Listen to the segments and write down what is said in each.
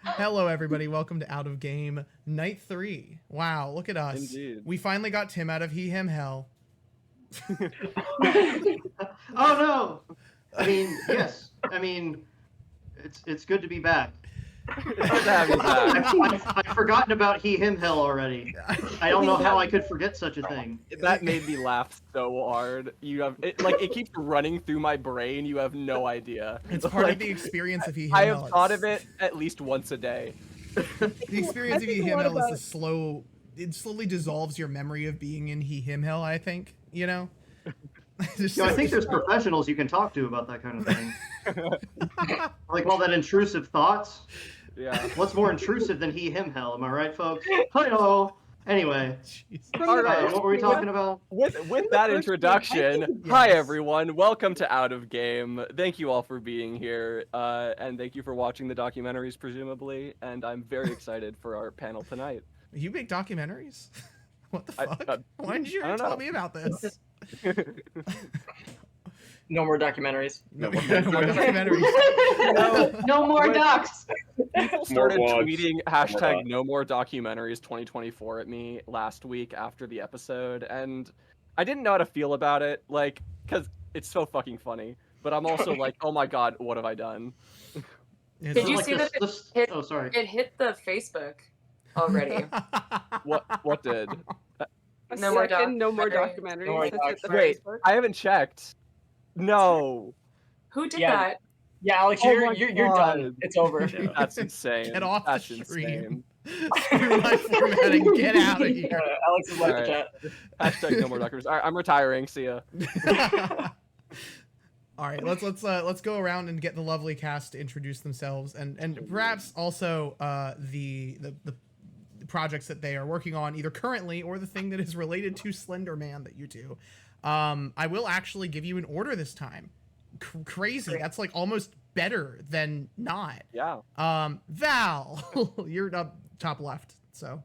Hello, everybody. Welcome to Out of Game Night 3. Wow, look at us. Indeed. We finally got Tim out of him hell. Oh no! I mean, yes. I mean, it's good to be back. It's good to have you back. I've forgotten about him hell already. I don't know how I could forget such a thing. That made me laugh so hard. It keeps running through my brain. You have no idea. It's part of the experience of him I hell. have thought of it at least once a day. The experience of him hell is the slow. It slowly dissolves your memory of being in him hell. I think you know. I think there's professionals you can talk to about that kind of thing. Like all that intrusive thoughts. Yeah. What's more intrusive than him hell? Am I right, folks? Hello. Anyway, All right. what were we talking about? With that introduction, hi everyone, welcome to Out of Game. Thank you all for being here, and thank you for watching the documentaries, presumably. And I'm very excited for our panel tonight. You make documentaries? What the fuck? Why didn't you I don't tell know. me about this? No more documentaries. No more documentaries. No more docs. People started vlogs. tweeting hashtag no more documentaries 2024 at me last week after the episode, and I didn't know how to feel about it, like, because it's so fucking funny, but I'm also like, oh my god, what have I done? Did you see that Oh, sorry. it hit the Facebook already? What did? No more No more documentaries. documentaries. No more Has hit the docs. Wait, Facebook. I haven't checked. No. Who did Yeah. that? Yeah, Alex, Oh you're my done. God. It's over. That's insane. Get off That's the stream. insane. Screw my formatting. Get out of here. Alex has left Alright. the chat. Hashtag no more documentaries. All right, I'm retiring. See ya. All right, let's go around and get the lovely cast to introduce themselves and perhaps also the projects that they are working on either currently or the thing that is related to Slenderman that you do. I will actually give you an order this time. Crazy. That's like almost better than not. Yeah. Val, you're up top left. So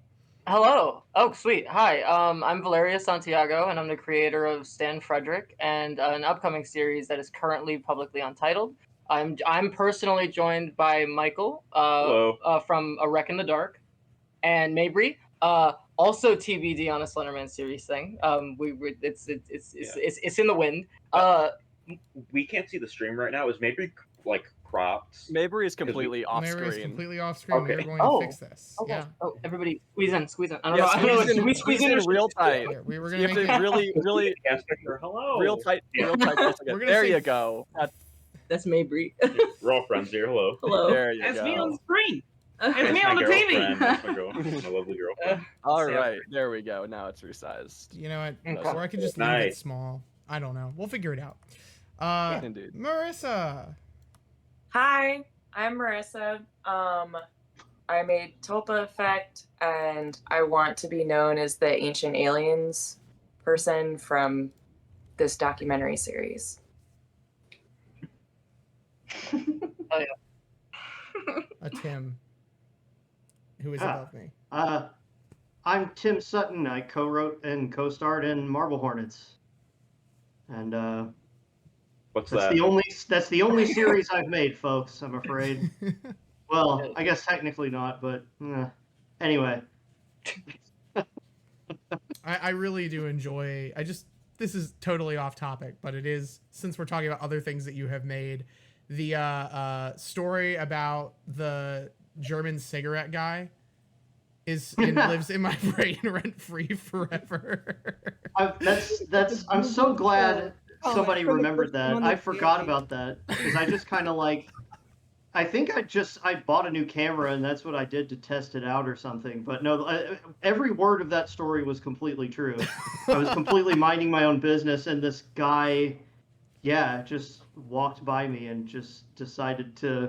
Hello. Oh, sweet. Hi. I'm Valeria Santiago, and I'm the creator of Stan Frederick and an upcoming series that is currently publicly untitled. I'm personally joined by Michael from A Wreck in the Dark, and Mabry, also TBD on a Slenderman series thing. It's in the wind. We can't see the stream right now. Is maybe like cropped? Mabry is completely off Mary is screen. completely off screen. Okay. We're going to fix this. Okay. Yeah. Oh, everybody, squeeze in. I don't Yeah, know. I don't know. squeeze in real tight. Here, we were You gonna have make to it, really, Hello. real tight. We're gonna There say- you go. That's Mabry. We're all friends here. Hello. Hello. There you That's go. me on the screen. That's It's me my on the girlfriend. TV. That's my girl. My lovely girlfriend. All right, there we go. Now it's resized. You know what? Okay. Or I could just leave it Nice. small. I don't know. We'll figure it out. Indeed. Marissa. Hi, I'm Marissa. I made Tulpa Effect, and I want to be known as the Ancient Aliens person from this documentary series. A Tim. Who is above me. I'm Tim Sutton. I co-wrote and co-starred in Marble Hornets, and What's that's that? that's the only series I've made, folks. I'm afraid. Well, I guess technically not, but anyway. I really do enjoy. This is totally off topic, but it is, since we're talking about other things that you have made, the story about the German cigarette guy lives in my brain rent free forever. I'm so glad somebody remembered that. I forgot about that because I just kind of like. I think I bought a new camera and that's what I did to test it out or something. But no, every word of that story was completely true. I was completely minding my own business, and this guy, just walked by me and just decided to.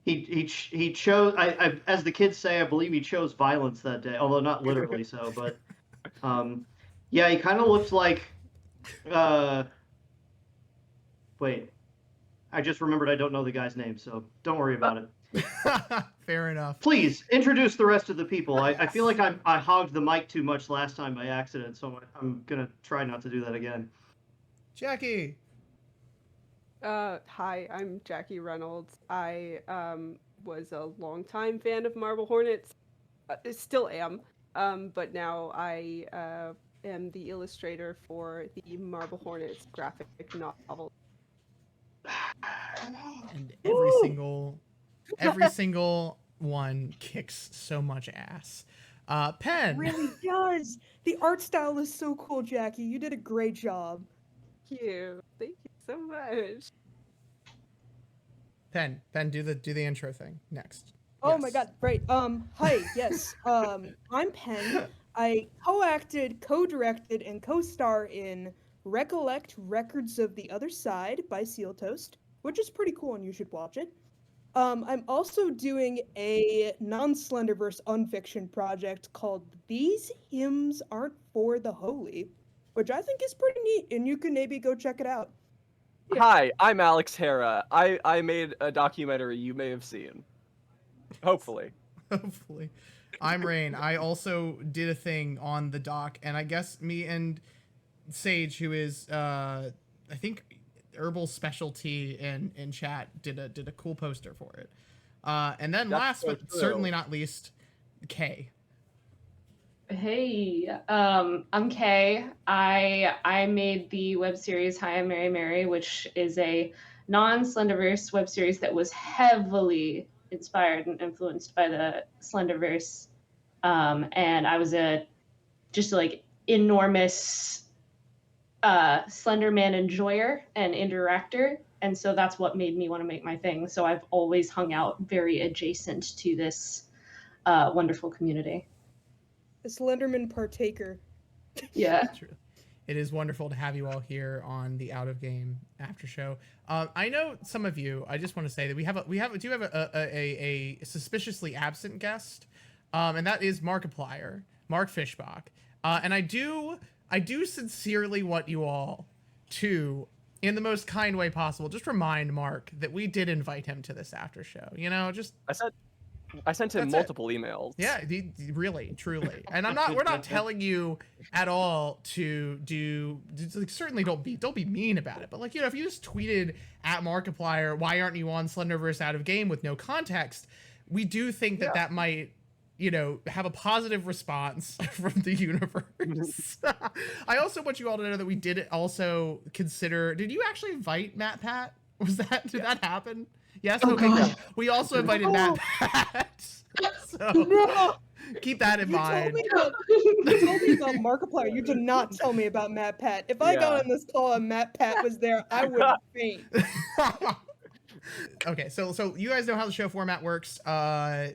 He chose. I as the kids say, I believe he chose violence that day, although not literally so. But he kind of looked like. Wait. I just remembered I don't know the guy's name, so don't worry about it. Fair enough. Please, introduce the rest of the people. I feel like I hogged the mic too much last time by accident, so I'm going to try not to do that again. Jackie. Hi, I'm Jackie Reynolds. I was a longtime fan of Marble Hornets. Still am. But now I am the illustrator for the Marble Hornets graphic novel. And every single one kicks so much ass. Pen. It really does. The art style is so cool, Jackie. You did a great job. Thank you so much. Pen, do the intro thing next. Oh Yes. my god, great. Hi, yes. I'm Pen. I co-acted, co-directed, and co-star in Recollect Records of the Other Side by Seal Toast, which is pretty cool and you should watch it. I'm also doing a non-Slenderverse unfiction project called These Hymns Aren't For the Holy, which I think is pretty neat, and you can maybe go check it out. Hi, I'm Alex Hera. I made a documentary you may have seen. Hopefully. Hopefully. I'm Rain. I also did a thing on the doc, and I guess me and Sage, who is I think herbal specialty in chat, did a cool poster for it. And then That's last so but true. certainly not least, Kay. Hey, I'm Kay. I made the web series hiimarymary, which is a non-Slenderverse web series that was heavily inspired and influenced by the Slenderverse. And I was just like enormous Slenderman enjoyer and interactor. And so that's what made me want to make my thing. So I've always hung out very adjacent to this wonderful community. A Slenderman partaker. Yeah. True. It is wonderful to have you all here on the Out of Game after show. I know some of you. I just want to say that we do have a suspiciously absent guest, and that is Markiplier, Mark Fishbach. And I do sincerely want you all to, in the most kind way possible, just remind Mark that we did invite him to this after show. You know, just I sent him That's multiple emails. yeah, really, truly. And we're not telling you at all to like, certainly don't be mean about it. But like, you know, if you just tweeted at Markiplier, why aren't you on Slenderverse Out of Game with no context, we do think that might, you know, have a positive response from the universe. I also want you all to know that we did also consider, did you actually invite Matt Pat? Did that happen? Yes. Oh, okay. God. Good. We also invited Matt Pat. So No! keep that in mind. You told me about Markiplier. You did not tell me about Matt Pat. If I got on this call and Matt Pat was there, I would faint. Okay, so you guys know how the show format works.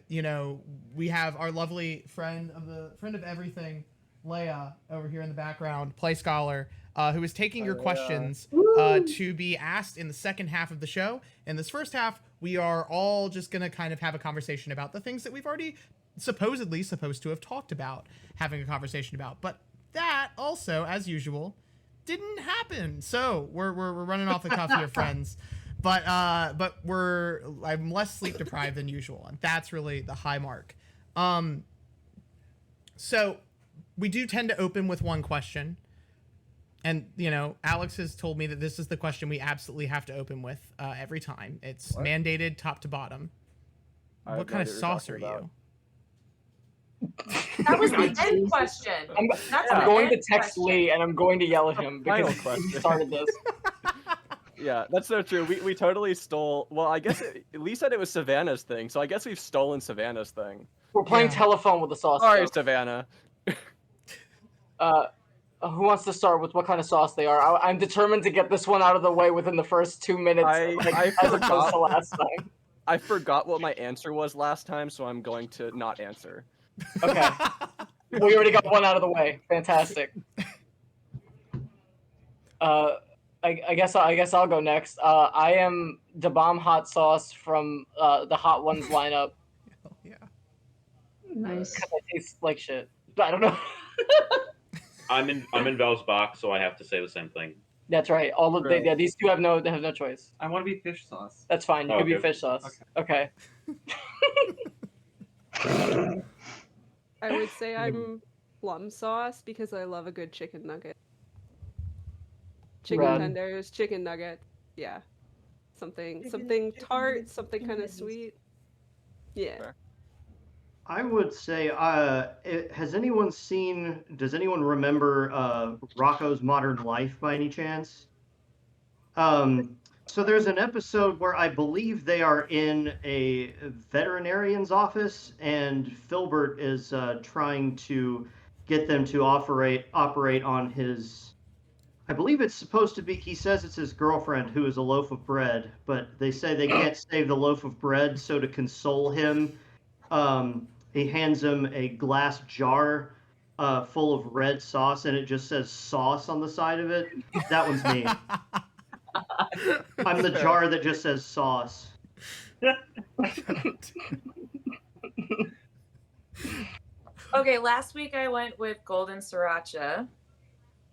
You know, we have our lovely friend of everything, Leia, over here in the background, Play Scholar, who is taking your questions to be asked in the second half of the show. In this first half, we are all just gonna kind of have a conversation about the things that we've already supposedly supposed to have talked about having a conversation about. But that also, as usual, didn't happen. So we're running off the cuff here, friends. But I'm less sleep deprived than usual, and that's really the high mark. So we do tend to open with one question. And, you know, Alex has told me that this is the question we absolutely have to open with every time. It's mandated top to bottom. What kind of sauce are you? That was the end question. I'm going to text Lee and I'm going to yell at him Final because he question. started this. Yeah, that's so true. We totally stole. Well, I guess Lee said it was Savannah's thing, so I guess we've stolen Savannah's thing. We're playing Yeah. telephone with the sauce. Sorry, joke. Savannah. Who wants to start with what kind of sauce they are? I'm determined to get this one out of the way within the first 2 minutes, I as opposed to last time. I forgot what my answer was last time, so I'm going to not answer. Okay. We already got one out of the way. Fantastic. I guess I'll go next. I am the bomb hot sauce from the Hot Ones lineup. Yeah. Nice. It tastes like shit. I don't know. I'm in Val's box, so I have to say the same thing. That's right. All of Right. these two have no choice. I want to be fish sauce. That's fine. You Oh, could be okay. fish sauce. Okay. I would say I'm plum sauce because I love a good chicken nugget. Chicken Rad. tenders, chicken nuggets. Yeah. Something Chicken tart, nuggets, something chicken kind of nuggets. sweet. Yeah. I would say, does anyone remember Rocco's Modern Life by any chance? So there's an episode where I believe they are in a veterinarian's office, and Filbert is trying to get them to operate on his. I believe it's supposed to be. He says it's his girlfriend who is a loaf of bread, but they say they can't save the loaf of bread. So to console him, he hands him a glass jar full of red sauce, and it just says sauce on the side of it. That one's me. I'm the jar that just says sauce. Okay, last week I went with golden sriracha,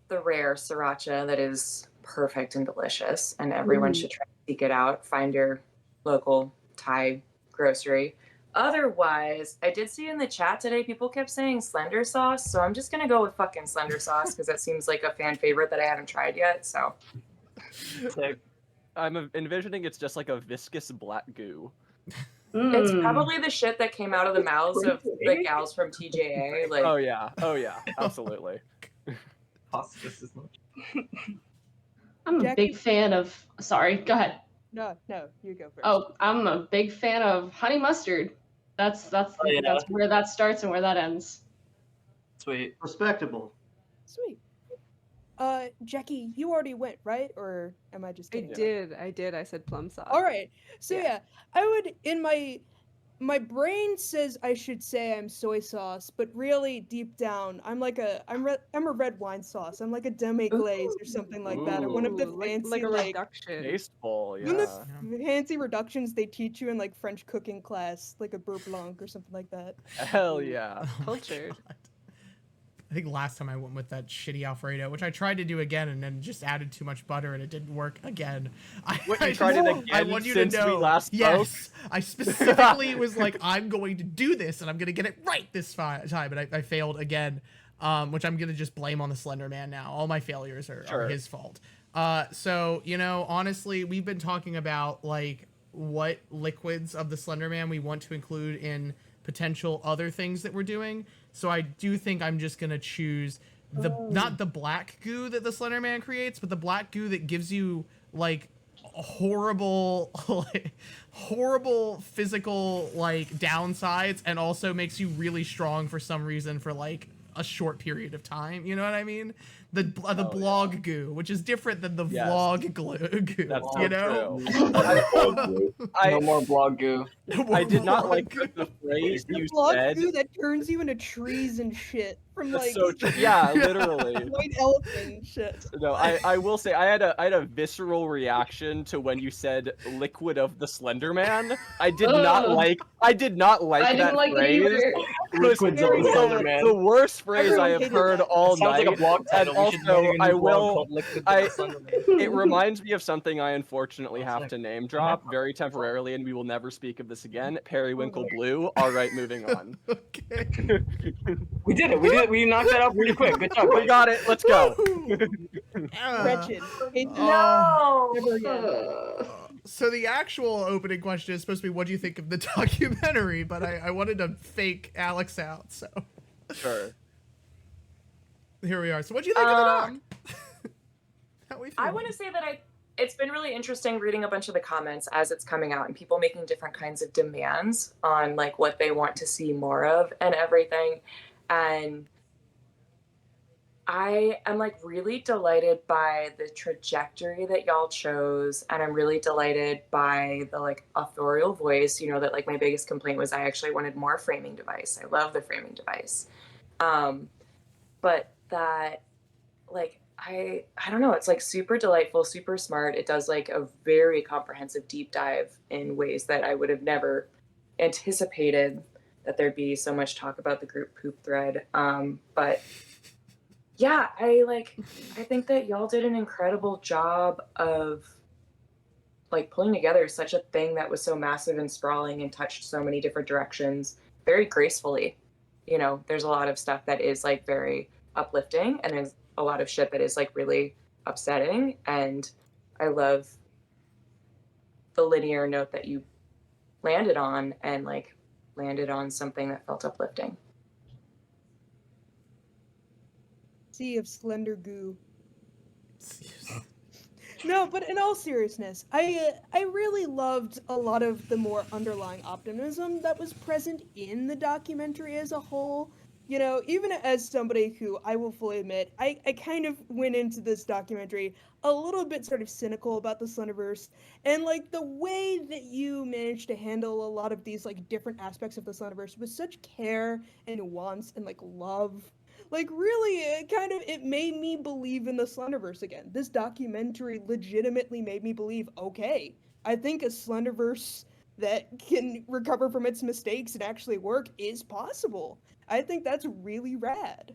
the rare sriracha that is perfect and delicious, and everyone should try to seek it out. Find your local Thai grocery. Otherwise, I did see in the chat today people kept saying Slender sauce, so I'm just gonna go with fucking Slender sauce because that seems like a fan favorite that I haven't tried yet. So I'm envisioning it's just like a viscous black goo. it's probably the shit that came out of the mouths of the gals from TJA. Like, oh yeah, absolutely. I'm a big fan of. Sorry, go ahead. No, you go first. Oh, I'm a big fan of honey mustard. That's where that starts and where that ends. Sweet. Respectable. Sweet. Jackie, you already went, right? Or am I just kidding? I did. I said plum sauce. All right. So yeah, I would in my brain says I should say I'm soy sauce, but really deep down I'm a red wine sauce. I'm like a demi glaze or something like that, or one of the fancy like a reduction. Tasteful, yeah. one of the fancy reductions they teach you in like French cooking class, like a beurre blanc or something like that. Hell yeah. Cultured. I think last time I went with that shitty Alfredo, which I tried to do again and then just added too much butter and it didn't work again. You tried it again I want you since to know. we last spoke? Yes, I specifically was like, I'm going to do this and I'm going to get it right this time, but I failed again, which I'm going to just blame on the Slender Man now. All my failures are his fault. So, honestly, we've been talking about like what liquids of the Slender Man we want to include in potential other things that we're doing. So I do think I'm just gonna choose not the black goo that the Slender Man creates, but the black goo that gives you like horrible physical like downsides and also makes you really strong for some reason for like a short period of time. You know what I mean? The blog goo, which is different than the vlog goo. That's so you know? No more blog goo. I did not like the phrase The you blog said. goo that turns you into trees and shit from like So yeah, literally. white elephant and shit. No, I will say I had a visceral reaction to when you said liquid of the Slender Man. I did not like I that didn't like phrase. it either. Liquids of the Slender Man. The worst phrase Everyone I have hated heard that. all Sounds night. like a blog title. And We should name also, a new I blog will. called Liquids of the Slender Man. It reminds me of something I unfortunately have to name drop very temporarily, and we will never speak of this again. Periwinkle Blue. All right, moving on. Okay. We did it. We knocked that out pretty quick. Good job. We got it. Let's go. Wretched. no. Never again. So the actual opening question is supposed to be, what do you think of the documentary? But I wanted to fake Alex out, so Sure. here we are. So what do you think of the doc? How we I feeling? want to say that it's been really interesting reading a bunch of the comments as it's coming out and people making different kinds of demands on like what they want to see more of and everything. And I am like really delighted by the trajectory that y'all chose, and I'm really delighted by the like authorial voice. That like my biggest complaint was I actually wanted more framing device. I love the framing device, but that like I don't know, it's like super delightful, super smart. It does like a very comprehensive deep dive in ways that I would have never anticipated that there'd be so much talk about the group poop thread. But yeah, I think that y'all did an incredible job of like pulling together such a thing that was so massive and sprawling and touched so many different directions very gracefully. There's a lot of stuff that is like very uplifting, and there's a lot of shit that is like really upsetting. And I love the linear note that you landed on, and like landed on something that felt uplifting. Sea of slender goo. No, but in all seriousness, I really loved a lot of the more underlying optimism that was present in the documentary as a whole. You know, even as somebody who, I will fully admit, I kind of went into this documentary a little bit sort of cynical about the Slenderverse, and like the way that you managed to handle a lot of these like different aspects of the Slenderverse with such care and nuance and like love. Like really, it made me believe in the Slenderverse again. This documentary legitimately made me believe, okay, I think a Slenderverse that can recover from its mistakes and actually work is possible. I think that's really rad.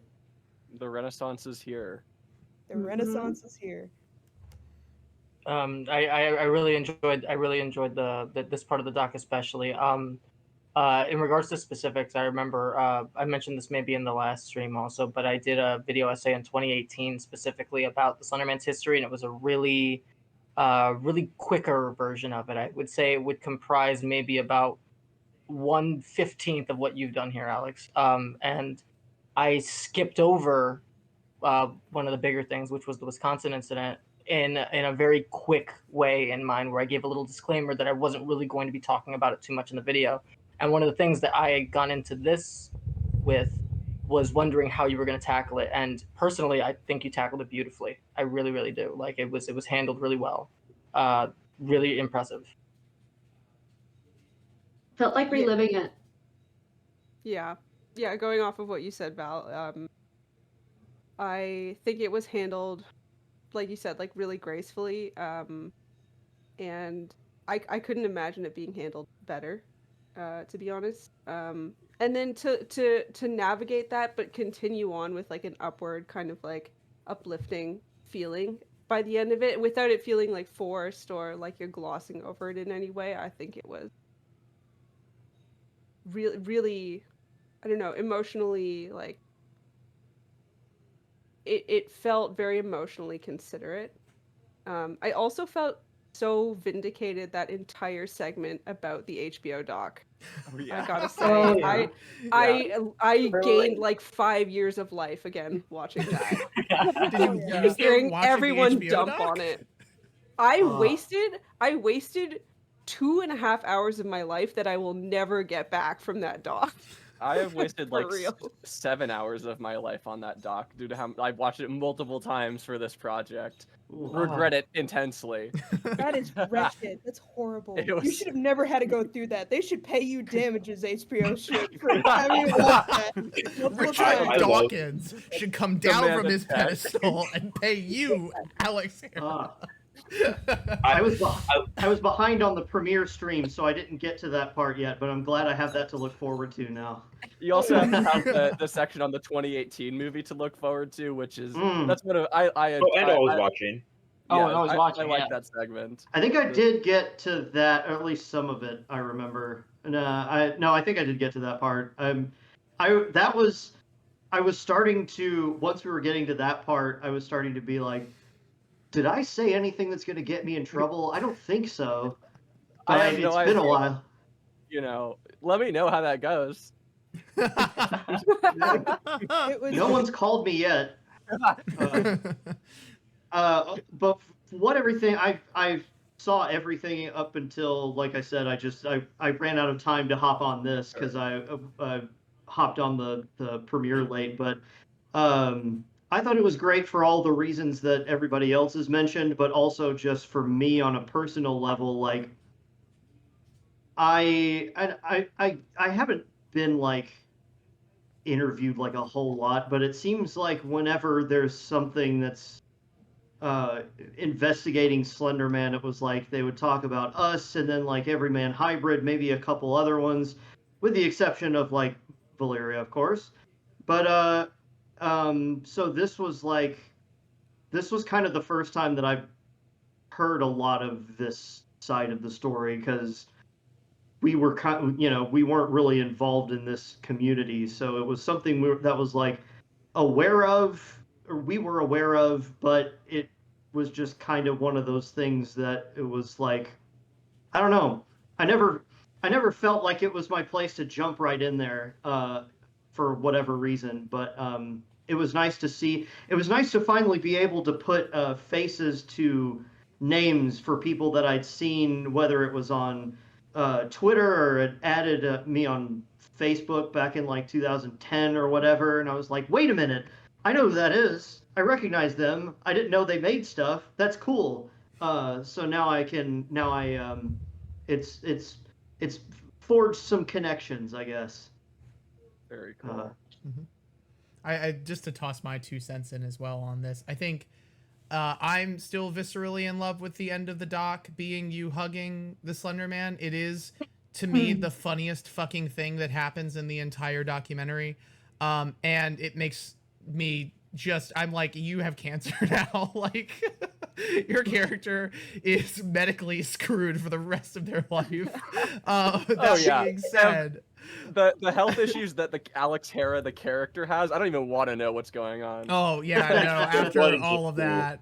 The Renaissance is here. The Renaissance is here. I really enjoyed the this part of the doc especially. In regards to specifics, I remember I mentioned this maybe in the last stream also, but I did a video essay in 2018 specifically about the Slenderman's history, and it was a really quicker version of it. I would say it would comprise maybe about 1/15 of what you've done here, Alex. And I skipped over one of the bigger things, which was the Wisconsin incident, in a very quick way in mine, where I gave a little disclaimer that I wasn't really going to be talking about it too much in the video. And one of the things that I had gone into this with was wondering how you were going to tackle it. And personally, I think you tackled it beautifully. I really, really do. Like it was handled really well. Really impressive. Felt like reliving it. Yeah. Yeah, going off of what you said, Val, I think it was handled, like you said, like really gracefully. And I couldn't imagine it being handled better, to be honest. And then to navigate that, but continue on with like an upward kind of like uplifting feeling by the end of it, without it feeling like forced or like you're glossing over it in any way. I think it was really, really, I don't know, emotionally, like it felt very emotionally considerate. I also felt so vindicated that entire segment about the HBO doc. Oh, yeah. I gotta say, Oh, yeah. I gained like 5 years of life again watching that. Did you use them Hearing watching everyone the HBO dump doc? on it. I wasted 2.5 hours of my life that I will never get back from that doc. I have wasted For like real. 7 hours of my life on that doc due to how I've watched it multiple times for this project. Regret it intensely. That is wretched. That's horrible. It You was- should have never had to go through that. They should pay you damages, HBO should, for having to watch that multiple Richard times. I love- Dawkins should come down Demand from a his check. pedestal and pay you, Alex Hera. I was behind on the premiere stream, so I didn't get to that part yet. But I'm glad I have that to look forward to now. You also have to have the section on the 2018 movie to look forward to, which is that's one of I Oh, and I was watching. Yeah, I was watching. I like yeah. that segment. I think I did get to that, or at least some of it. I remember. I think I did get to that part. I was starting to, once we were getting to that part, I was starting to be like, did I say anything that's going to get me in trouble? I don't think so. But I have no it's been a idea. while. You know, let me know how that goes. It was No one's called me yet. But what everything I saw everything up until, like I said, I ran out of time to hop on this because I hopped on the premiere late. But I thought it was great for all the reasons that everybody else has mentioned, but also just for me on a personal level. Like I haven't been like interviewed like a whole lot, but it seems like whenever there's something that's investigating Slenderman, it was like they would talk about us and then like Everyman Hybrid, maybe a couple other ones, with the exception of like Valeria, of course. But so this was kind of the first time that I've heard a lot of this side of the story, because we weren't really involved in this community, so it was something that was like aware of, or we were aware of, but it was just kind of one of those things that it was like, I don't know. I never felt like it was my place to jump right in there for whatever reason, but it was nice to see. It was nice to finally be able to put faces to names for people that I'd seen, whether it was on Twitter or it added me on Facebook back in like 2010 or whatever, and I was like, wait a minute, I know who that is. I recognize them. I didn't know they made stuff. That's cool. So now it's forged some connections, I guess. Very cool. I just to toss my 2 cents in as well on this. I think I'm still viscerally in love with the end of the doc being you hugging the Slender Man. It is, to me, the funniest fucking thing that happens in the entire documentary. And it makes me I'm like, you have cancer now. Like, your character is medically screwed for the rest of their life. Being said, the health issues that the Alex Hera, the character, has, I don't even want to know what's going on. Oh yeah, I know. After all of that,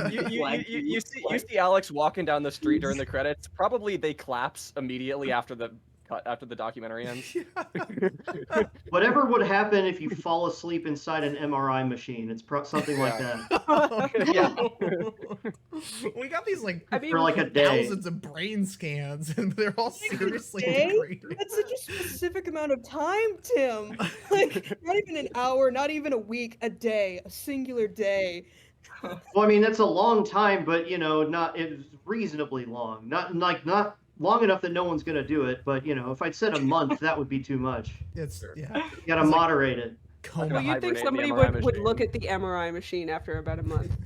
you see Alex walking down the street during the credits. Probably they collapse immediately after the documentary ends. Whatever would happen if you fall asleep inside an MRI machine, it's something like that. We got these for like a day. Thousands of brain scans, and they're all seriously day? degraded. That's such a specific amount of time, Tim. Like, not even an hour, not even a week, a day, a singular day. Well, I mean, that's a long time, but it's reasonably long. Not long enough that no one's gonna do it, but if I'd said a month, that would be too much. You gotta moderate it. Well, you'd think somebody would look at the MRI machine after about a month.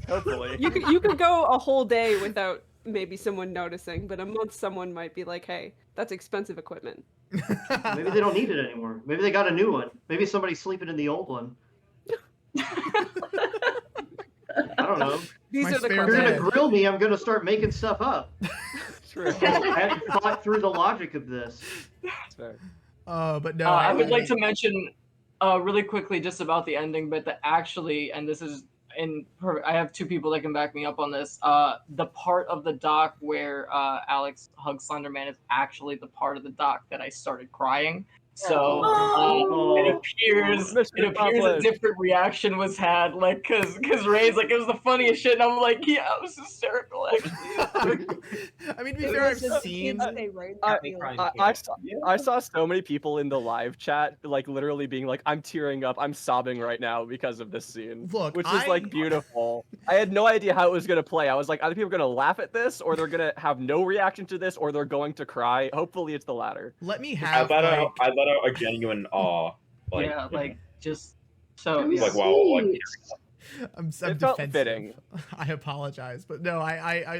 Hopefully. You could go a whole day without maybe someone noticing, but a month someone might be like, hey, that's expensive equipment. Maybe they don't need it anymore. Maybe they got a new one. Maybe somebody's sleeping in the old one. I don't know. These are the If you're gonna grill me, I'm gonna start making stuff up. True. I hadn't thought through the logic of this. But no, I would like to mention really quickly just about the ending, but and this is I have 2 people that can back me up on this. The part of the doc where Alex hugs Slenderman is actually the part of the doc that I started crying. So it appears a different reaction was had, like, cause Ray's like, it was the funniest shit, and I'm like, yeah, it was hysterical, actually. I mean, to be fair, I've seen. I saw so many people in the live chat, like, literally being like, I'm tearing up, I'm sobbing right now because of this scene. Look, which is like beautiful. I had no idea how it was gonna play. I was like, either people are gonna laugh at this, or they're gonna have no reaction to this, or they're going to cry. Hopefully, it's the latter. Let me have. I let out a genuine awe. Just so. Like, wow. I'm felt defensive. fitting. I apologize, but no,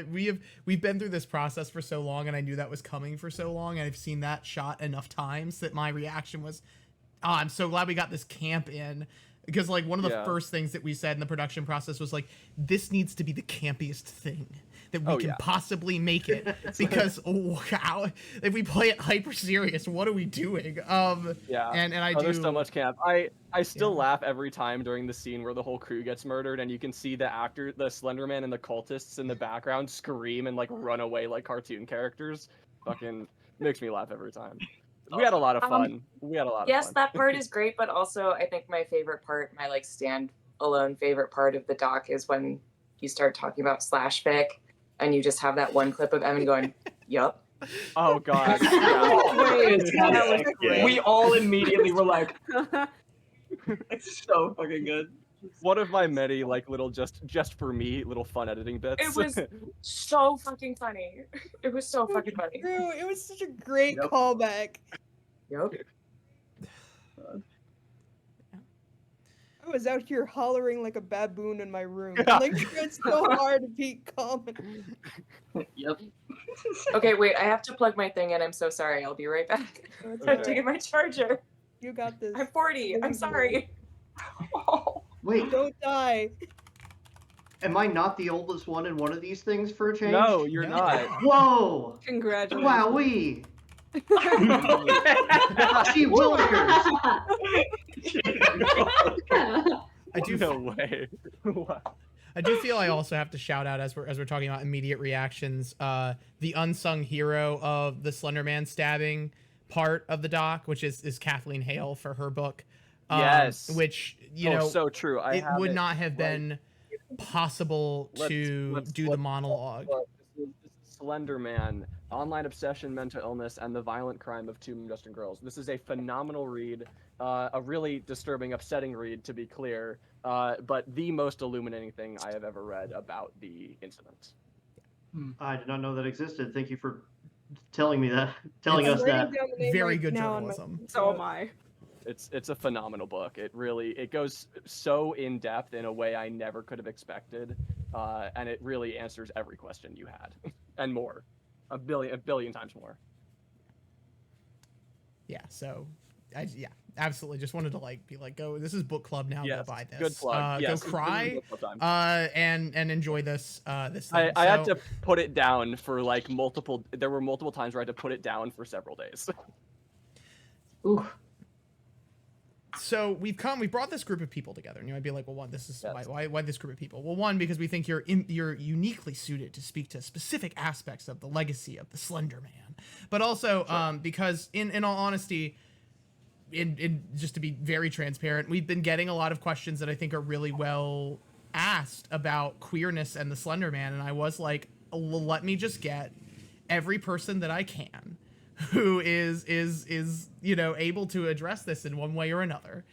we've been through this process for so long, and I knew that was coming for so long, and I've seen that shot enough times that my reaction was, "Oh, I'm so glad we got this camp in." Because like one of the first things that we said in the production process was like, this needs to be the campiest thing that we can possibly make it. Because if we play it hyper serious, what are we doing? And I do. There's so much camp. I still laugh every time during the scene where the whole crew gets murdered, and you can see the Slenderman and the cultists in the background scream and like run away like cartoon characters. Fucking makes me laugh every time. We had a lot of fun. Yes, that part is great, but also I think my favorite part, my like stand-alone favorite part of the doc is when you start talking about slash fic, and you just have that one clip of Evan going, "Yup." Oh god. We all immediately were like, "It's so fucking good." One of my many like little just for me little fun editing bits. It was so fucking funny. It was so fucking funny. True. It was such a great callback. Yep. I was out here hollering like a baboon in my room. Like, it's so hard to be calm. Yep. Okay, wait. I have to plug my thing in. I'm so sorry. I'll be right back. I'm taking my charger. You got this. I'm 40. I'm sorry. Wait, don't die. Am I not the oldest one in one of these things for a change? No, you're not. Whoa! Congratulations. Wowee! Gee willikers! I do. No way. I do feel I also have to shout out as we're talking about immediate reactions, the unsung hero of the Slenderman Stabbing part of the doc, which is Kathleen Hale for her book. Yes. Which, you know, so true. it would not have been possible to do the monologue. This is Slenderman, Online Obsession, Mental Illness, and the Violent Crime of Two Justin Girls. This is a phenomenal read, a really disturbing, upsetting read, to be clear, but the most illuminating thing I have ever read about the incident. I did not know that existed. Thank you for telling us that. Very good journalism. So am I. It's a phenomenal book. It goes so in depth in a way I never could have expected, and it really answers every question you had, and more, a billion times more. Yeah. So, absolutely. Just wanted to be like, go. This is book club now. Yes, go buy this. good plug. Yes, go cry. And enjoy this. This thing. I had to put it down for multiple. There were multiple times where I had to put it down for several days. Ooh. So we brought this group of people together, and you might be like, well, one, this is why this group of people? Well, one, because we think you're uniquely suited to speak to specific aspects of the legacy of the Slender Man, but also because in all honesty, in just to be very transparent, we've been getting a lot of questions that I think are really well asked about queerness and the Slender Man, and I was like, let me just get every person that I can who is able to address this in one way or another,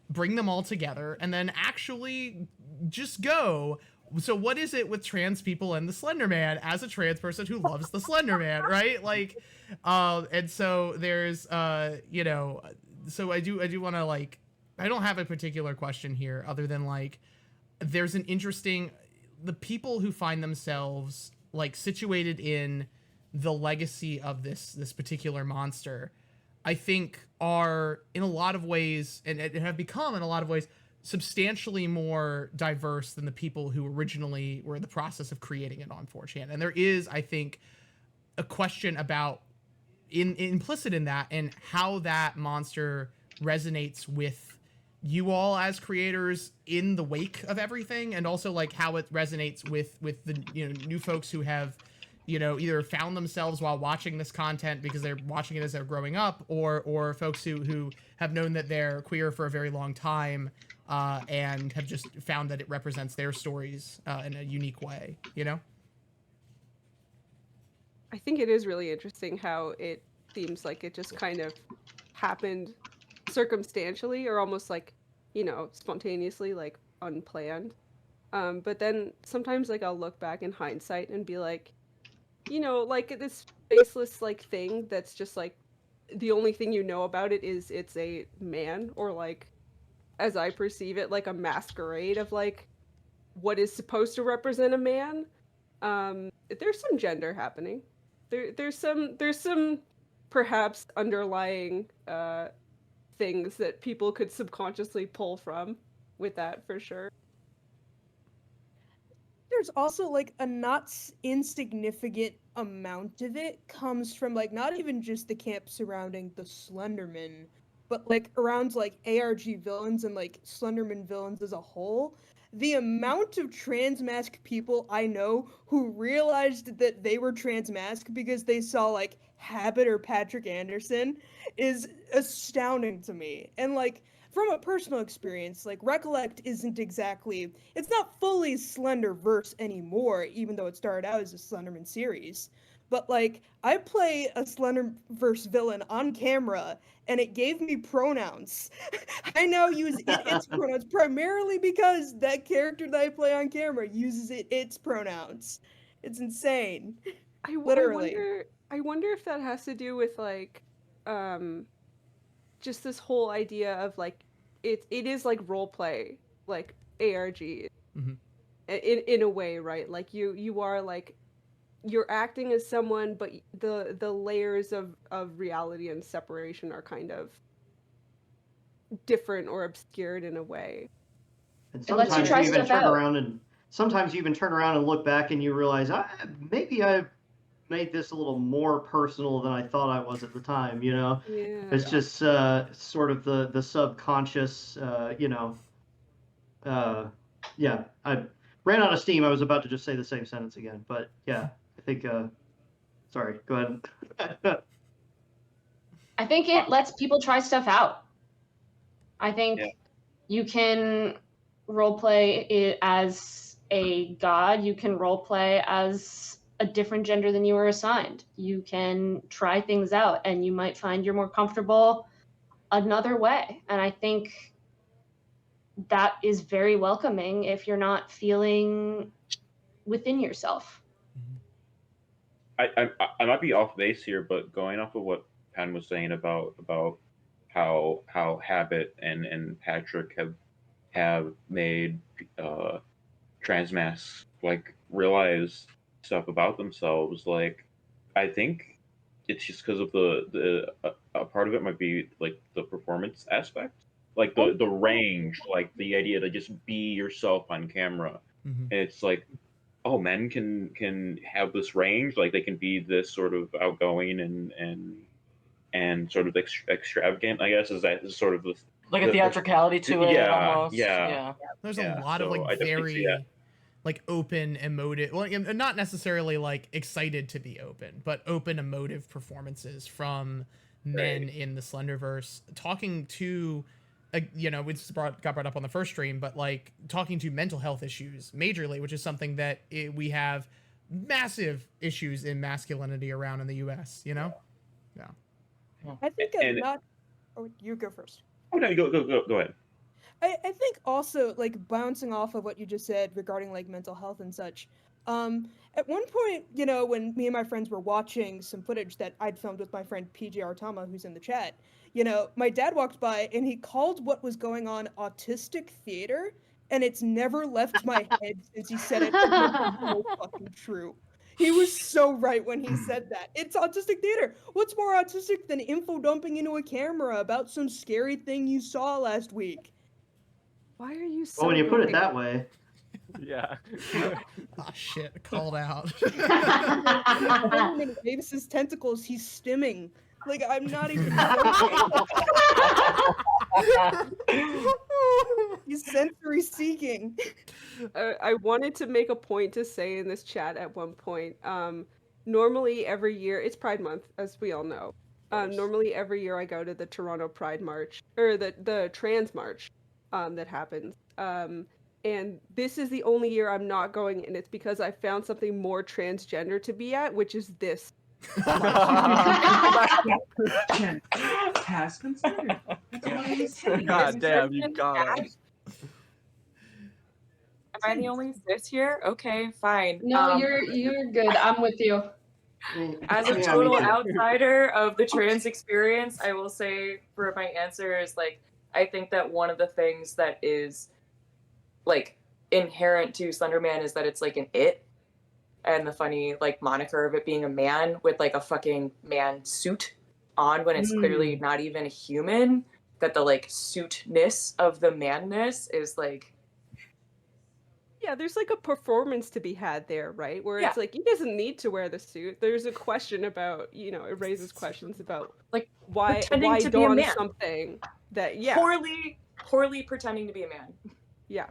bring them all together, and then actually just go. So what is it with trans people and the Slender Man as a trans person who loves the Slender Man, right? And so there's so I do want to I don't have a particular question here other than there's an interesting, the people who find themselves situated in the legacy of this particular monster, I think are in a lot of ways, and have become in a lot of ways, substantially more diverse than the people who originally were in the process of creating it on 4chan. And there is, I think, a question about implicit in that and how that monster resonates with you all as creators in the wake of everything, and also how it resonates with the new folks who have either found themselves while watching this content because they're watching it as they're growing up, or folks who have known that they're queer for a very long time and have just found that it represents their stories in a unique way, I think it is really interesting how it seems like it just kind of happened circumstantially or almost spontaneously, unplanned. But then sometimes I'll look back in hindsight and be like, this faceless thing that's just the only thing you know about it is it's a man, or as I perceive it, a masquerade of what is supposed to represent a man. There's some gender happening. There's some perhaps underlying things that people could subconsciously pull from with that, for sure. There's also a not insignificant amount of it comes from not even just the camp surrounding the Slenderman, but around ARG villains and Slenderman villains as a whole. The amount of transmasc people I know who realized that they were transmasc because they saw Habit or Patrick Anderson is astounding to me. And from a personal experience, Recollect isn't exactly, it's not fully Slenderverse anymore, even though it started out as a Slenderman series. But I play a Slenderverse villain on camera, and it gave me pronouns. I now use its pronouns primarily because that character that I play on camera uses its pronouns. It's insane. Literally. I wonder if that has to do with just this whole idea of it is role play, ARG, mm-hmm. in a way, right? You are you're acting as someone, but the layers of reality and separation are kind of different or obscured in a way. And sometimes you even turn around and look back and you realize maybe I made this a little more personal than I thought I was at the time, Yeah. It's just sort of the subconscious, ran out of steam. I was about to just say the same sentence again, but yeah, I think. Sorry, go ahead. I think it lets people try stuff out. I think you can roleplay it as a god. You can roleplay as a different gender than you were assigned. You can try things out, and you might find you're more comfortable another way. And I think that is very welcoming if you're not feeling within yourself. I might be off base here, but going off of what Pen was saying about how Habit and Patrick have made trans masks like realize stuff about themselves. Like, I think it's just because of a part of it might be like the performance aspect, like the range, like the idea to just be yourself on camera. And it's like, oh, men can have this range, like they can be this sort of outgoing and sort of extravagant, I guess, is sort of like a theatricality to it. Almost. Yeah. There's a lot of like very like open, emotive, well, not necessarily like excited to be open, but open, emotive performances from men in the Slenderverse, talking to, you know, it's got brought up on the first stream, but like talking to mental health issues majorly, which is something that we have massive issues in masculinity around in the U.S., you know? Yeah. I think Oh, you go first. Oh, no, go ahead. I think also, like, bouncing off of what you just said regarding, like, mental health and such, at one point, you know, when me and my friends were watching some footage that I'd filmed with my friend PJ Artama, who's in the chat, you know, my dad walked by and he called what was going on autistic theater, and it's never left my head since he said it. It's so fucking true. He was so right when he said that. It's autistic theater. What's more autistic than info dumping into a camera about some scary thing you saw last week? Why are you so... Well, when you put it that way. Yeah. Oh shit, called out. Davis's tentacles, he's stimming. Like, I'm not even he's sensory seeking. I wanted to make a point to say in this chat at one point, normally every year, it's Pride Month, as we all know. Normally every year I go to the Toronto Pride March, or the Trans March that happens. And this is the only year I'm not going, and it's because I found something more transgender to be at, which is this. Has considered. God damn, you got it. Am I the only cis here? Okay, fine. No, you're good. I'm with you. As a total outsider of the trans experience, I will say for my answer is like, I think that one of the things that is like inherent to Slenderman is that it's like an it, and the funny like moniker of it being a man with like a fucking man suit on when it's clearly not even a human, that the like suitness of the manness is like, yeah, there's like a performance to be had there, right? Where it's like, he doesn't need to wear the suit. There's a question about, you know, it raises questions about like why to be a don man. Something that poorly pretending to be a man. Yeah.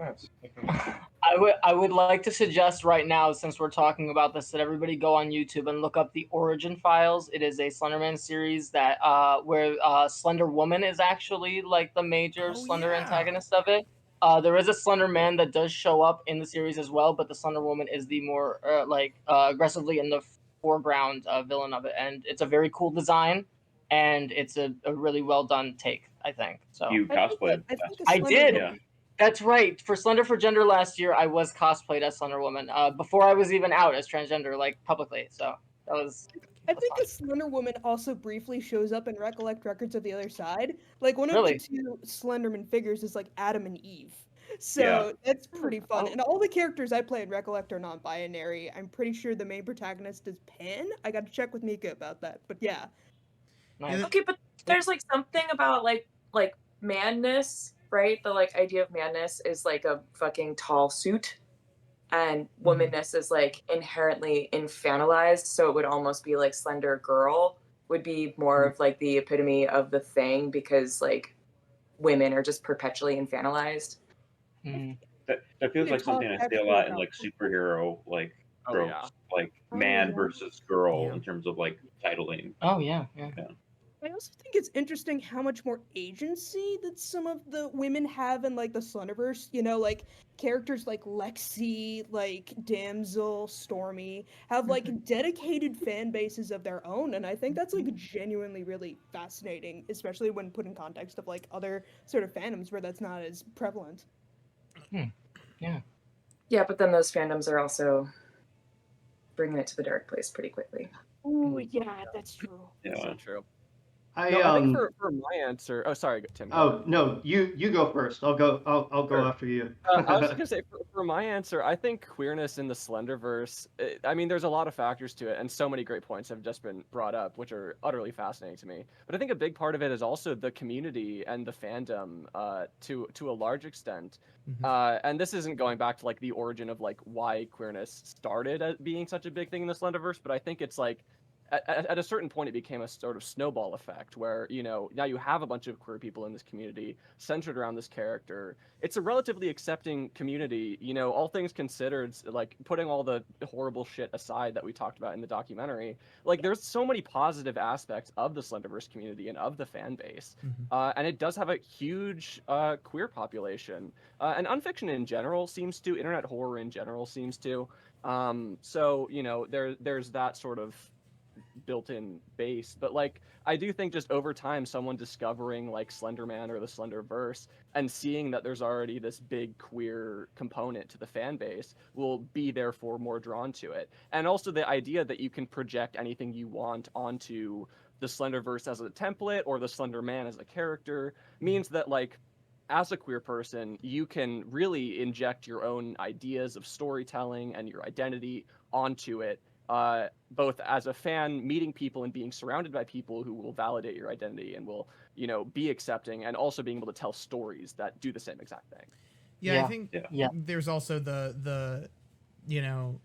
I would like to suggest right now, since we're talking about this, that everybody go on YouTube and look up the Origin Files. It is a Slenderman series that where Slender Woman is actually like the major Slender antagonist of it. There is a Slender Man that does show up in the series as well, but the Slender Woman is the more aggressively in the foreground villain of it, and it's a very cool design, and it's a really well done take, I think. So you cosplayed. I did. Yeah. That's right. For Slender for Gender last year, I was cosplayed as Slender Woman before I was even out as transgender, like publicly. So that was. I think the Slender Woman also briefly shows up in Recollect Records of the Other Side. Like one of the two Slenderman figures is like Adam and Eve. So that's pretty fun. And all the characters I play in Recollect are non-binary. I'm pretty sure the main protagonist is Pen. I got to check with Mika about that. But yeah. Nice. Okay, but there's like something about like manness. Right? The like idea of manness is like a fucking tall suit, and womanness is like inherently infantilized, so it would almost be like Slender Girl would be more of like the epitome of the thing, because like women are just perpetually infantilized. that feels like something I see a lot in like superhero like Oh, tropes, yeah. like Oh, man yeah. versus girl Yeah. in terms of like titling. Oh yeah. I also think it's interesting how much more agency that some of the women have in like the Slenderverse. You know, like characters like Lexi, like Damsel, Stormy have like dedicated fan bases of their own, and I think that's like genuinely really fascinating, especially when put in context of like other sort of fandoms where that's not as prevalent. Yeah, but then those fandoms are also bringing it to the dark place pretty quickly. Oh yeah, that's true. Yeah. So true. I No, I think for my answer. Oh, sorry, Tim. go ahead. Oh no, you go first. I'll go Sure. after you. I was just gonna say, for my answer, I think queerness in the Slenderverse. I mean, there's a lot of factors to it, and so many great points have just been brought up, which are utterly fascinating to me. But I think a big part of it is also the community and the fandom, to a large extent. And this isn't going back to like the origin of like why queerness started as being such a big thing in the Slenderverse, but I think it's like at a certain point it became a sort of snowball effect where, you know, now you have a bunch of queer people in this community centered around this character. It's a relatively accepting community, you know, all things considered, like putting all the horrible shit aside that we talked about in the documentary. Like there's so many positive aspects of the Slenderverse community and of the fan base. And it does have a huge queer population. And unfiction in general seems to, internet horror in general seems to. So, you know, there's that sort of built-in base, but like I do think just over time someone discovering like Slenderman or the Slenderverse and seeing that there's already this big queer component to the fan base will be therefore more drawn to it. And also the idea that you can project anything you want onto the Slenderverse as a template or the Slenderman as a character means that like as a queer person you can really inject your own ideas of storytelling and your identity onto it, both as a fan, meeting people and being surrounded by people who will validate your identity and will, you know, be accepting, and also being able to tell stories that do the same exact thing. I think there's also the you know,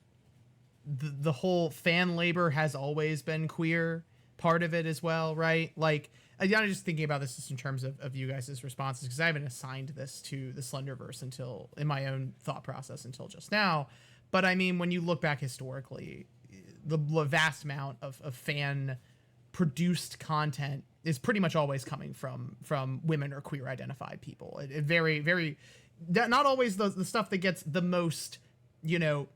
the whole fan labor has always been queer part of it as well, right? Like I'm just thinking about this just in terms of you guys' responses, because I haven't assigned this to the Slenderverse until in my own thought process until just now. But I mean, when you look back historically, the vast amount of fan produced content is pretty much always coming from women or queer identified people. It very not always the stuff that gets the most, you know,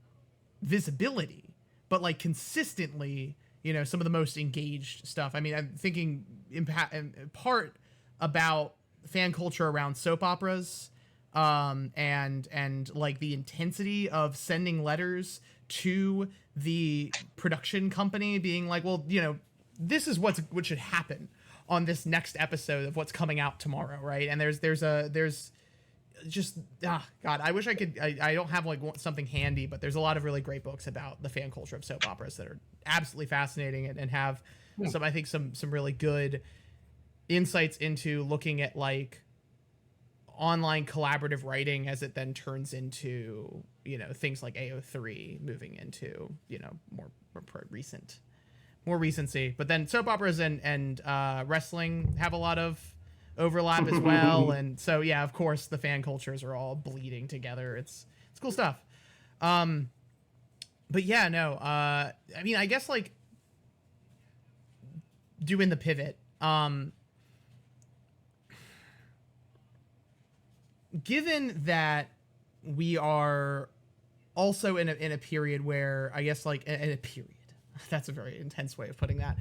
visibility, but like consistently, you know, some of the most engaged stuff. I mean, I'm thinking in part about fan culture around soap operas, and like the intensity of sending letters to the production company being like, well, you know, this is what should happen on this next episode of what's coming out tomorrow, right? And there's just God, I wish I could. I don't have like something handy, but there's a lot of really great books about the fan culture of soap operas that are absolutely fascinating and have I think some really good insights into looking at like online collaborative writing as it then turns into, you know, things like AO3 moving into, you know, more recency. But then soap operas and wrestling have a lot of overlap as well. And so, yeah, of course, the fan cultures are all bleeding together. It's cool stuff. But yeah, no, I mean, I guess like doing the pivot, given that we are also in a period where I guess like in a period, that's a very intense way of putting that.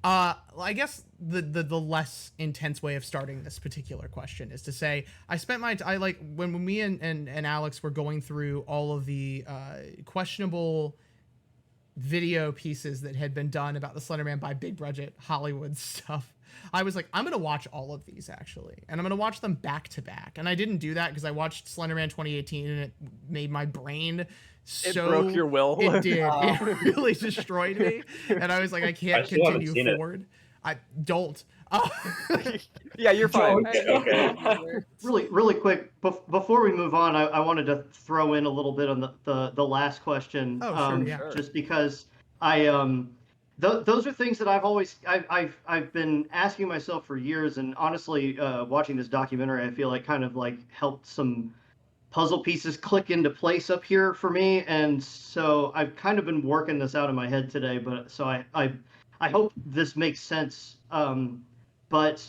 I guess the less intense way of starting this particular question is to say I like when me and Alex were going through all of the questionable video pieces that had been done about the Slenderman by big budget Hollywood stuff, I was like, I'm going to watch all of these actually. And I'm going to watch them back to back. And I didn't do that because I watched Slenderman 2018 and it made my brain so... It broke your will. It did. It really destroyed me. And I was like, I can't continue forward. I don't. Yeah, you're fine. Okay. Really quick, before we move on, I wanted to throw in a little bit on the last question. Oh, sure, yeah. Just because those are things that I've been asking myself for years, and honestly, watching this documentary, I feel like kind of like helped some puzzle pieces click into place up here for me, and so I've kind of been working this out in my head today. But so I hope this makes sense. But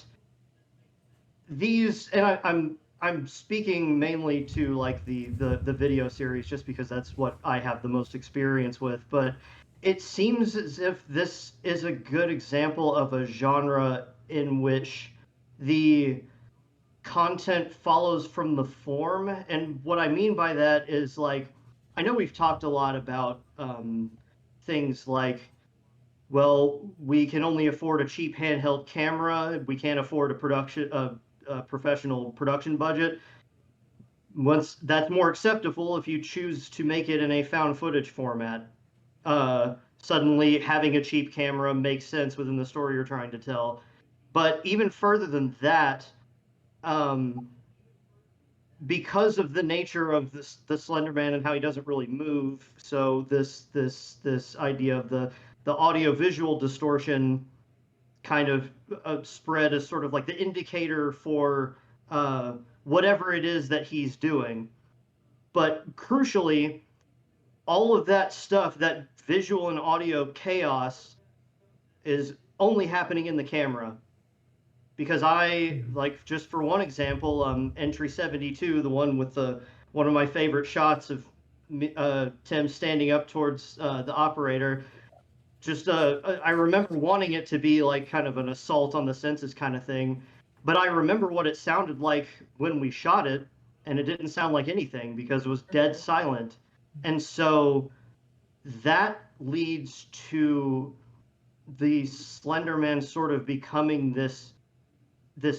these, and I'm speaking mainly to like the video series just because that's what I have the most experience with. But it seems as if this is a good example of a genre in which the content follows from the form. And what I mean by that is, like, I know we've talked a lot about things like, well, we can only afford a cheap handheld camera, we can't afford a professional production budget. Once that's more acceptable if you choose to make it in a found footage format. Suddenly having a cheap camera makes sense within the story you're trying to tell. But even further than that, because of the nature of the Slenderman and how he doesn't really move, so this idea of the audio-visual distortion kind of spread as sort of like the indicator for whatever it is that he's doing. But crucially, all of that stuff, that visual and audio chaos, is only happening in the camera. Because like, just for one example, entry 72, the one with one of my favorite shots of Tim standing up towards the operator, I remember wanting it to be like kind of an assault on the senses kind of thing, but I remember what it sounded like when we shot it, and it didn't sound like anything because it was dead silent. And so that leads to the Slenderman sort of becoming this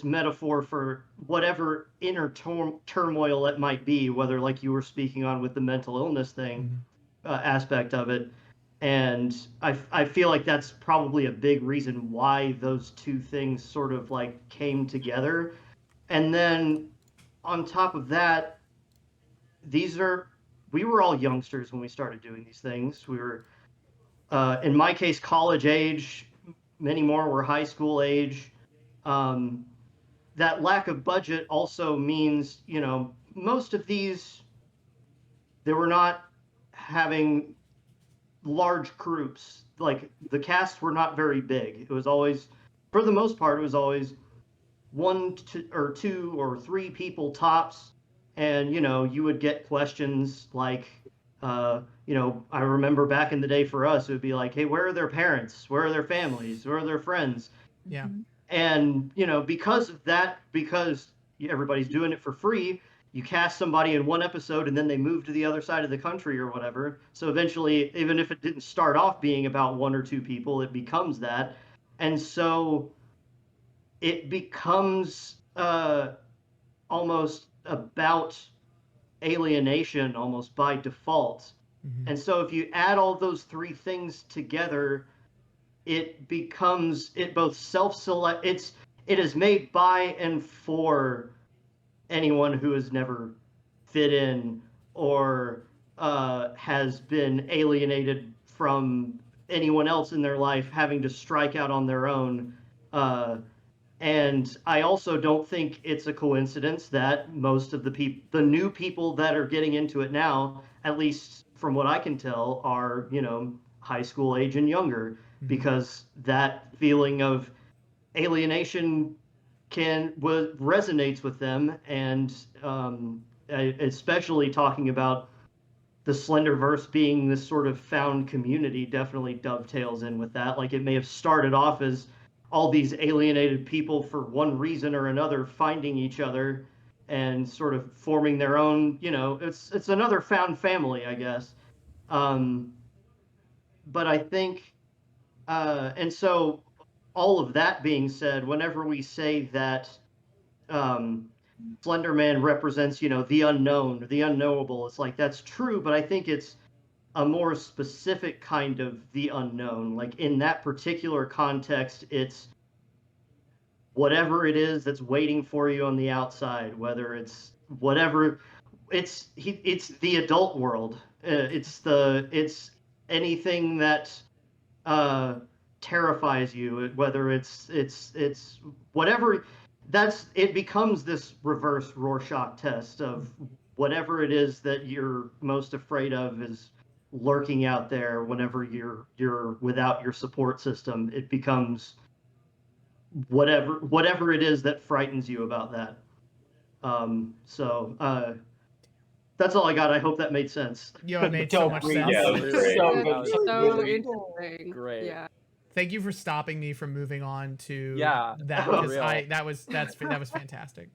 metaphor for whatever inner turmoil it might be, whether, like you were speaking on with the mental illness thing, aspect of it. And I feel like that's probably a big reason why those two things sort of like came together. And then on top of that, we were all youngsters when we started doing these things. We were, in my case, college age. Many more were high school age. That lack of budget also means, most of these, they were not having large groups. Like, the casts were not very big. It was always, for the most part, it was always 1 or 2 or 3 people tops. And, you would get questions like, I remember back in the day for us, it would be like, hey, where are their parents? Where are their families? Where are their friends? Yeah. And, because of that, because everybody's doing it for free, you cast somebody in one episode and then they move to the other side of the country or whatever. So eventually, even if it didn't start off being about 1 or 2 people, it becomes that. And so it becomes almost about alienation almost by default. Mm-hmm. And so if you add all those 3 things together, it becomes, it both self-select, it is made by and for anyone who has never fit in or has been alienated from anyone else in their life, having to strike out on their own. And I also don't think it's a coincidence that most of the new people that are getting into it now, at least from what I can tell, are, high school age and younger, because that feeling of alienation resonates with them. And especially talking about the Slenderverse being this sort of found community definitely dovetails in with that. Like, it may have started off as all these alienated people for one reason or another finding each other and sort of forming their own, it's another found family, I guess. But I think, and so all of that being said, whenever we say that Slenderman represents, the unknown, the unknowable, it's like, that's true, but I think it's a more specific kind of the unknown. Like, in that particular context, it's whatever it is that's waiting for you on the outside, whether it's whatever, it's the adult world. It's anything that terrifies you, whether it's whatever. It becomes this reverse Rorschach test of whatever it is that you're most afraid of is lurking out there whenever you're without your support system. It becomes whatever it is that frightens you about that. That's all I got. I hope that made sense. Yo, it made so much sense. Yeah, that was great. So That good. was So really interesting. great. Yeah. Thank you for stopping me from moving on to Yeah, that for because real. that was fantastic.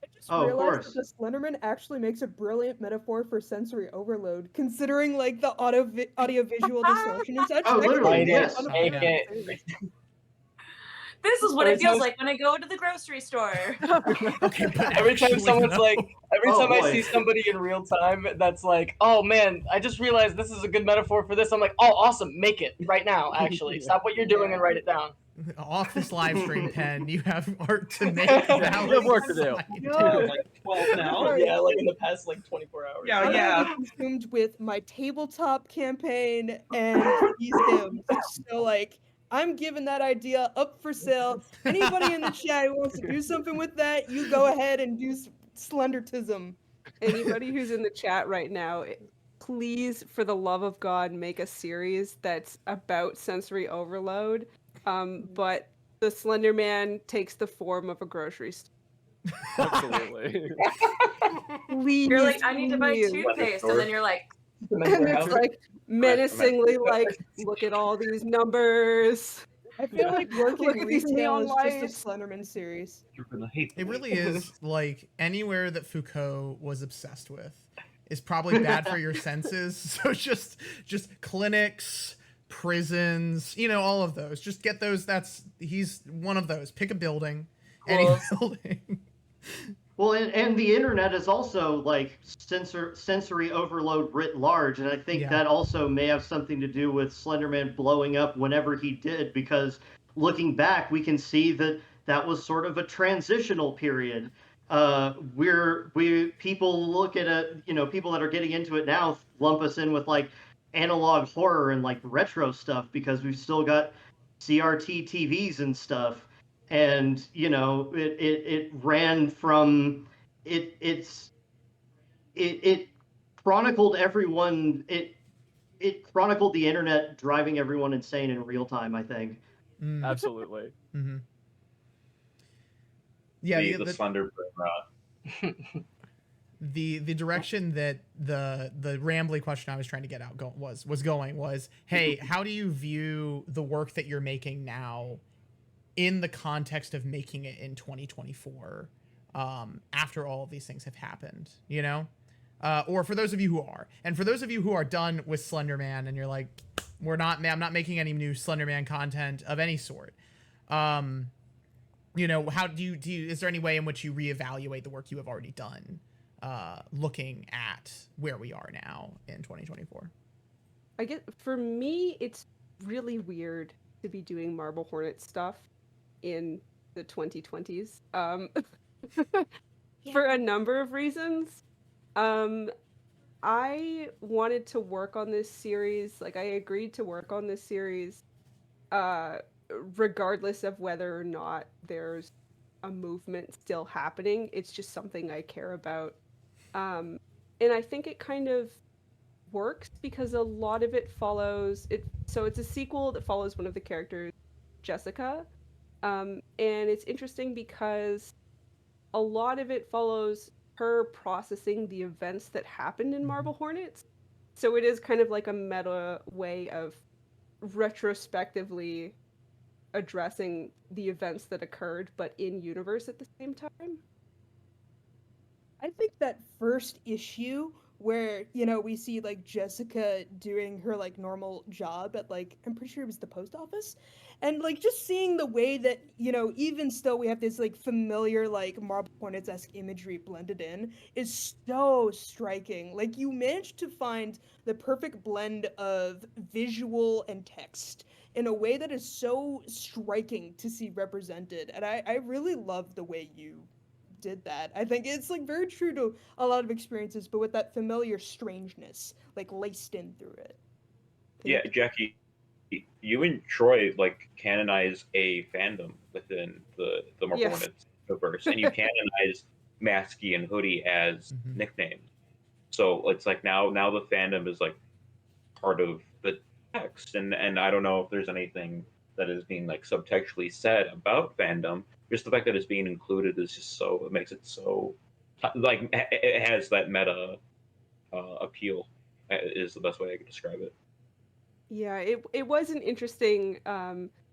I just Oh, of realized course. that the Slenderman actually makes a brilliant metaphor for sensory overload, considering like the audiovisual distortion and such. Oh, That could literally, be yes. fun of Make a it. conversation. This is what Every it feels time- like when I go to the grocery store. Okay, but Every time actually, someone's though- like, every Oh, time I boy. see somebody in real time that's like, oh man, I just realized this is a good metaphor for this. I'm like, oh, awesome, make it right now, actually. Stop what you're doing and write it down. off this live stream, Pen, you have art to make. You have Alex work to do. Hera. No. Like 12 now. Yeah, like in the past like 24 hours. Yeah, I'm yeah. already consumed with my tabletop campaign and these hymns. So like I'm giving that idea up for sale. Anybody in the chat who wants to do something with that, you go ahead and do Slendertism. Anybody who's in the chat right now, please, for the love of God, make a series that's about sensory overload. But the Slender Man takes the form of a grocery store. Absolutely. Please, You're like, I need to buy please. toothpaste, and then you're like, And it's like menacingly like, look at all these numbers. I feel like working Look at these retail neon is just lights. a Slenderman series. You're gonna hate It me. really is like anywhere that Foucault was obsessed with is probably bad for your senses. So just clinics, prisons, all of those. Just get those. He's one of those. Pick a building, any building. Well, and the internet is also like sensory overload writ large, and I think Yeah. that also may have something to do with Slenderman blowing up whenever he did, because looking back, we can see that was sort of a transitional period. People look at people that are getting into it now lump us in with like analog horror and like retro stuff because we've still got CRT TVs and stuff. And it ran from it chronicled everyone. It chronicled the internet driving everyone insane in real time, I think. Absolutely. Mm-hmm. Yeah, the Slender the direction that the rambly question I was trying to get out was, hey, how do you view the work that you're making now in the context of making it in 2024, after all of these things have happened, or for those of you who are, and for those of you who are done with Slenderman and you're like, I'm not making any new Slenderman content of any sort. How do you, is there any way in which you reevaluate the work you have already done, looking at where we are now in 2024? I get, for me, it's really weird to be doing Marble Hornet stuff in the 2020s, for a number of reasons. I wanted to work on this series, like I agreed to work on this series, regardless of whether or not there's a movement still happening. It's just something I care about. And I think it kind of works because a lot of it follows it. So it's a sequel that follows one of the characters, Jessica. And it's interesting because a lot of it follows her processing the events that happened in Marble Hornets. So it is kind of like a meta way of retrospectively addressing the events that occurred, but in universe at the same time. I think that first issue where, we see like Jessica doing her like normal job at like, I'm pretty sure it was the post office. And like just seeing the way that, even still we have this like familiar like Marble Hornets-esque imagery blended in is so striking. Like you managed to find the perfect blend of visual and text in a way that is so striking to see represented. And I really love the way you did that. I think it's like very true to a lot of experiences, but with that familiar strangeness like laced in through it. Yeah, Jackie, you and Troy like canonize a fandom within the Marble Hornets universe, and you canonize Masky and Hoodie as nicknames. So it's like now the fandom is like part of the text, and I don't know if there's anything that is being like subtextually said about fandom. Just the fact that it's being included is just so, it makes it so like it has that meta appeal, is the best way I could describe it. Yeah, it was an interesting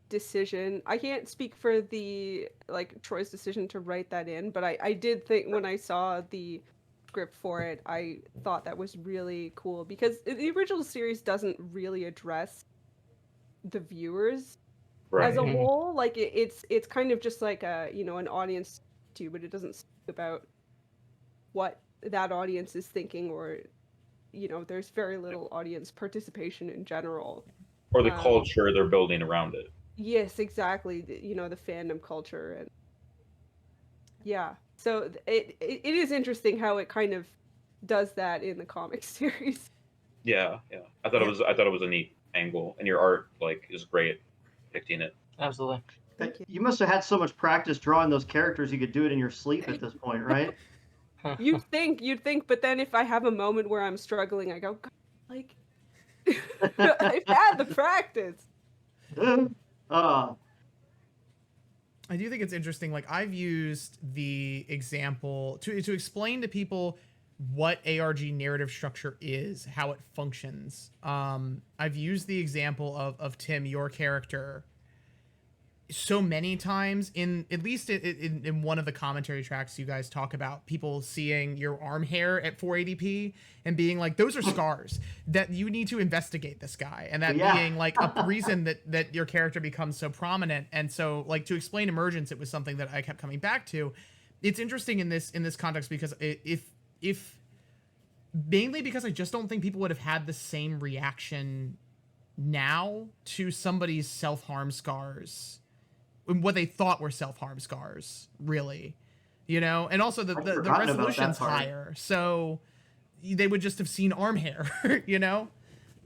decision. I can't speak for the like Troy's decision to write that in, but I did think when I saw the script for it, I thought that was really cool because the original series doesn't really address the viewers as a whole. Like it's kind of just like a, you know, an audience too, but it doesn't speak about what that audience is thinking, or, you know, there's very little audience participation in general. Or the culture they're building around it. Yes, exactly. You know, the fandom culture. And yeah, so it is interesting how it kind of does that in the comic series. Yeah. I thought it was a neat angle, and your art like is great depicting it. Absolutely. You must have had so much practice drawing those characters you could do it in your sleep at this point, right? You'd think, but then if I have a moment where I'm struggling, I go, God, like, I've had the practice. I do think it's interesting. Like, I've used the example to explain to people what ARG narrative structure is, how it functions. I've used the example of Tim, your character, so many times, in at least in one of the commentary tracks you guys talk about people seeing your arm hair at 480p and being like, those are scars that you need to investigate this guy, and that being like a reason that your character becomes so prominent. And so, like, to explain emergence, it was something that I kept coming back to. It's interesting in this context because if mainly because I just don't think people would have had the same reaction now to somebody's self-harm scars, what they thought were self-harm scars, really, you know. And also the resolution's higher, so they would just have seen arm hair. You know.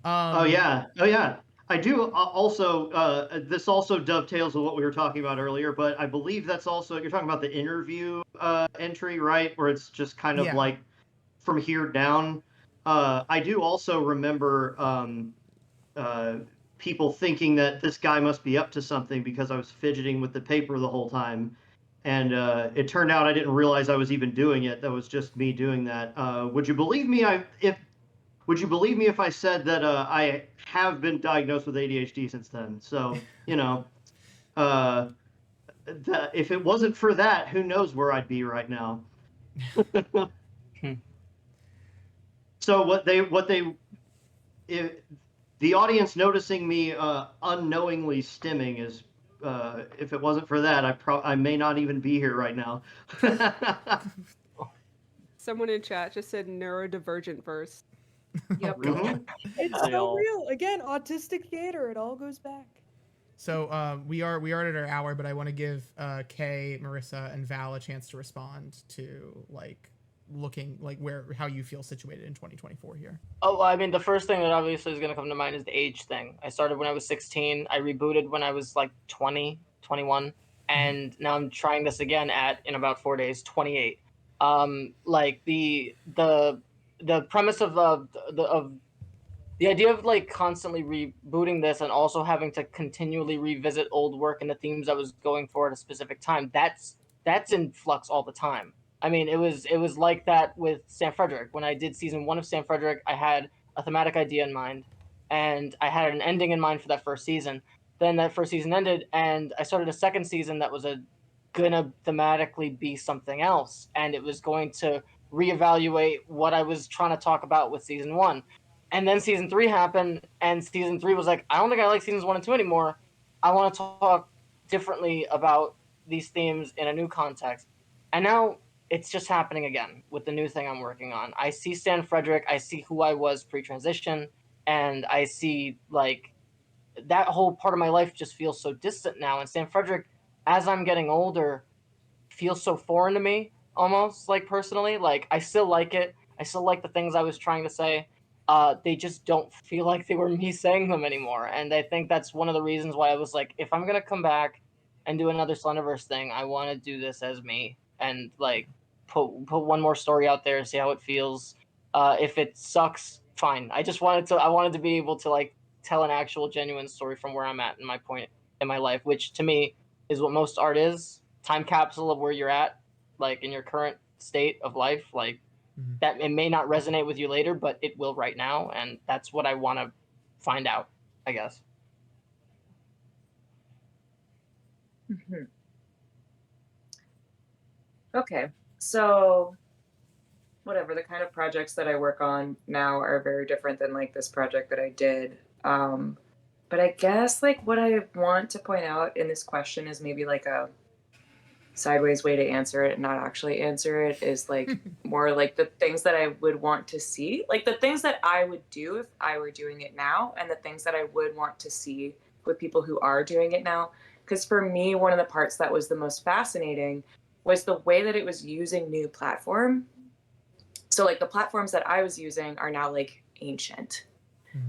Oh yeah. I do also, this also dovetails with what we were talking about earlier, but I believe that's also, you're talking about the interview entry, right, where it's just kind of like from here down. I do also remember people thinking that this guy must be up to something because I was fidgeting with the paper the whole time. And it turned out I didn't realize I was even doing it. That was just me doing that. Would you believe me if I said that I have been diagnosed with ADHD since then? So, you know, if it wasn't for that, who knows where I'd be right now. So the audience noticing me unknowingly stimming is, if it wasn't for that, I may not even be here right now. Someone in chat just said neurodivergent verse. Yep. It's so real. Again, autistic theater. It all goes back. So we are at our hour, but I want to give Kay, Marissa, and Val a chance to respond to like looking like how you feel situated in 2024 here. Oh, I mean, the first thing that obviously is going to come to mind is the age thing. I started when I was 16. I rebooted when I was like 20, 21, and now I'm trying this again in about 4 days, 28. Like the premise of the idea of like constantly rebooting this and also having to continually revisit old work and the themes I was going for at a specific time, that's in flux all the time. I mean, it was like that with Stan Frederick. When I did season 1 of Stan Frederick, I had a thematic idea in mind, and I had an ending in mind for that first season. Then that first season ended, and I started a second season that was gonna thematically be something else, and it was going to reevaluate what I was trying to talk about with season 1. And then season 3 happened, and season 3 was like, I don't think I like seasons 1 and 2 anymore. I want to talk differently about these themes in a new context. And now it's just happening again with the new thing I'm working on. I see Stan Frederick, I see who I was pre-transition, and I see like that whole part of my life just feels so distant now. And Stan Frederick, as I'm getting older, feels so foreign to me, almost, like, personally. Like, I still like it. I still like the things I was trying to say. They just don't feel like they were me saying them anymore. And I think that's one of the reasons why I was like, if I'm going to come back and do another Slenderverse thing, I want to do this as me and, like, put one more story out there, see how it feels. If it sucks, fine. I wanted to be able to like tell an actual genuine story from where I'm at in my point in my life, which to me is what most art is. Time capsule of where you're at, like in your current state of life. Like that, it may not resonate with you later, but it will right now, and that's what I want to find out, I guess. Okay, so whatever, the kind of projects that I work on now are very different than like this project that I did. But I guess like what I want to point out in this question is maybe like a sideways way to answer it and not actually answer it is like more like the things that I would want to see, like the things that I would do if I were doing it now, and the things that I would want to see with people who are doing it now. Because for me, one of the parts that was the most fascinating was the way that it was using new platform. So like the platforms that I was using are now like ancient.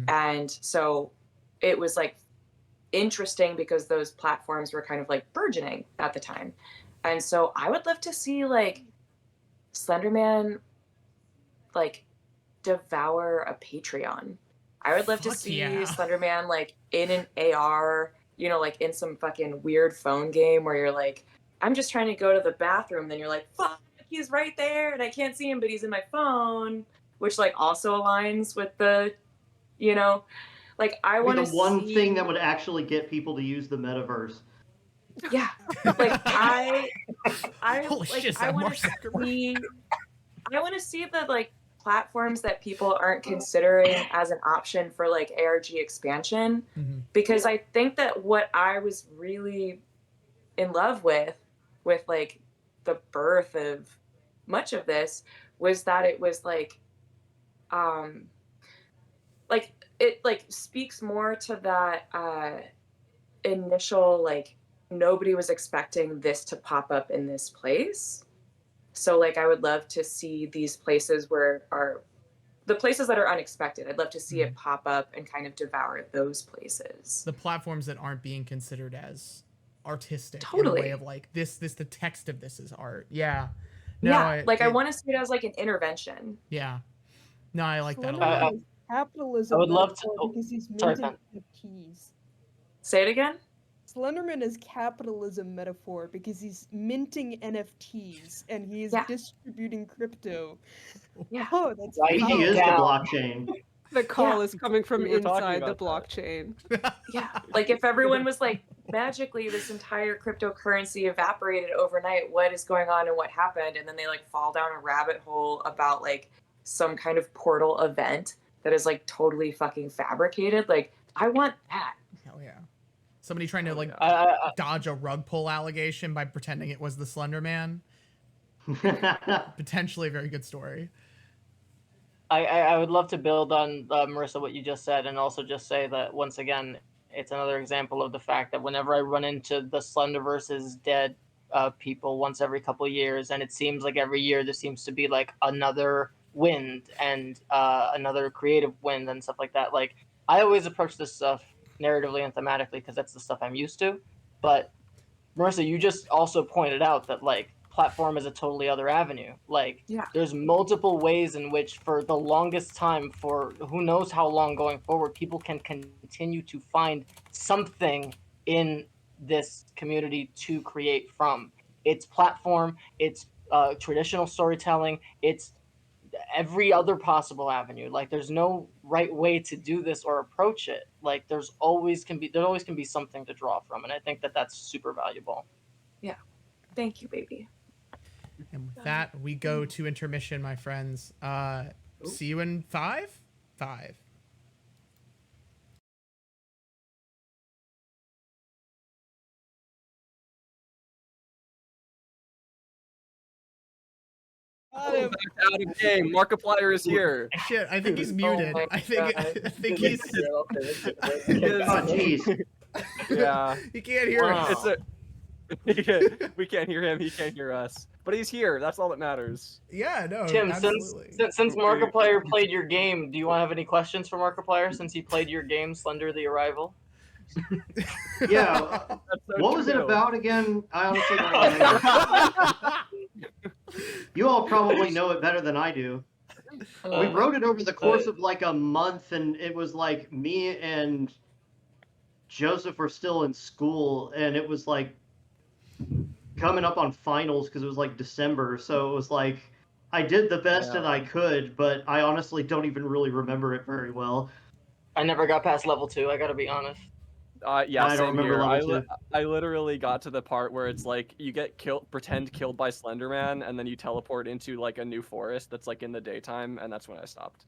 And so it was like interesting because those platforms were kind of like burgeoning at the time. And so I would love to see like Slenderman like devour a Patreon. I would love to see Slenderman like in an AR, you know, like in some fucking weird phone game where you're like, I'm just trying to go to the bathroom. Then you're like, fuck, he's right there and I can't see him, but he's in my phone, which like also aligns with the, you know, like I want to see the one thing that would actually get people to use the metaverse. Yeah, like I Holy like shit, I Mark want to Zuckerberg. see the like platforms that people aren't considering as an option for like ARG expansion, because I think that what I was really in love with like the birth of much of this was that it was like it like speaks more to that initial like nobody was expecting this to pop up in this place. So like I would love to see these places where are the places that are unexpected. I'd love to see it pop up and kind of devour those places. The platforms that aren't being considered as artistic Totally. in a way of like this the text of this is art. Yeah. No, yeah, I want to see it as like an intervention. Yeah. No, I like that a Slenderman lot. is capitalism I would love to- metaphor because he's sorry, minting NFTs. Say it again? Slenderman is capitalism metaphor because he's minting NFTs and he is distributing crypto. Yeah. Oh, that's Right. He is the blockchain. The call Yeah. is coming from We were talking inside the about blockchain. Yeah, like if everyone was like magically this entire cryptocurrency evaporated overnight, what is going on and what happened, and then they like fall down a rabbit hole about like some kind of portal event that is like totally fucking fabricated. Like I want that. Hell yeah. Somebody trying to like dodge a rug pull allegation by pretending it was the Slender Man. Potentially a very good story. I would love to build on Marissa what you just said, and also just say that once again, it's another example of the fact that whenever I run into the Slenderverse's dead people once every couple of years, and it seems like every year there seems to be like another wind and another creative wind and stuff like that. Like I always approach this stuff narratively and thematically because that's the stuff I'm used to. But Marissa, you just also pointed out that like platform is a totally other avenue. Like there's multiple ways in which for the longest time, for who knows how long going forward, people can continue to find something in this community to create from. It's platform, it's traditional storytelling, it's every other possible avenue. Like there's no right way to do this or approach it. Like there always can be something to draw from, and I think that that's super valuable. Yeah, thank you, baby. And with that, we go to intermission, my friends. See you in 5? 5. Back out of game. Markiplier is here. Shit, I think he's muted. I think he's. Oh, jeez. Yeah. He can't hear us. We can't hear him. He can't hear us. But he's here. That's all that matters. Yeah, no. Tim, absolutely. since Markiplier played your game, do you want to have any questions for Markiplier since he played your game, Slender the Arrival? Yeah. What was it about again? I honestly don't remember. You all probably know it better than I do. We wrote it over the course of like a month, and it was like me and Joseph were still in school, and it was like coming up on finals because it was like December. So it was like I did the best that I could, but I honestly don't even really remember it very well. I never got past level 2. I gotta be honest. Yeah, I don't same remember here. level 2. I literally got to the part where it's like you get pretend killed by Slenderman, and then you teleport into like a new forest that's like in the daytime, and that's when I stopped.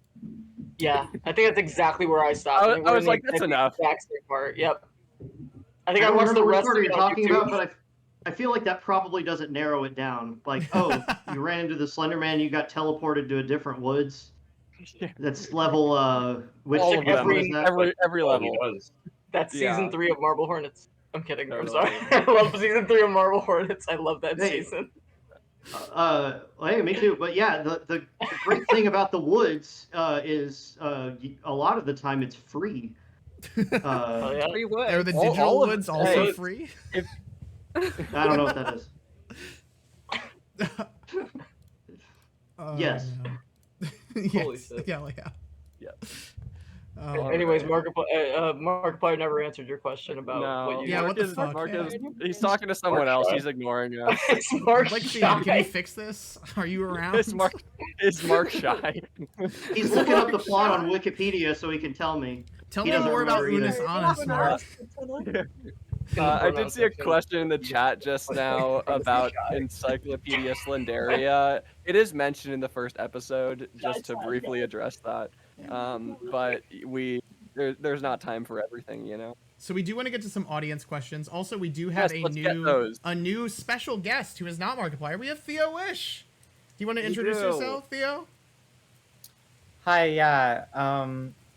Yeah, I think that's exactly where I stopped. I was like, that's enough. Exact same part. Yep. I think I I don't watched the remember which rest part of you're it on talking YouTube. about, but I feel like that probably doesn't narrow it down. Like, oh, you ran into the Slenderman, you got teleported to a different woods. That's level which All of level them. is that? Every level. That's season 3 of Marble Hornets. I'm kidding. I'm Totally. sorry. I love season 3 of Marble Hornets. I love that Hey. season. Hey, me too. But yeah, the great thing about the woods is a lot of the time it's free. Oh, yeah. Free wood. Are the All digital of- woods also hey, free? I don't know what that is. Yes. No. Holy Yes. shit. Yeah. Yeah. Anyways, Markiplier never answered your question about what you. Yeah, what the fuck? Mark Yeah. is, he's talking to someone else. He's ignoring us. It's Mark I'd like to see, Shy. can you fix this? Are you around? It's Mark Shy. He's looking up the plot on Wikipedia so he can tell me. Tell He me doesn't more about remember either. Unis Honest, Mark. I did see a question in the chat just now about Encyclopedia Slenderia. It is mentioned in the first episode, just to briefly address that. But there's not time for everything, you know. So we do want to get to some audience questions. Also, we do have Yes, let's get those. a new special guest who is not Markiplier. We have Theo Wish. Do you want to introduce yourself, Theo? Hi, yeah.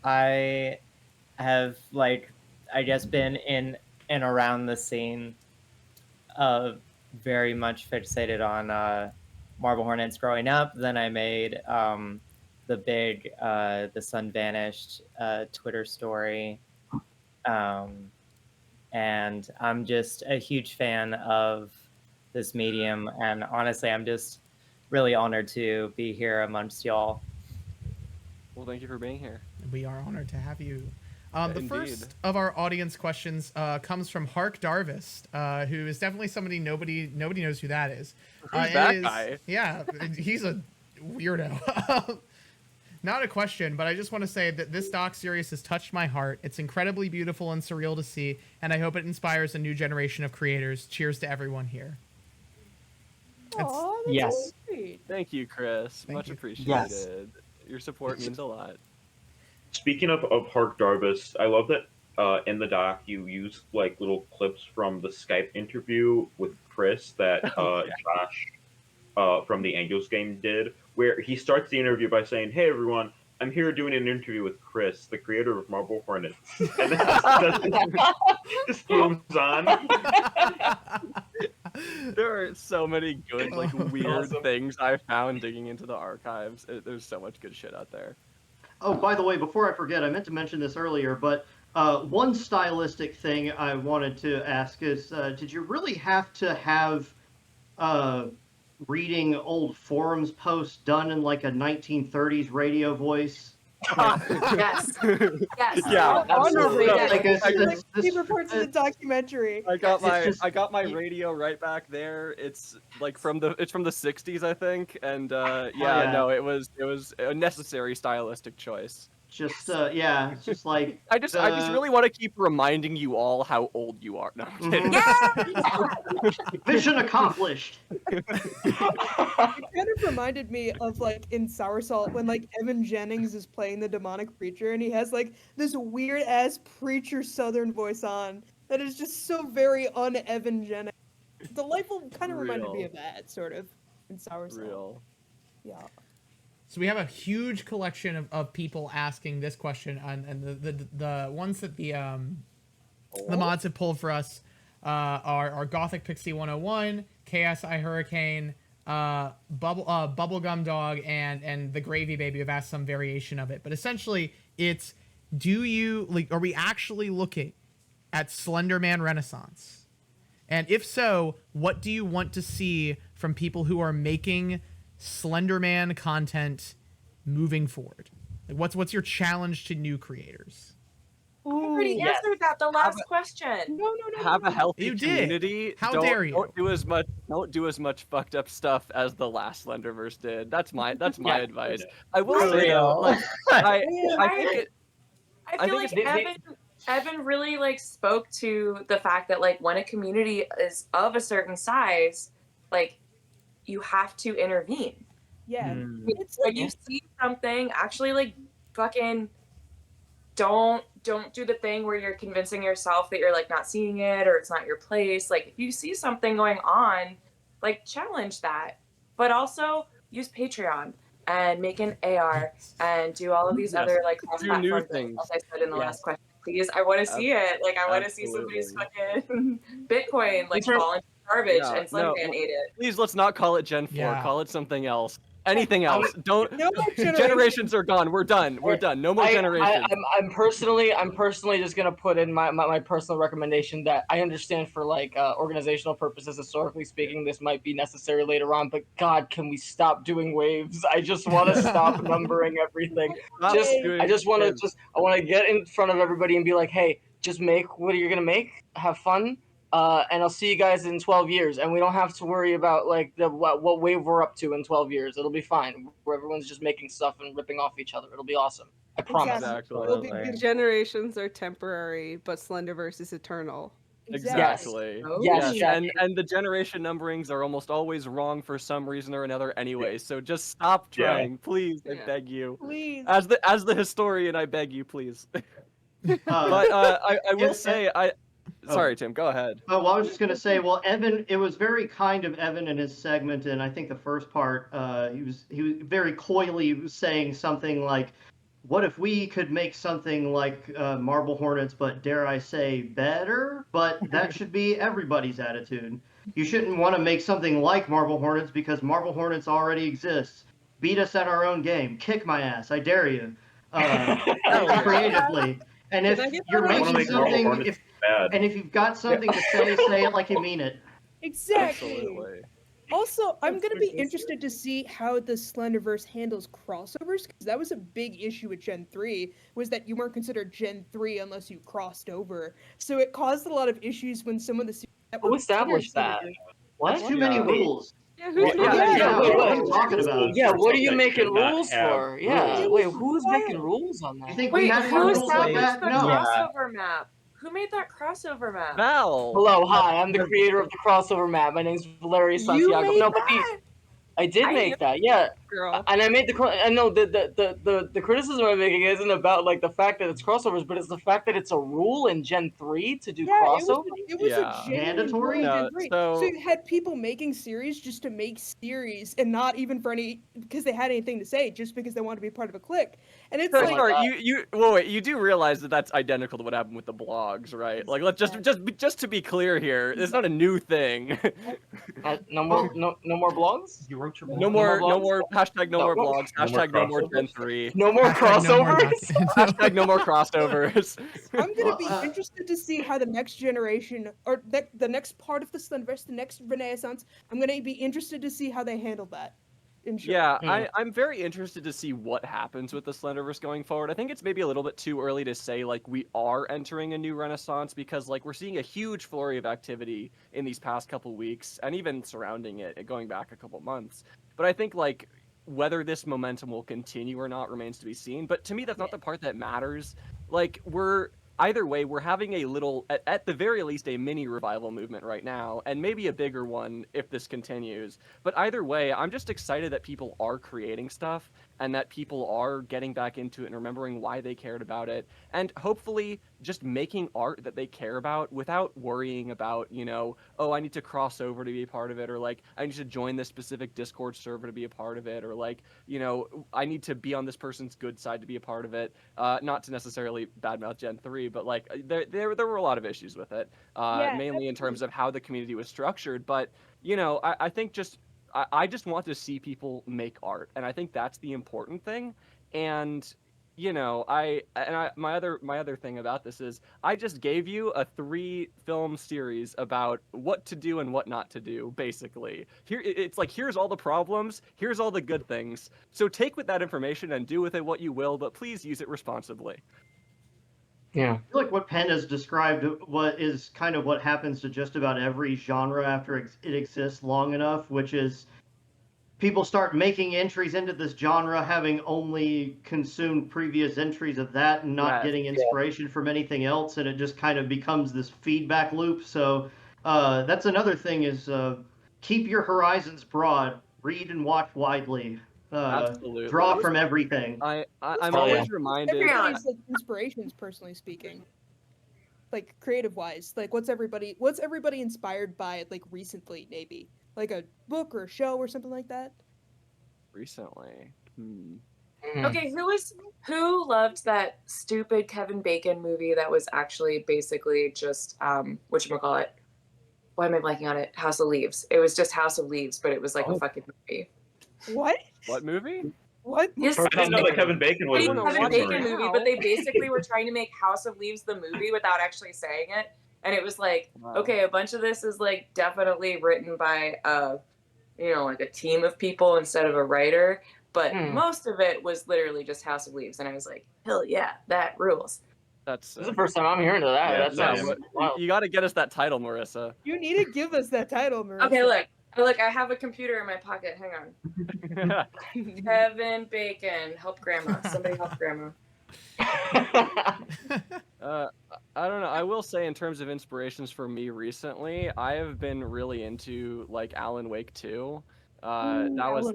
I have I guess been in and around the scene, very much fixated on Marble Hornets growing up. Then I made the big TheSunVanished Twitter story, and I'm just a huge fan of this medium. And honestly, I'm just really honored to be here amongst y'all. Well, thank you for being here. We are honored to have you. The Indeed. first of our audience questions comes from Hark Darvist, who is definitely somebody nobody knows who that is. Who's that guy? Yeah, he's a weirdo. Not a question, but I just want to say that this doc series has touched my heart. It's incredibly beautiful and surreal to see, and I hope it inspires a new generation of creators. Cheers to everyone here. Aw, that's Yes. great. Thank you, Chris. Thank Much you. appreciated. Yes. Your support means a lot. Speaking of Hark Darvis, I love that in the doc you use like little clips from the Skype interview with Chris that Josh from the Angels game did, where he starts the interview by saying, "Hey everyone, I'm here doing an interview with Chris, the creator of Marble Hornets," and then just moves on. There are so many good, like, weird things I found digging into the archives. There's so much good shit out there. Oh, by the way, before I forget, I meant to mention this earlier, but one stylistic thing I wanted to ask is, did you really have to have reading old forums posts done in like a 1930s radio voice? Yes. Yes. Yeah, absolutely. Yes. He reports in the documentary. I got my radio right back there. It's like from the 60s, I think, and yeah. no, it was a necessary stylistic choice. Just it's just like I just really want to keep reminding you all how old you are. No, I'm kidding. Mission accomplished. It kind of reminded me of like in Sour Salt when like Evan Jennings is playing the demonic preacher and he has like this weird ass preacher southern voice on that is just so very un-Evan Jennings. Delightful kind of reminded me of that sort of in Sour Salt. Real. Yeah. So we have a huge collection of people asking this question, and the ones that the mods have pulled for us are Gothic Pixie 101, KSI Hurricane, Bubblegum Dog, and the Gravy Baby have asked some variation of it. But essentially, it's are we actually looking at Slenderman Renaissance? And if so, what do you want to see from people who are making Slenderman content moving forward? Like, what's your challenge to new creators? I already answered that the last question. No. Have a healthy You did. community. How dare you? Don't do as much fucked up stuff as the last Slenderverse did. That's my advice. I will say though, like I think it. I feel like Evan really like spoke to the fact that like when a community is of a certain size, like you have to intervene. Yeah. It's when you see something, actually like fucking don't do the thing where you're convincing yourself that you're like not seeing it or it's not your place. Like if you see something going on, like challenge that. But also use Patreon and make an AR and do all of these other like cross-platform things, as I said in the last question. Please, I want to see it. Like I want to see somebody's fucking Bitcoin like fall into garbage and Slenderman ate it. Please, let's not call it Gen 4. Yeah. Call it something else. Anything else? Don't. No more Generations are gone. We're done. We're done. No more generations. I'm personally just gonna put in my personal recommendation that I understand for like organizational purposes, historically speaking, this might be necessary later on. But God, can we stop doing waves? I just want to stop numbering everything. I want to get in front of everybody and be like, hey, just make what you're gonna make. Have fun. And I'll see you guys in 12 years, and we don't have to worry about like what wave we're up to in 12 years. It'll be fine. Where everyone's just making stuff and ripping off each other. It'll be awesome. I promise. Exactly. Generations are temporary, but Slenderverse is eternal. Exactly. Yes. And the generation numberings are almost always wrong for some reason or another anyway. So just stop trying, please. I beg you. Please. As the historian, I beg you, please. But I will say Sorry, Tim. Go ahead. Oh, well, I was just going to say, well, Evan, it was very kind of Evan in his segment, and I think the first part, he was very coyly saying something like, "What if we could make something like Marble Hornets, but dare I say better?" But that should be everybody's attitude. You shouldn't want to make something like Marble Hornets because Marble Hornets already exists. Beat us at our own game. Kick my ass. I dare you. Creatively. And if you're making something, if you've got something to say it like you mean it. Exactly. Absolutely. Also, I'm going to be interested to see how the Slenderverse handles crossovers, because that was a big issue with Gen 3, was that you weren't considered Gen 3 unless you crossed over. So it caused a lot of issues when some of the... Who established that? What? That's too many rules. Yeah, who's What are you talking about? Yeah, what are you making rules for? Yeah, wait, who's making rules on that? You think we had who rules like established that? the No. crossover map? Who made that crossover map? Val. Hello, hi, I'm the creator of the crossover map. My name's Valeria Santiago. You made But that? I did make that, yeah. girl? And I made the criticism I'm making isn't about like the fact that it's crossovers, but it's the fact that it's a rule in Gen 3 to do crossover. It was a genuine mandatory. rule in No, Gen 3. so- So you had people making series just to make series, and not even for any because they had anything to say, just because they wanted to be part of a clique. And it's So, like, sorry, wait, you do realize that that's identical to what happened with the blogs, right? Like, let's just to be clear here, it's not a new thing. No more blogs. You wrote your No more hashtag no more blogs, No more hashtag no more crossovers. Gen 3, No more crossovers. hashtag no more crossovers. I'm gonna be interested to see how the next generation, or the next part of the Slenderverse, the next Renaissance. I'm gonna be interested to see how they handle that. Yeah, I'm very interested to see what happens with the Slenderverse going forward. I think it's maybe a little bit too early to say, like, we are entering a new renaissance, because, like, we're seeing a huge flurry of activity in these past couple weeks, and even surrounding it, going back a couple months. But I think, like, whether this momentum will continue or not remains to be seen. But to me, that's not the part that matters. Like, either way, we're having a little, at the very least, a mini revival movement right now, and maybe a bigger one if this continues. But either way, I'm just excited that people are creating stuff, and that people are getting back into it and remembering why they cared about it, and hopefully just making art that they care about without worrying about, oh, I need to cross over to be a part of it, or like, I need to join this specific Discord server to be a part of it, or like, I need to be on this person's good side to be a part of it. Not to necessarily badmouth Gen 3, but like, there were a lot of issues with it, mainly in terms of how the community was structured. But, I think I just want to see people make art, and I think that's the important thing. And my other thing about this is I just gave you a 3-film series about what to do and what not to do. Basically, it's like, here's all the problems, here's all the good things. So take with that information and do with it what you will, but please use it responsibly. Yeah. I feel like what Penn has described what is kind of what happens to just about every genre after it exists long enough, which is people start making entries into this genre having only consumed previous entries of that and not getting inspiration from anything else, and it just kind of becomes this feedback loop. So that's another thing is keep your horizons broad, read and watch widely, Absolutely. draw from everything. I'm always reminded. Everybody's like inspirations, personally speaking, like creative wise. Like what's everybody inspired by like recently, maybe like a book or a show or something like that? Recently. Okay, who loved that stupid Kevin Bacon movie that was actually basically just whatchamacallit? Why am I blanking on it? House of Leaves. It was just House of Leaves, but it was like a fucking movie. What? What movie? What? Yes, I didn't know that Kevin Bacon was in Kevin Bacon Slenderverse. movie, but they basically were trying to make House of Leaves the movie without actually saying it. And it was like, okay, a bunch of this is like definitely written by like a team of people instead of a writer, but most of it was literally just House of Leaves, and I was like, hell yeah, that rules. This is the first time I'm hearing of that. Yeah, you got to get us that title, Marissa. You need to give us that title, Marissa. Okay, look, I have a computer in my pocket. Hang on. Kevin Bacon, help grandma. Somebody help grandma. I don't know. I will say, in terms of inspirations for me recently, I have been really into like Alan Wake 2. That was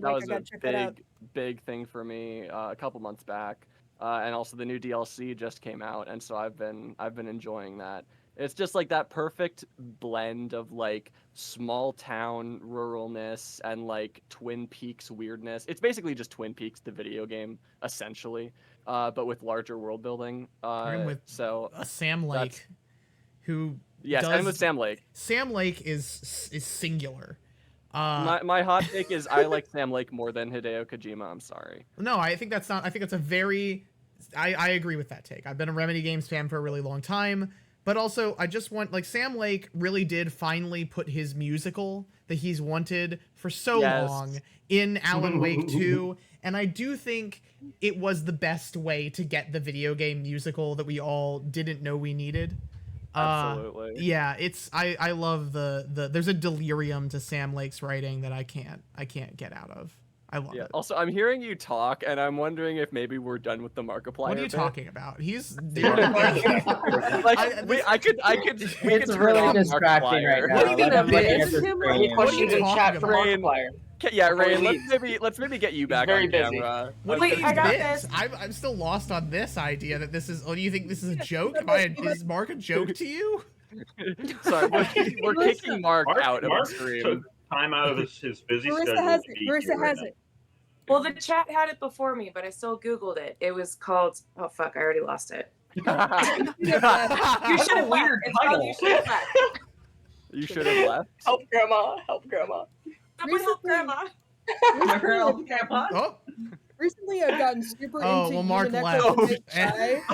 a big thing for me a couple months back, and also the new DLC just came out, and so I've been enjoying that. It's just like that perfect blend of like small town ruralness and like Twin Peaks weirdness. It's basically just Twin Peaks, the video game, essentially, but with larger world building. With Sam Lake, who and with Sam Lake. Sam Lake is singular. My hot take is I like Sam Lake more than Hideo Kojima. I'm sorry. No, I think that's not. I think that's a very. I agree with that take. I've been a Remedy Games fan for a really long time. But also, I just want, like, Sam Lake really did finally put his musical that he's wanted for so long in Alan Wake 2. And I do think it was the best way to get the video game musical that we all didn't know we needed. Absolutely. Yeah, I love there's a delirium to Sam Lake's writing that I can't get out of. I love it. Also, I'm hearing you talk, and I'm wondering if maybe we're done with the Markiplier. What are you talking about? He's like we could. It's really distracting right now. What do you mean? Any questions in chat for Markiplier? Yeah, Ray. Let's maybe get you back on camera. Wait, I got this. I'm still lost on this idea that this is. Oh, do you think this is a joke? Is Mark a joke to you? Sorry, we're kicking Mark out of the stream. Time out of his busy Marissa schedule. Marissa has it. Well, the chat had it before me, but I still Googled it. It was called. Oh fuck! I already lost it. You should have weird. It's called You Should Have Left. You should have left. Help grandma! Help grandma! Someone help grandma! Help grandma! Oh. Recently, I've gotten super into well, Mark left.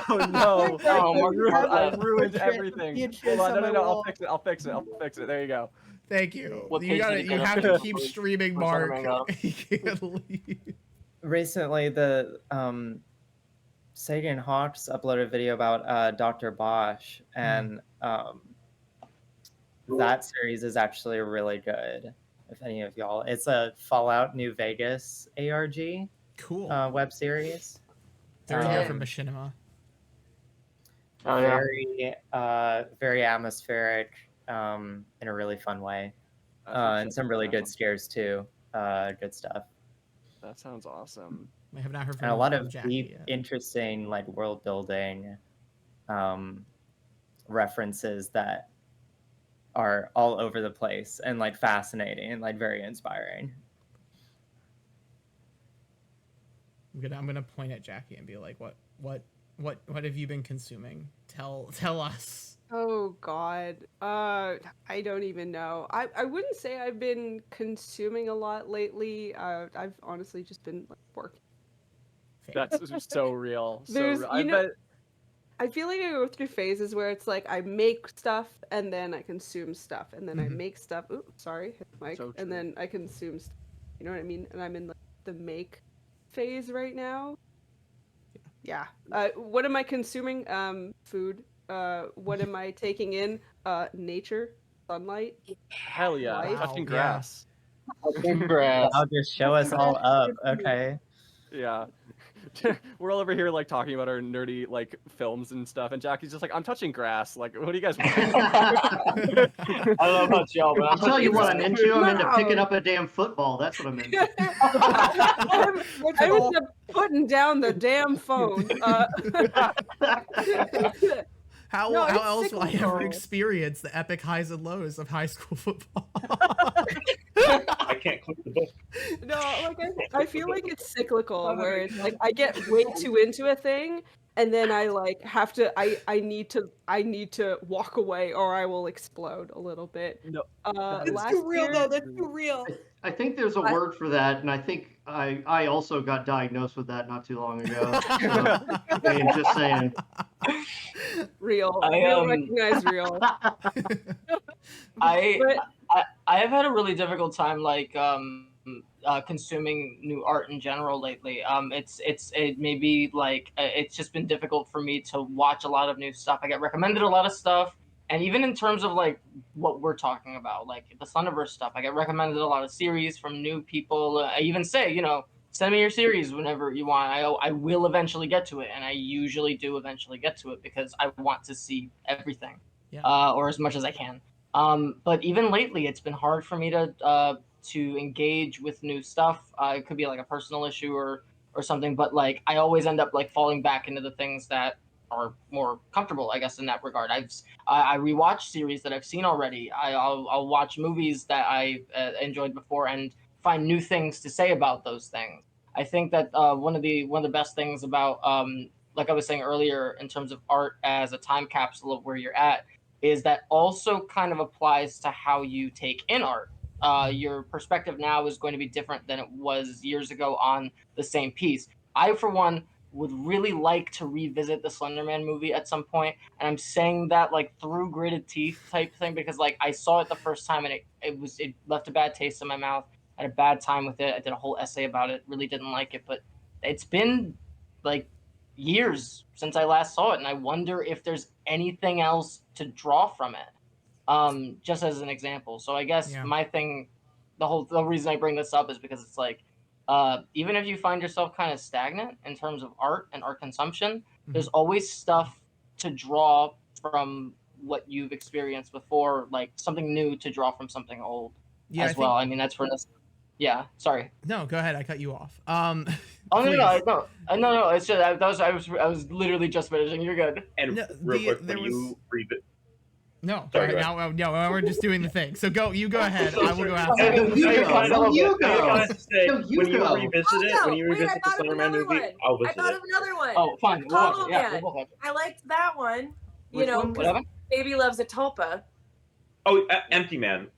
Oh no! I ruined everything. Hold on, no, I'll fix it. There you go. Thank you. What You have to keep streaming, Mark. He can't leave. Recently, the Sagan Hawks uploaded a video about Dr. Bosch, and that series is actually really good. If any of y'all, it's a Fallout New Vegas ARG. Cool. Web series. They're here from Machinima. Oh, yeah. Very atmospheric, in a really fun way, and some really good scares too. Good stuff. That sounds awesome. I have not heard from And a lot of Jackie deep, yet. interesting, like world building references that are all over the place and like fascinating and like very inspiring. I'm gonna point at Jackie and be like, what have you been consuming? Tell us. Oh God, I don't even know. I wouldn't say I've been consuming a lot lately. I've honestly just been like working. That's so real. So There's, real. you I know- bet. I feel like I go through phases where it's like I make stuff and then I consume stuff and then I make stuff. Ooh, sorry, hit the mic. So And true. then I consume stuff. You know what I mean? And I'm in like the make phase right now. Yeah. What am I consuming? Food. What am I taking in? Nature, sunlight. Hell yeah, Life. touching Wow, grass. Congrats. I'll just show us all up. Okay. Yeah. We're all over here like talking about our nerdy like films and stuff, and Jackie's just like, I'm touching grass. Like, what do you guys want? I don't know about y'all, but I'll tell you what I'm into. I'm into picking up a damn football. That's what I'm into. I was putting down the damn phone. How No, it's else will I ever cyclical. experience the epic highs and lows of high school football? I can't click the book. No, like I feel like it's cyclical where it's like I get way too into a thing and then I like have to I need to walk away or I will explode a little bit. No. That's Last too real year, though. That's too real. I think there's a word for that, and I think I also got diagnosed with that not too long ago. So, I mean, just saying. real. I, Real recognize real. I But have had a really difficult time like consuming new art in general lately. It may be like it's just been difficult for me to watch a lot of new stuff. I get recommended a lot of stuff, and even in terms of like what we're talking about, like the Slenderverse stuff, I get recommended a lot of series from new people. I even say, you know, send me your series whenever you want. I will eventually get to it, and I usually do eventually get to it because I want to see everything, or as much as I can. But even lately, it's been hard for me to engage with new stuff. It could be like a personal issue or something, but like I always end up like falling back into the things that are more comfortable, I guess, in that regard. I rewatch series that I've seen already. I'll watch movies that I enjoyed before and find new things to say about those things. I think that one of the best things about like I was saying earlier in terms of art as a time capsule of where you're at is that also kind of applies to how you take in art. Your perspective now is going to be different than it was years ago on the same piece. I, for one, would really like to revisit the Slenderman movie at some point, and I'm saying that like through gritted teeth type thing because like I saw it the first time and it left a bad taste in my mouth. I had a bad time with it. I did a whole essay about it. Really didn't like it, but it's been like years since I last saw it, and I wonder if there's anything else to draw from it. Just as an example. So I guess my thing, the reason I bring this up is because it's like, even if you find yourself kind of stagnant in terms of art and art consumption, there's always stuff to draw from what you've experienced before, like something new to draw from something old as well. I mean, that's for this. Yeah, sorry. No, go ahead. I cut you off. Oh no! It's just I was literally just finishing. You're good. And real quick, when you revisit. No, Sorry, go ahead. No, we're just doing the thing. So you go ahead. I will go after. When you revisit it, when you wait, revisit the Slenderman movie, I'll visit I thought it. of another one. Oh, fine. Hollow Yeah, Man. we'll watch it. I liked that one. Which You know, one? because Baby loves a tulpa. Oh, Empty Man.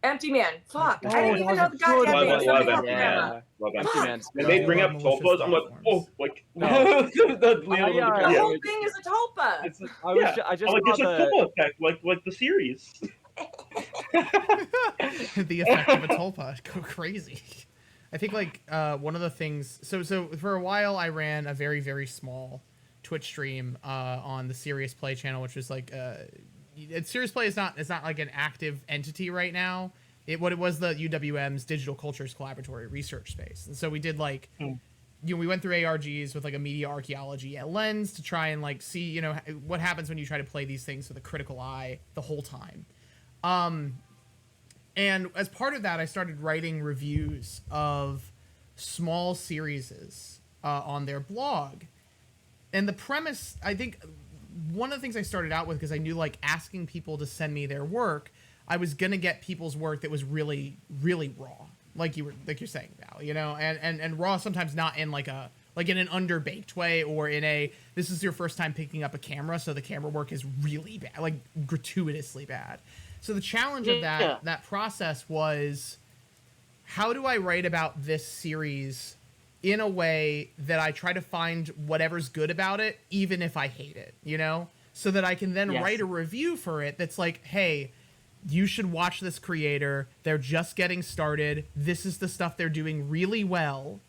Empty Man. Fuck. Oh, I didn't even know the goddamn name. Love Somebody Empty help me out. Man. Love Empty Empty Man. Man's When they bring up tulpas, I'm like, oh, like No. The whole thing is a tulpa. I just like saw it's like the Tulpa Effect, like the series. The effect of a tulpa. Go crazy. I think like one of the things. So for a while I ran a very, very small Twitch stream on the Serious Play channel, which was like Serious Play is not like an active entity right now. What it was the UWM's Digital Cultures Collaboratory research space, and so we did like. We went through ARGs with like a media archaeology lens to try and like see, what happens when you try to play these things with a critical eye the whole time. And as part of that, I started writing reviews of small series on their blog. And the premise, I think one of the things I started out with, because I knew like asking people to send me their work, I was going to get people's work that was really, really raw. Like you're saying, Val, and raw sometimes not in like in an underbaked way or in this is your first time picking up a camera, so the camera work is really bad, like gratuitously bad. So the challenge of that process was, how do I write about this series in a way that I try to find whatever's good about it, even if I hate it, you know? So that I can then write a review for it that's like, hey, you should watch this creator. They're just getting started. This is the stuff they're doing really well.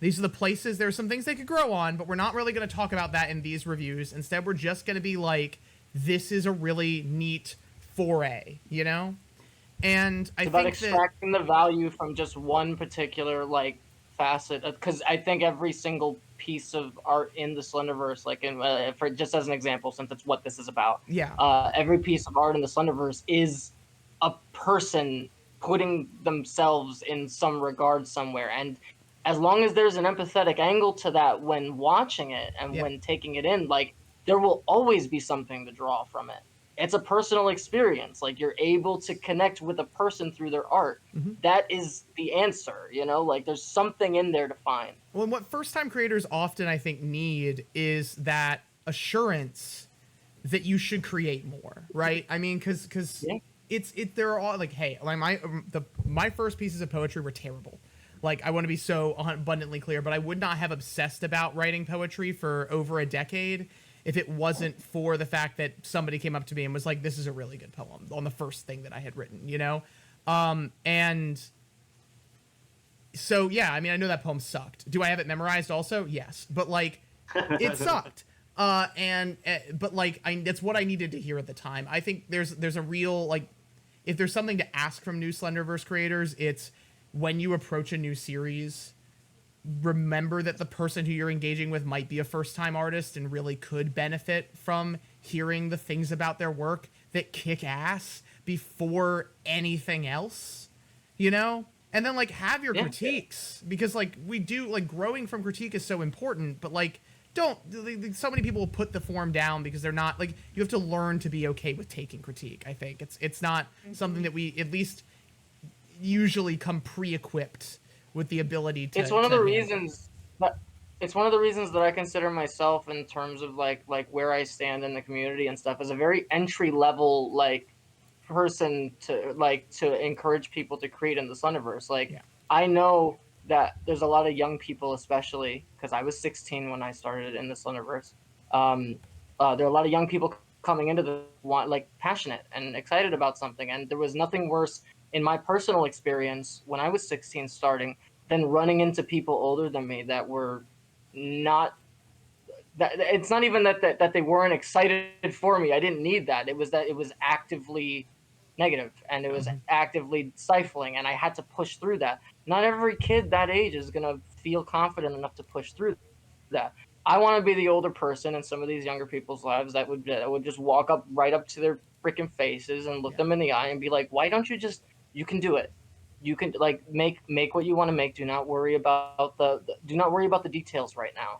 These are the places, there are some things they could grow on, but we're not really going to talk about that in these reviews. Instead, we're just going to be like, this is a really neat foray, you know? And I think about extracting the value from just one particular, like, facet, because I think every single piece of art in the Slenderverse, like, for just as an example, since it's what this is about, every piece of art in the Slenderverse is a person putting themselves in some regard somewhere, and as long as there's an empathetic angle to that when watching it and when taking it in, like, there will always be something to draw from it. It's a personal experience. Like, you're able to connect with a person through their art. That is the answer, you know? Like, there's something in there to find. Well, and what first-time creators often, I think, need is that assurance that you should create more, right? I mean, because they're all, like, hey, like my first pieces of poetry were terrible. Like, I want to be so abundantly clear, but I would not have obsessed about writing poetry for over a decade if it wasn't for the fact that somebody came up to me and was like, this is a really good poem on the first thing that I had written, you know? And so, yeah, I mean, I know that poem sucked. Do I have it memorized also? Yes. But, like, it sucked. But, like, that's what I needed to hear at the time. I think there's a real, like, if there's something to ask from new Slenderverse creators, it's when you approach a new series, remember that the person who you're engaging with might be a first-time artist and really could benefit from hearing the things about their work that kick ass before anything else, you know? And then, like, have your critiques, because, like, we do, like, growing from critique is so important, but, like, don't, so many people put the form down because they're not, like, you have to learn to be okay with taking critique, I think. It's not something that we, at least, usually come pre-equipped with the ability to. It's one of the reasons that I consider myself, in terms of like where I stand in the community and stuff, as a very entry level like person to encourage people to create in the Slenderverse. Like, I know that there's a lot of young people, especially because I was 16 when I started in the Slenderverse. There are a lot of young people coming into the passionate and excited about something, and there was nothing worse in my personal experience when I was 16 starting than running into people older than me that were not, that it's not even that they weren't excited for me. I didn't need that. It was that it was actively negative and it was actively stifling, and I had to push through that. Not every kid that age is going to feel confident enough to push through that. I want to be the older person in some of these younger people's lives that would just walk right up to their freaking faces and look them in the eye and be like, why don't you just, you can do it. You can, like, make what you want to make. Do not worry about the details right now.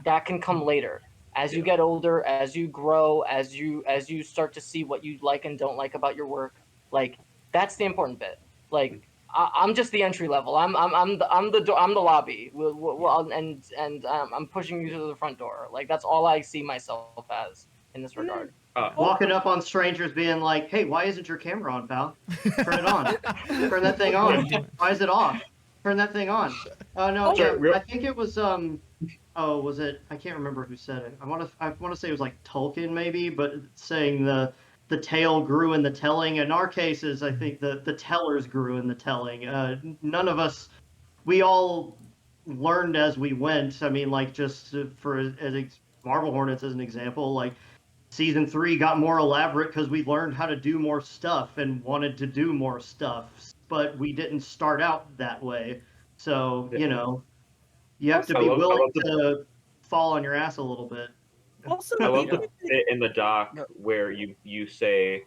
That can come later. As you get older, as you grow, as you start to see what you like and don't like about your work, like, that's the important bit. Like, I'm just the entry level. I'm the lobby. I'm pushing you to the front door. Like, that's all I see myself as in this regard. Walking up on strangers being like, hey, why isn't your camera on, pal? Turn it on. Turn that thing on. Why is it off? Turn that thing on. No, I think it was, was it, I can't remember who said it. I want to say it was like Tolkien maybe, but saying the tale grew in the telling. In our cases, I think the tellers grew in the telling. None of us, we all learned as we went. I mean, like, just for Marble Hornets as an example, like, Season 3 got more elaborate because we learned how to do more stuff and wanted to do more stuff, but we didn't start out that way. So, you know, you have to be willing to fall on your ass a little bit. Also, I love the bit in the doc where you say,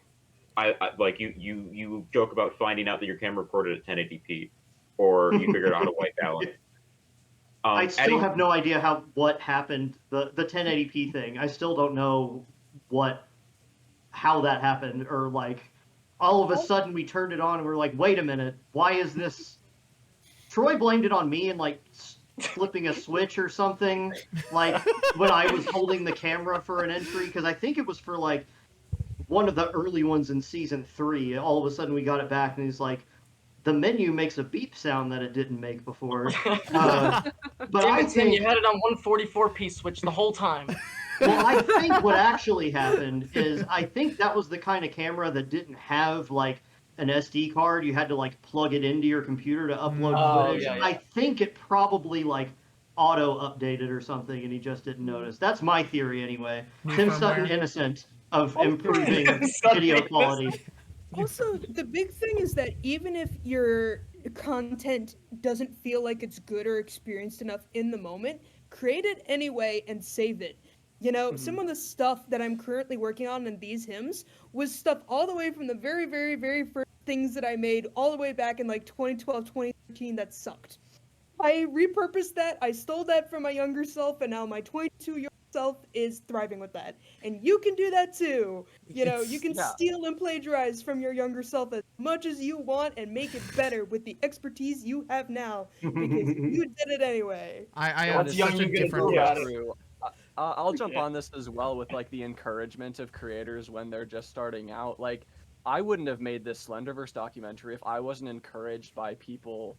you joke about finding out that your camera recorded at 1080p, or you figured out how to white balance. I still have no idea what happened. The 1080p thing, I still don't know how that happened, or like all of a sudden we turned it on and we're like, wait a minute, why is this? Troy blamed it on me and like flipping a switch or something, like when I was holding the camera for an entry, because I think it was for like one of the early ones in season 3. All of a sudden we got it back and he's like, the menu makes a beep sound that it didn't make before. But Damn I it, Tim, think, you had it on 144p switch the whole time. well, I think what actually happened is I think that was the kind of camera that didn't have like an SD card. You had to like plug it into your computer to upload Oh, footage. yeah. I think it probably like auto updated or something, and he just didn't notice. That's my theory anyway. New Tim firmware. Sutton innocent of Also- improving Sutton video innocent. quality. Also, the big thing is that even if your content doesn't feel like it's good or experienced enough in the moment, create it anyway and save it. You know, some of the stuff that I'm currently working on in these hymns was stuff all the way from the very, very, very first things that I made all the way back in like 2012, 2013 that sucked. I repurposed that, I stole that from my younger self, and now my 22-year-old self is thriving with that. And you can do that too. You know, you can steal and plagiarize from your younger self as much as you want and make it better with the expertise you have now, because you did it anyway. I What's have young such a you gonna different do about it? True. I'll jump on this as well with like the encouragement of creators when they're just starting out. Like, I wouldn't have made this Slenderverse documentary if I wasn't encouraged by people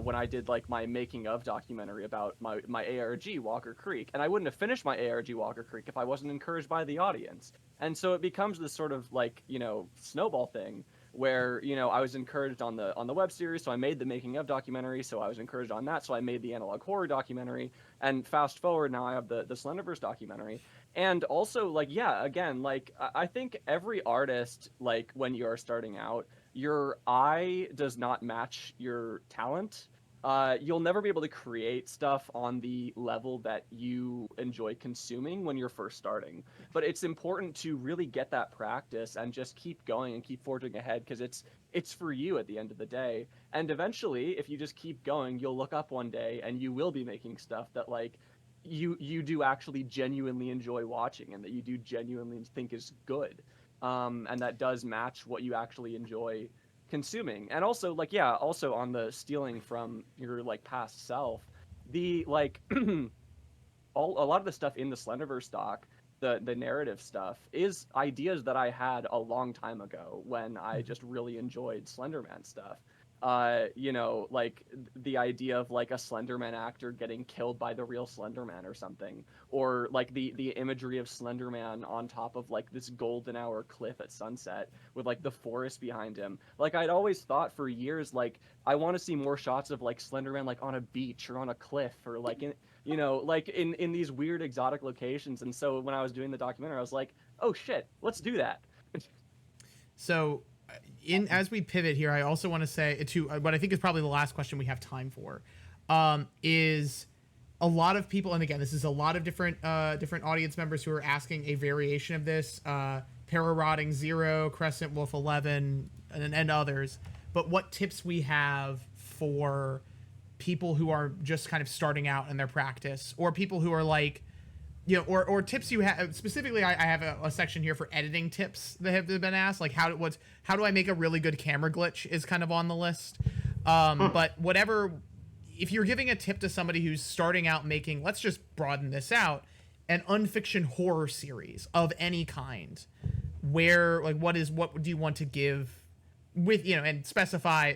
when I did like my making of documentary about my ARG Walker Creek, and I wouldn't have finished my ARG Walker Creek if I wasn't encouraged by the audience. And so it becomes this sort of like, you know, snowball thing where, you know, I was encouraged on the web series, so I made the making of documentary, so I was encouraged on that, so I made the analog horror documentary, and fast forward, now I have the Slenderverse documentary. And also, like, yeah, again, like, I think every artist, like, when you are starting out, your eye does not match your talent. You'll never be able to create stuff on the level that you enjoy consuming when you're first starting. But it's important to really get that practice and just keep going and keep forging ahead, because it's for you at the end of the day. And eventually, if you just keep going, you'll look up one day and you will be making stuff that like you do actually genuinely enjoy watching and that you do genuinely think is good. And that does match what you actually enjoy consuming. And also, like, yeah, also on the stealing from your like past self, the like a lot of the stuff in the Slenderverse doc, the narrative stuff, is ideas that I had a long time ago when I just really enjoyed Slenderman stuff. You know, like the idea of like a Slenderman actor getting killed by the real Slenderman or something, or like the imagery of Slenderman on top of like this golden hour cliff at sunset with like the forest behind him. Like, I'd always thought for years, like, I want to see more shots of like Slenderman like on a beach or on a cliff or like in, you know, like in these weird exotic locations. And so when I was doing the documentary, I was like, oh shit, let's do that. So, as we pivot here, I also want to say to what I think is probably the last question we have time for, is a lot of people, and again, this is a lot of different audience members who are asking a variation of this, Para-Rotting Zero, Crescent Wolf 11, and others. But what tips we have for people who are just kind of starting out in their practice, or people who are like, you know, or tips you have specifically. I have a section here for editing tips that have been asked, like how do I make a really good camera glitch is kind of on the list. But whatever, if you're giving a tip to somebody who's starting out making, let's just broaden this out, an unfiction horror series of any kind, where like what do you want to give with, you know, and specify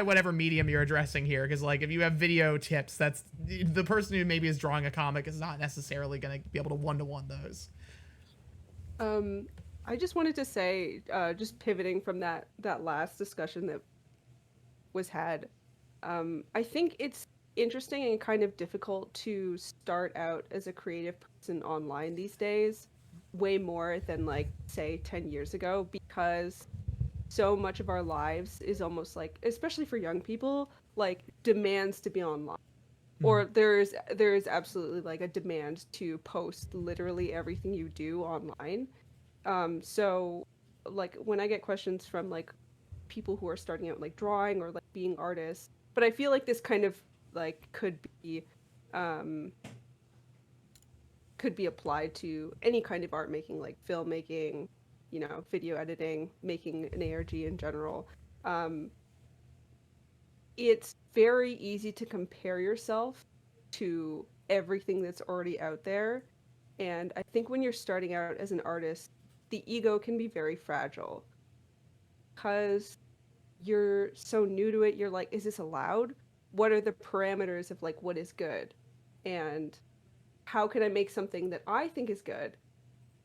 whatever medium you're addressing here, because like if you have video tips, that's the person who maybe is drawing a comic is not necessarily going to be able to one-to-one those. I just wanted to say, just pivoting from that last discussion that was had, I think it's interesting and kind of difficult to start out as a creative person online these days, way more than like say 10 years ago, because so much of our lives is almost like, especially for young people, like demands to be online. Or there is absolutely like a demand to post literally everything you do online. So like when I get questions from like people who are starting out like drawing or like being artists, but I feel like this kind of like could be applied to any kind of art making, like filmmaking, you know, video editing, making an ARG in general. It's very easy to compare yourself to everything that's already out there. And I think when you're starting out as an artist, the ego can be very fragile, because you're so new to it, you're like, is this allowed? What are the parameters of like what is good? And how can I make something that I think is good,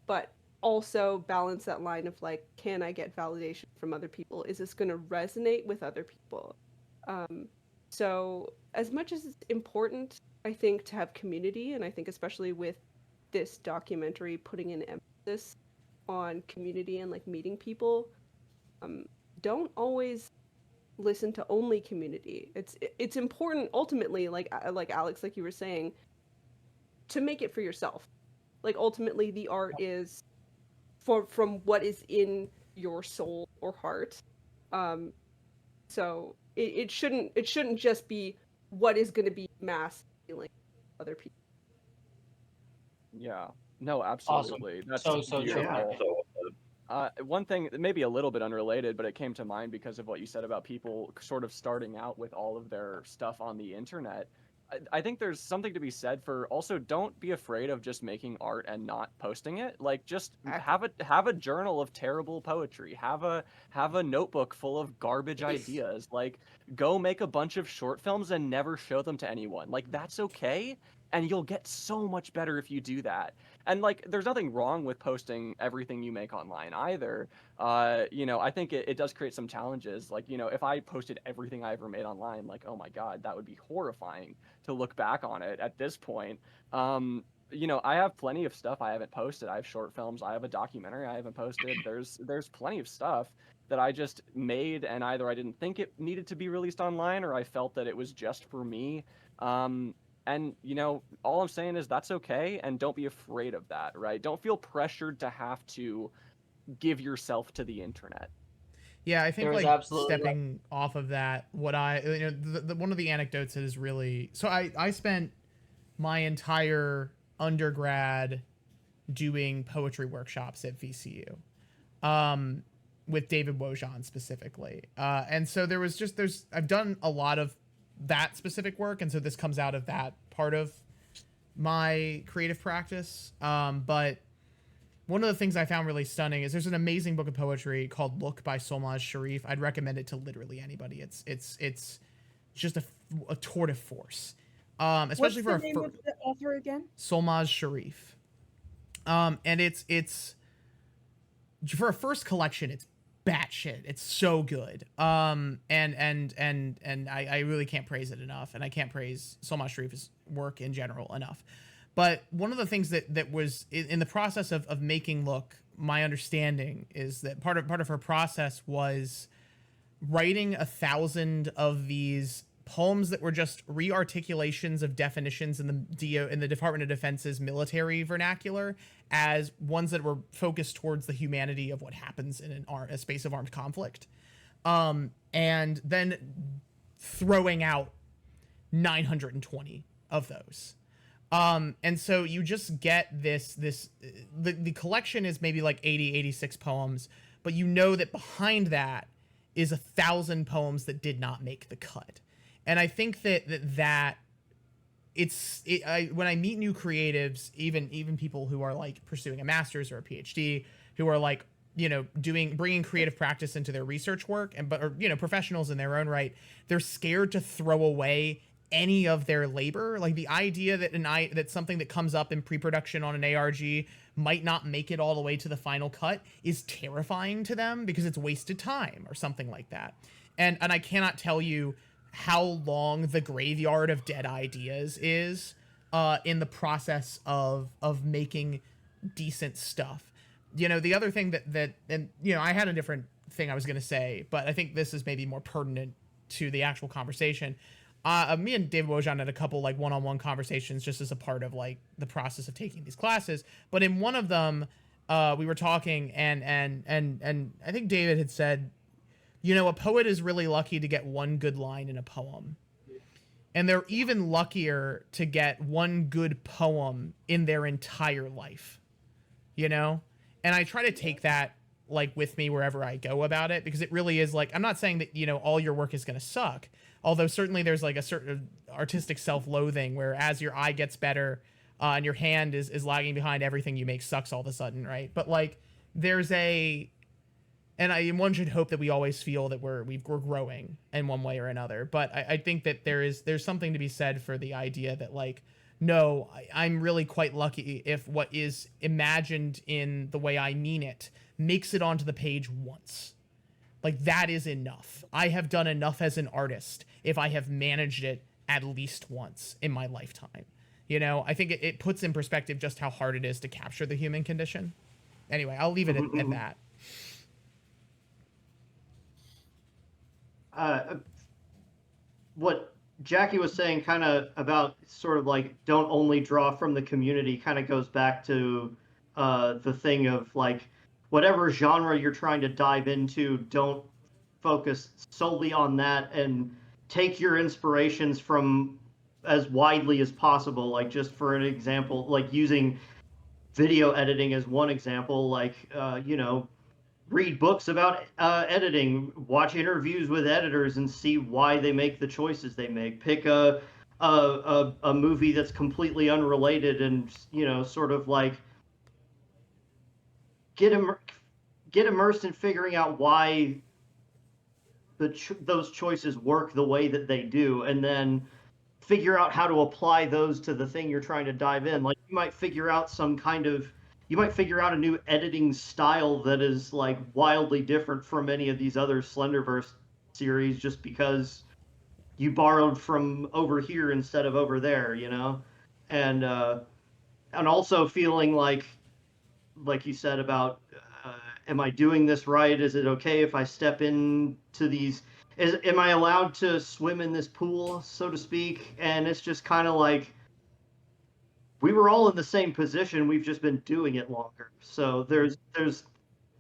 but also balance that line of like, can I get validation from other people? Is this going to resonate with other people? So as much as it's important, I think, to have community, and I think especially with this documentary putting an emphasis on community and like meeting people, don't always listen to only community. It's important ultimately, like Alex, like you were saying, to make it for yourself. Like ultimately the art is from what is in your soul or heart. So it shouldn't just be what is going to be mass appealing to other people. Yeah. No, absolutely. Awesome. That's So true. beautiful. One thing, maybe a little bit unrelated, but it came to mind because of what you said about people sort of starting out with all of their stuff on the internet. I think there's something to be said for also don't be afraid of just making art and not posting it. Like just have a journal of terrible poetry. Have a notebook full of garbage ideas. Like go make a bunch of short films and never show them to anyone. Like that's okay. And you'll get so much better if you do that. And like, there's nothing wrong with posting everything you make online either. I think it does create some challenges. Like, if I posted everything I ever made online, like, oh my God, that would be horrifying to look back on it at this point. I have plenty of stuff I haven't posted. I have short films. I have a documentary I haven't posted. There's plenty of stuff that I just made, and either I didn't think it needed to be released online, or I felt that it was just for me. And, all I'm saying is that's okay, and don't be afraid of that, right? Don't feel pressured to have to give yourself to the internet. Yeah, I think There's like absolutely stepping off of that, what one of the anecdotes that is really, so I spent my entire undergrad doing poetry workshops at VCU, with David Wojan specifically. And so I've done a lot of that specific work, and so this comes out of that part of my creative practice. But one of the things I found really stunning is there's an amazing book of poetry called Look by Solmaz Sharif. I'd recommend it to literally anybody. It's just a tour de force, especially What's for the name of the author again? Solmaz Sharif. And it's for a first collection, it's batshit. It's so good. And I really can't praise it enough, and I can't praise Solmaz Sharif's work in general enough. But one of the things that was in the process of making Look, my understanding is that part of her process was writing 1,000 of these poems that were just re-articulations of definitions in the Department of Defense's military vernacular as ones that were focused towards the humanity of what happens in a space of armed conflict, and then throwing out 920 of those. And so you just get the collection is maybe like 86 poems, but that behind that is 1,000 poems that did not make the cut. And I think that when I meet new creatives, even people who are like pursuing a master's or a PhD, who are like, bringing creative practice into their research work, or professionals in their own right, they're scared to throw away any of their labor. Like the idea that something that comes up in pre-production on an ARG might not make it all the way to the final cut is terrifying to them because it's wasted time or something like that. And I cannot tell you how long the graveyard of dead ideas is in the process of making decent stuff. The other thing I had a different thing I was going to say, but I think this is maybe more pertinent to the actual conversation. Me and David Wojan had a couple like one-on-one conversations just as a part of like the process of taking these classes. But in one of them, we were talking and I think David had said, a poet is really lucky to get one good line in a poem. And they're even luckier to get one good poem in their entire life, And I try to take that like with me wherever I go about it, because it really is like, I'm not saying that, all your work is going to suck. Although certainly there's like a certain artistic self-loathing where as your eye gets better and your hand is lagging behind, everything you make sucks all of a sudden, right? But like there's And one should hope that we always feel that we're growing in one way or another. But I think that there's something to be said for the idea that, like, no, I'm really quite lucky if what is imagined in the way I mean it makes it onto the page once. Like, that is enough. I have done enough as an artist if I have managed it at least once in my lifetime. You know, I think it puts in perspective just how hard it is to capture the human condition. Anyway, I'll leave it at that. What Jackie was saying kind of about sort of like don't only draw from the community kind of goes back to the thing of like whatever genre you're trying to dive into, don't focus solely on that and take your inspirations from as widely as possible. Like, just for an example, like using video editing as one example, like you know, read books about editing, watch interviews with editors and see why they make the choices they make. Pick a movie that's completely unrelated and, you know, sort of like get immersed in figuring out why those choices work the way that they do, and then figure out how to apply those to the thing you're trying to dive in. Like, you might figure out a new editing style that is like wildly different from any of these other Slenderverse series just because you borrowed from over here instead of over there, you know? And also feeling like you said about, am I doing this right? Is it okay if I step into these? Am I allowed to swim in this pool, so to speak? And it's just kind of like, we were all in the same position. We've just been doing it longer. So there's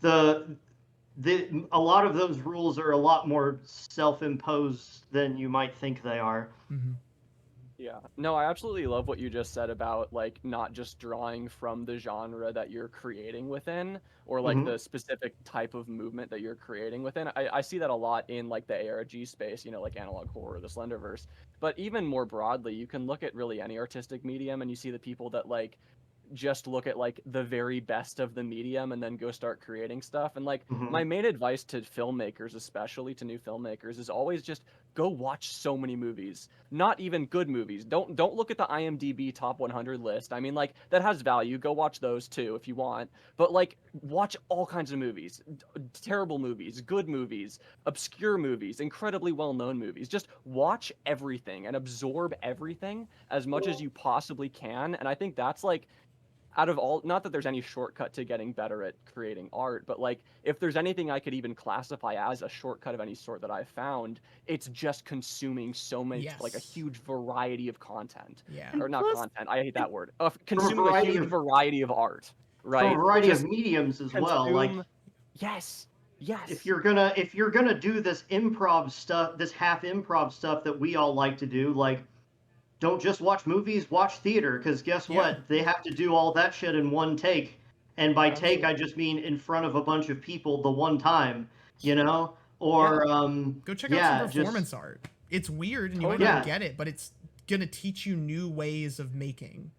a lot of those rules are a lot more self-imposed than you might think they are. Mm-hmm. Yeah, no, I absolutely love what you just said about like not just drawing from the genre that you're creating within, or like the specific type of movement that you're creating within. I see that a lot in like the ARG space, you know, like analog horror, the Slenderverse. But even more broadly, you can look at really any artistic medium and you see the people that like just look at like the very best of the medium and then go start creating stuff. And like my main advice to filmmakers, especially to new filmmakers, is always just go watch so many movies. Not even good movies. Don't look at the IMDb top 100 list. I mean, like, that has value. Go watch those too if you want. But like, watch all kinds of movies. Terrible movies, good movies, obscure movies, incredibly well-known movies. Just watch everything and absorb everything as much as you possibly can. And I think that's like, out of all, not that there's any shortcut to getting better at creating art, but like, if there's anything I could even classify as a shortcut of any sort that I've found, it's just consuming so many, like a huge variety of content. Yeah. Or not content, I hate that word. Consuming a huge variety of art, right? From a variety of mediums as well. Like, yes. If you're gonna do this improv stuff, this half improv stuff that we all like to do, like, don't just watch movies, watch theater, because guess what? They have to do all that shit in one take. And by take, I just mean in front of a bunch of people the one time, you know? Or, go check out some performance art. It's weird and you might not get it, but it's going to teach you new ways of making.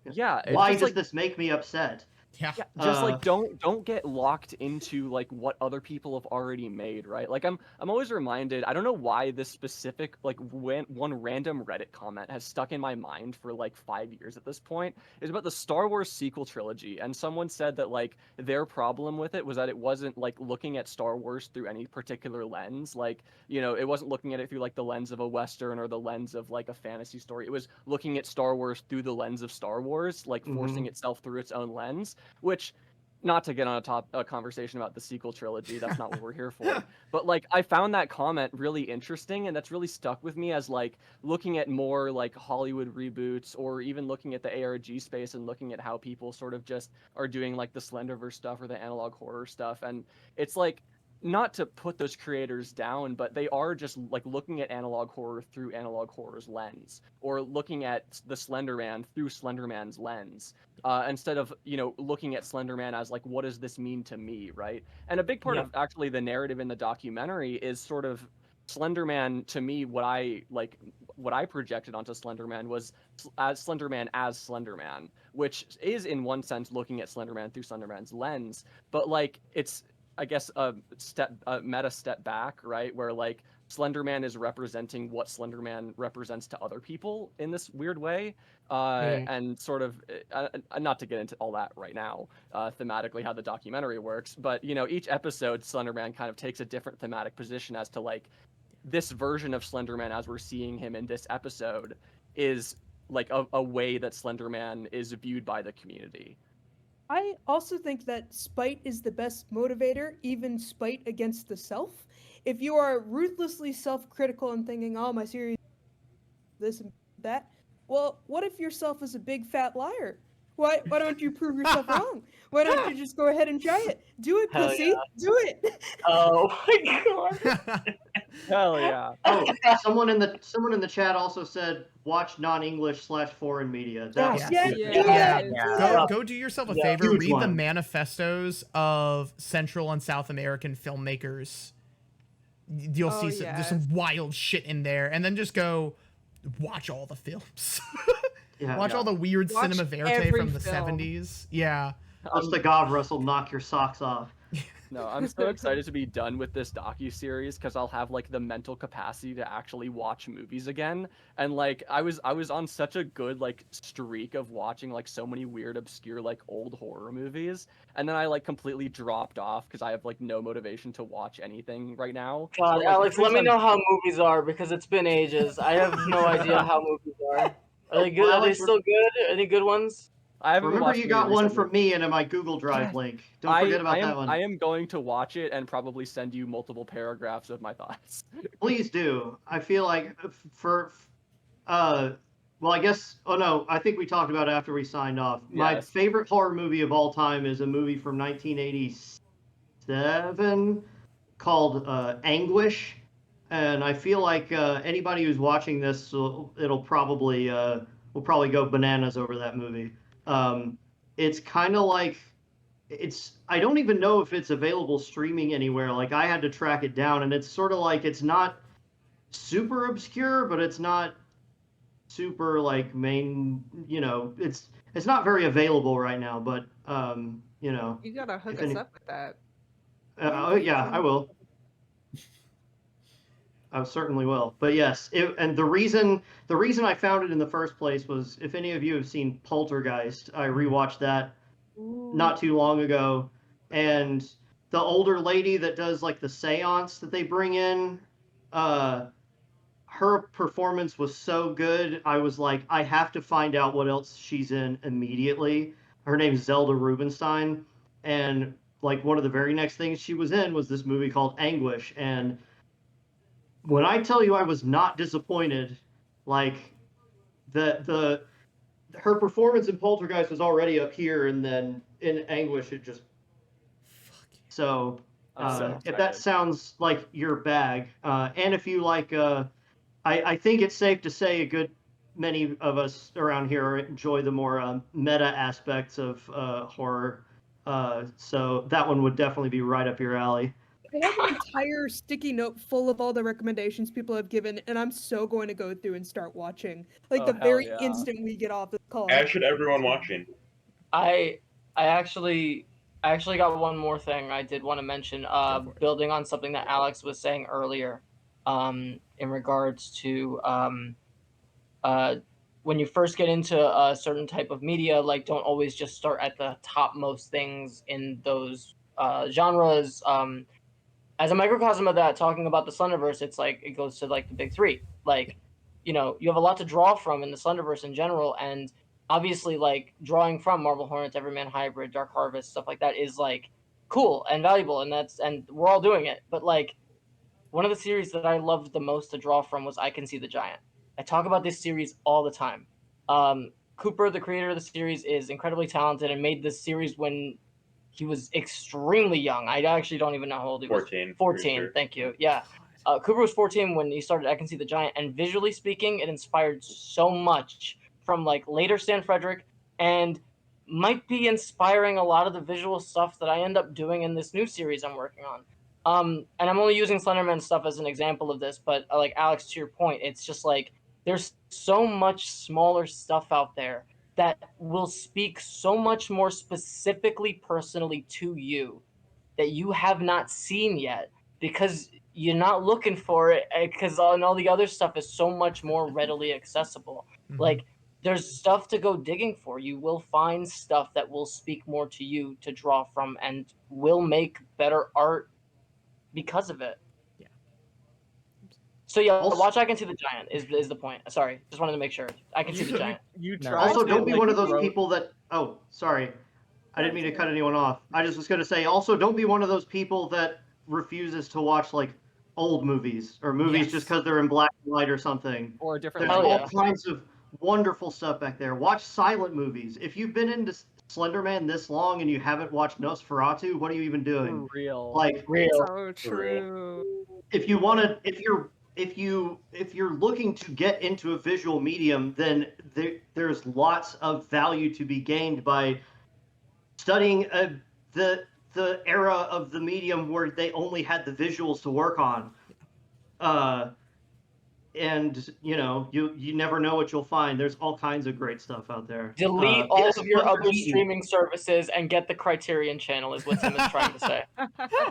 Yeah. Why does this make me upset? Yeah. Just like don't get locked into like what other people have already made, right? Like I'm always reminded, I don't know why this specific like one random Reddit comment has stuck in my mind for like 5 years at this point, is about the Star Wars sequel trilogy. And someone said that like their problem with it was that it wasn't like looking at Star Wars through any particular lens. Like, you know, it wasn't looking at it through like the lens of a Western or the lens of like a fantasy story. It was looking at Star Wars through the lens of Star Wars, like forcing itself through its own lens. Which, not to get on a conversation about the sequel trilogy, that's not what we're here for. But like, I found that comment really interesting, and that's really stuck with me as like looking at more like Hollywood reboots, or even looking at the ARG space and looking at how people sort of just are doing like the Slenderverse stuff or the analog horror stuff. And it's like, not to put those creators down, but they are just like looking at analog horror through analog horror's lens, or looking at the Slenderman through Slenderman's lens, instead of, you know, looking at Slenderman as like, what does this mean to me, right? And a big part of actually the narrative in the documentary is sort of Slenderman, to me, what I projected onto Slenderman was as Slenderman, which is in one sense looking at Slenderman through Slenderman's lens, but like it's I guess meta step back, right? Where like Slenderman is representing what Slenderman represents to other people in this weird way, and sort of not to get into all that right now, thematically how the documentary works, but you know, each episode Slenderman kind of takes a different thematic position as to like this version of Slenderman as we're seeing him in this episode is like a way that Slenderman is viewed by the community. I also think that spite is the best motivator, even spite against the self. If you are ruthlessly self-critical and thinking, "Oh, my series, this and that," well, what if yourself is a big fat liar? Why don't you prove yourself wrong? Why don't you just go ahead and try it? Do it, Hell pussy. yeah. Do it. Oh my god. Hell yeah. Oh, someone in the chat also said watch non-English / foreign media. That was Yeah, good. Go do yourself a Yeah. favor. Huge Read the one. manifestos of Central and South American filmmakers. You'll see there's some wild shit in there, and then just go watch all the films. Watch all the weird Watch cinema verite every from the film. 70s. Yeah. Plus the Gavras will knock your socks off. No, I'm so excited to be done with this docu-series because I'll have like the mental capacity to actually watch movies again. And like I was on such a good like streak of watching like so many weird, obscure like old horror movies, and then I like completely dropped off because I have like no motivation to watch anything right now. God, So, like, Alex, the let me reason know how movies are because it's been ages. I have no idea how movies are. Are they good? Well, Are they Alex, still good? Any good ones? I haven't Remember watched you any got one recently. from me and in my Google Drive link. Don't forget about that one. I am going to watch it and probably send you multiple paragraphs of my thoughts. Please do. I feel like well, I guess, oh no, I think we talked about it after we signed off. My Yes. favorite horror movie of all time is a movie from 1987 called Anguish. And I feel like anybody who's watching this, will probably go bananas over that movie. It's kind of like, I don't even know if it's available streaming anywhere. Like I had to track it down, and it's sort of like, it's not super obscure, but it's not super like main, it's not very available right now, but You gotta hook us up with that. oh yeah, I will. I certainly will. But yes, and the reason I found it in the first place was, if any of you have seen Poltergeist, I rewatched that not too long ago, and the older lady that does like the seance that they bring in, her performance was so good. I was like, I have to find out what else she's in immediately. Her name's Zelda Rubinstein, and like one of the very next things she was in was this movie called Anguish, and when I tell you I was not disappointed, like her performance in Poltergeist was already up here, and then in Anguish it just. So, if that sounds like your bag, and if you like, I think it's safe to say a good many of us around here enjoy the more meta aspects of horror. So that one would definitely be right up your alley. I have an entire sticky note full of all the recommendations people have given, and I'm so going to go through and start watching. Like the very instant we get off the call. As should everyone watching. I actually got one more thing I did want to mention. Building on something that Alex was saying earlier, in regards to when you first get into a certain type of media, like don't always just start at the topmost things in those genres. As a microcosm of that, talking about the Slenderverse, it's like it goes to like the big three. Like, you have a lot to draw from in the Slenderverse in general, and obviously, like drawing from Marble Hornets, Everyman Hybrid, Dark Harvest, stuff like that is like cool and valuable, and we're all doing it. But like, one of the series that I loved the most to draw from was I Can See the Giant. I talk about this series all the time. Cooper, the creator of the series, is incredibly talented and made this series when he was extremely young. I actually don't even know how old he was. 14. 14, Sure. thank you. Yeah. Cooper was 14 when he started I Can See the Giant, and visually speaking, it inspired so much from like later Stan Frederick, and might be inspiring a lot of the visual stuff that I end up doing in this new series I'm working on. And I'm only using Slenderman stuff as an example of this, but like Alex, to your point, it's just like there's so much smaller stuff out there that will speak so much more specifically, personally to you that you have not seen yet because you're not looking for it, because all the other stuff is so much more readily accessible. Like, there's stuff to go digging for. You will find stuff that will speak more to you to draw from and will make better art because of it. Yeah. So yeah, watch I Can See the Giant is the point. Sorry, just wanted to make sure. I Can See the Giant. You No. tried Also, to, don't be like, one of those wrote- people that. Oh, sorry. I didn't mean to cut anyone off. I just was going to say, also, don't be one of those people that refuses to watch, like, old movies or movies Yes. just because they're in black and white or something. or a different There's Hell all yeah. kinds of wonderful stuff back there. Watch silent movies. If you've been into Slenderman this long and you haven't watched Nosferatu, what are you even doing? for real. Like, Real. So true. if you want to, if you're looking to get into a visual medium, then there's lots of value to be gained by studying the era of the medium where they only had the visuals to work on. And you never know what you'll find. There's all kinds of great stuff out there. Delete all yes, of your Hunter other Keaton. streaming services and get the Criterion channel is what Tim is trying to say.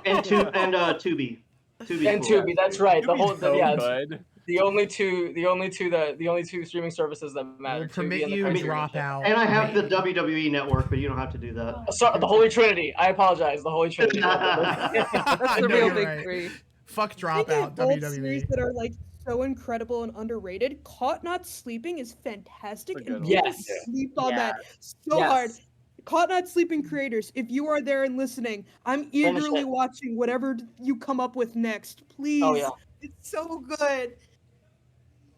And Tubi. Tubi's And cool. Tubi, that's right. The Tubi's whole so yeah, good. the only two streaming services that matter. We'll Tubi permit and the you to Criterion drop channel. out. And I have the WWE network, but you don't have to do that. Sorry, the Holy Trinity. I apologize. The Holy Trinity. That's the No, real you're big right. three. Fuck Speaking dropout, of old series WWE. that are like so incredible and underrated, Caught Not Sleeping is fantastic, It's a and good people one. Yes. sleep on Yeah. that so hard. Yes. Caught Not Sleeping creators, if you are there and listening, I'm eagerly it. watching whatever you come up with next. Please, Oh yeah. it's so good.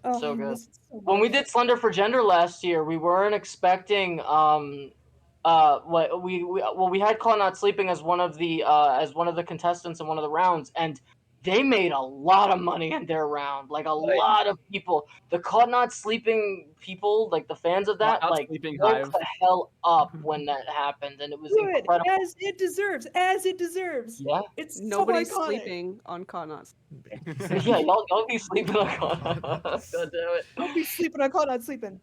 Oh, So I good. miss it so When we much. did Slender for Gender last year, we weren't expecting what we had Caught Not Sleeping as one of the contestants in one of the rounds, and they made a lot of money in their round. Like a lot of people. The Caught Not Sleeping people, like the fans of that, Caught Not like Sleeping woke Hive. the hell up when that happened, and it was Good, incredible. as it deserves, as it deserves. Yeah. It's Nobody's so iconic. sleeping on Caught Not. Yeah, y'all be sleeping on Caught Not. God damn it. Don't be sleeping on Caught Not Sleeping.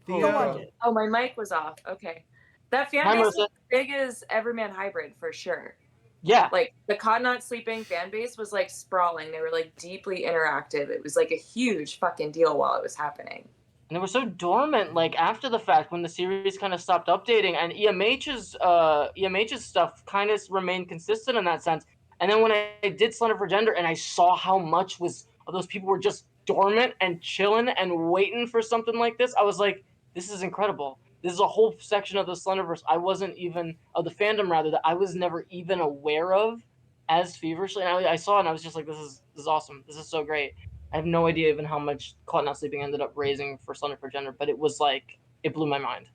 The, Go uh, watch it. Oh, my mic was off. Okay. That fan Hi, base Marissa. is big as Everyman Hybrid for sure. Yeah. Like the Caught Not Sleeping fan base was like sprawling. They were like deeply interactive. It was like a huge fucking deal while it was happening. And they were so dormant, like after the fact, when the series kind of stopped updating, and EMH's stuff kind of remained consistent in that sense. And then when I did Slender for Gender, and I saw how much of those people were just dormant and chilling and waiting for something like this, I was like, this is incredible. This is a whole section of the Slenderverse of the fandom rather, that I was never even aware of as feverishly. And I saw it and I was just like, this is awesome. This is so great. I have no idea even how much Caught Not Sleeping ended up raising for Slender for Gender, but it was like, it blew my mind.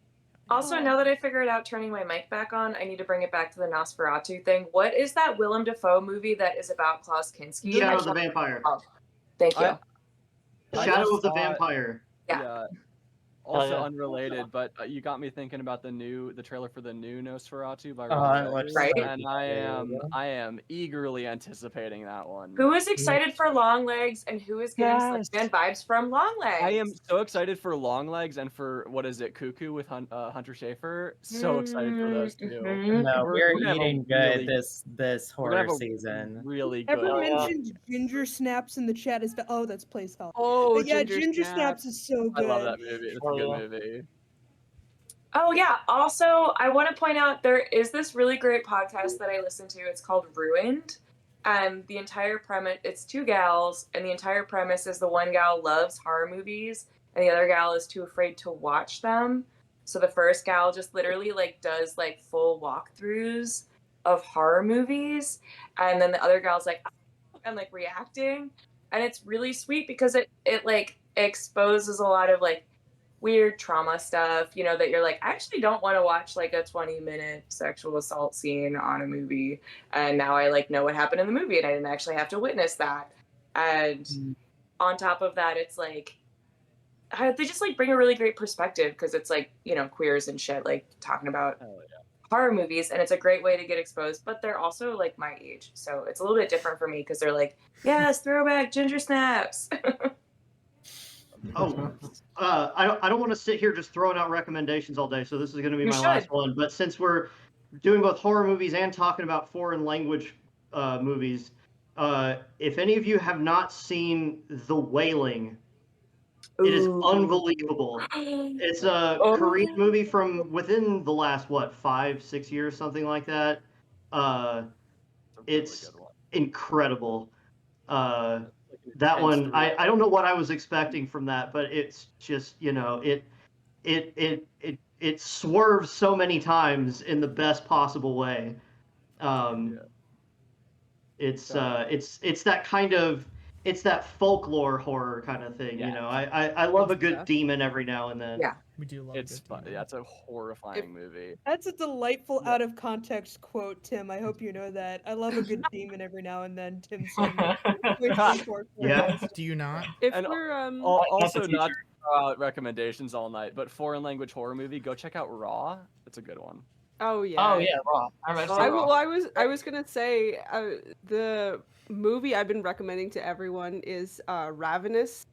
Also, now that I figured out turning my mic back on, I need to bring it back to the Nosferatu thing. What is that Willem Dafoe movie that is about Klaus Kinski? Shadow of the Vampire. Oh, thank you. I Shadow just of the thought- Vampire. Yeah. Also yeah. unrelated, but you got me thinking about the trailer for the new Nosferatu by I Reynolds, watched Right. that and I am eagerly anticipating that one. Who is excited for Longlegs and who is getting Yes. Slenderman vibes from Longlegs? I am so excited for Longlegs and for what is it, Cuckoo with Hunter Schafer. So excited for those two. Mhm. No, We're we're gonna have a eating good really- this We're gonna horror have a season. really Ever good. mentioned Ginger Snaps in the chat? That's Place Hell. Oh, But yeah, Ginger Snaps is so I good. love that movie. It's a Oh, good yeah. movie. Oh yeah. Also, I want to point out there is this really great podcast that I listen to. It's called Ruined. The entire premise, it's two gals, and the entire premise is the one gal loves horror movies, and the other gal is too afraid to watch them. So the first gal just literally like does like full walkthroughs of horror movies, and then the other gal's like and like reacting, and it's really sweet because it like exposes a lot of like weird trauma stuff, you know, that you're like, I actually don't want to watch like a 20-minute sexual assault scene on a movie, and now I like know what happened in the movie and I didn't actually have to witness that. And on top of that, it's like they just like bring a really great perspective because it's like, you know, queers and shit, like talking about Hell yeah. horror movies, and it's a great way to get exposed, but they're also like my age, so it's a little bit different for me because they're like, yes, throwback Ginger Snaps. Oh, I don't want to sit here just throwing out recommendations all day, so this is going to be You my should. last one. But since we're doing both horror movies and talking about foreign language movies. If any of you have not seen The Wailing, it is Ooh. unbelievable. It's a Oh. Korean movie from within the last 5-6 years, something like that. It's incredible. That one, I don't know what I was expecting from that, but it's just, it swerves so many times in the best possible way. It's that kind of, it's that folklore horror kind of thing. Yeah. I love a good demon every now and then. Yeah. We do love It's a good demon. yeah, it's a horrifying movie. That's a delightful out of context quote, Tim. I hope you know that. I love a good demon every now and then, Tim Sutton. Yeah. Do you not? If And we're Also, not to throw out recommendations all night, but foreign language horror movie, go check out Raw. It's a good one. Oh yeah. Oh yeah, Raw. I've seen Raw. I was gonna say the movie I've been recommending to everyone is Ravenous,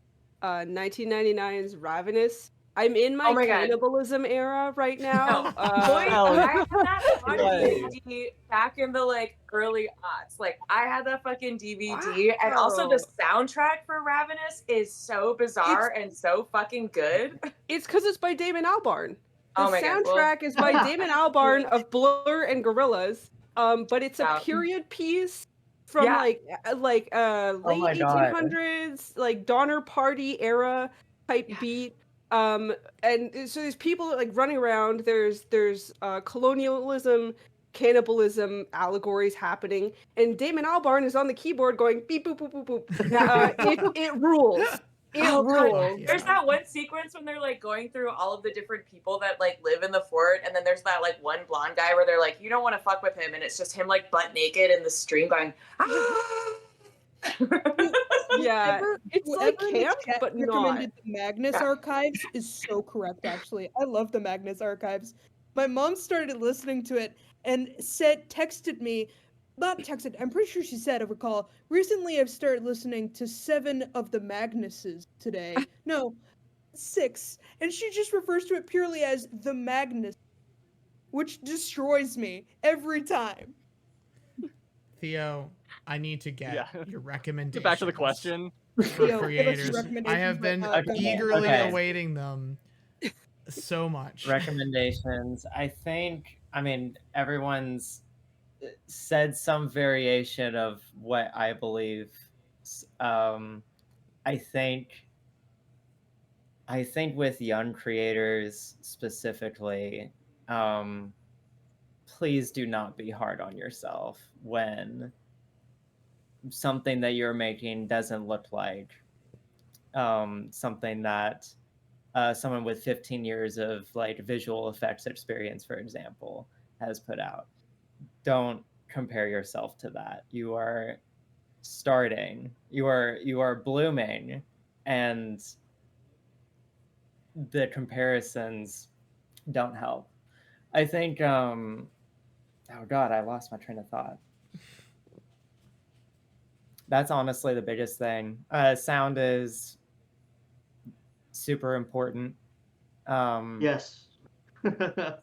1999's Ravenous. I'm in my Oh my God. cannibalism era right now. Boy, I had that on DVD back in the early aughts. I had that fucking DVD, and also the soundtrack for Ravenous is so bizarre and so fucking good. It's because it's by Damon Albarn. The Oh my God, soundtrack is by Damon Albarn of Blur and Gorillaz, but it's a period piece from late God. 1800s, Donner Party era type beat. And so there's people running around. There's colonialism, cannibalism allegories happening, and Damon Albarn is on the keyboard going beep boop boop boop boop. It rules. It rules. There's that one sequence when they're going through all of the different people that live in the fort, and then there's that one blonde guy where they're you don't want to fuck with him, and it's just him butt naked in the stream going. Yeah, it's camp, but not. Recommended the Magnus Archives is so correct. Actually, I love the Magnus Archives. My mom started listening to it and texted me. Not texted, I'm pretty sure she said, I recall, recently I've started listening to 7 of the Magnuses today. No, 6. And she just refers to it purely as the Magnus, which destroys me every time. Theo, I need to get your recommendations. Get back to the question. For Theo, creators. give us your I have been eagerly awaiting them so much. Recommendations. I mean, everyone's said some variation of what I believe. I think with young creators specifically, please do not be hard on yourself when something that you're making doesn't look like something that someone with 15 years of visual effects experience, for example, has put out. Don't compare yourself to that. You are starting, you are blooming, and the comparisons don't help. I think oh god, I lost my train of thought. That's honestly the biggest thing. Sound is super important. Yes.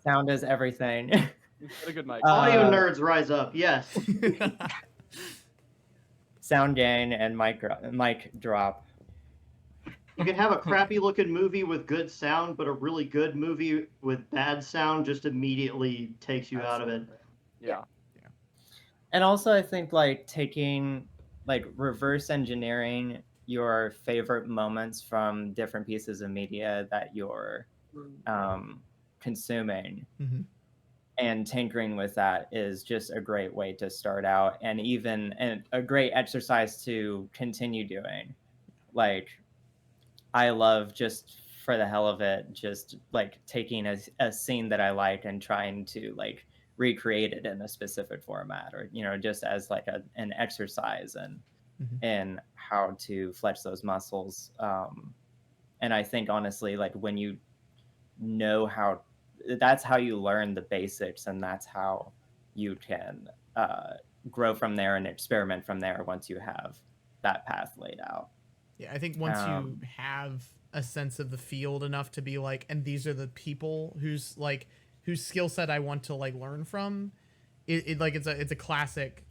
Sound is everything. Get a good mic. Audio nerds rise up. Yes. Sound gain and mic drop. You can have a crappy looking movie with good sound, but a really good movie with bad sound just immediately takes you out of it. Yeah. And also I think taking reverse engineering your favorite moments from different pieces of media that you're consuming, and tinkering with that is just a great way to start out, and a great exercise to continue doing. I love, just for the hell of it, just taking a scene that I like and trying to recreate it in a specific format, or just as an exercise and how to flex those muscles. And I think honestly, when you know how, that's how you learn the basics, and that's how you can grow from there and experiment from there once you have that path laid out. Yeah, I think once you have a sense of the field enough to be and these are the people whose whose skill set I want to like learn from, it's a classic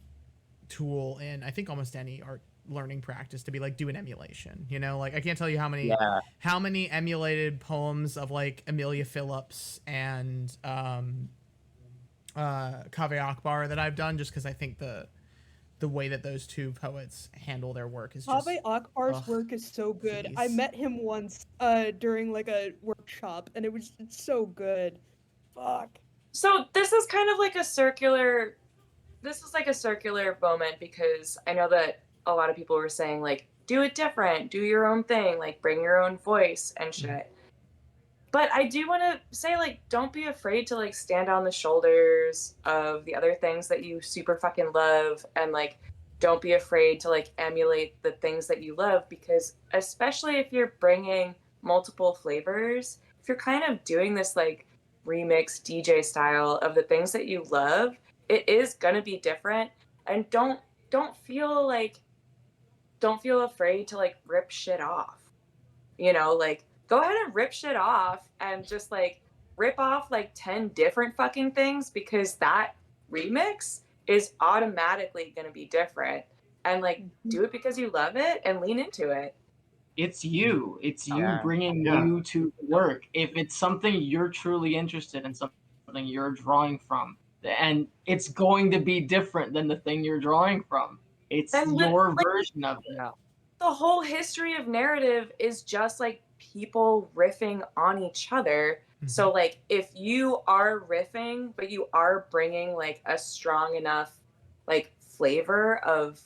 tool in I think almost any art learning practice to be like do an emulation. You know, like I can't tell you how many emulated poems of like Amelia Phillips and Kaveh Akbar that I've done, just because I think the way that those two poets handle their work is just Kaveh Akbar's work is so good. please. I met him once during like a workshop, and it's so good. Fuck. So this is kind of like a circular. This is like a circular moment because I know that a lot of people were saying like, do it different, do your own thing, like bring your own voice and shit. But I do want to say like, don't be afraid to like stand on the shoulders of the other things that you super fucking love, and like, don't be afraid to like emulate the things that you love, because especially if you're bringing multiple flavors, if you're kind of doing this like remix DJ style of the things that you love, it is gonna be different. And don't feel afraid to like rip shit off. You know, like go ahead and rip shit off and just like rip off like 10 different fucking things, because that remix is automatically gonna be different. And like do it because you love it and lean into it. It's you. It's you bringing Yeah. you to work. If it's something you're truly interested in, something you're drawing from, and it's going to be different than the thing you're drawing from. It's And your like, version of it. the whole history of narrative is just like people riffing on each other. So like if you are riffing but you are bringing like a strong enough like flavor of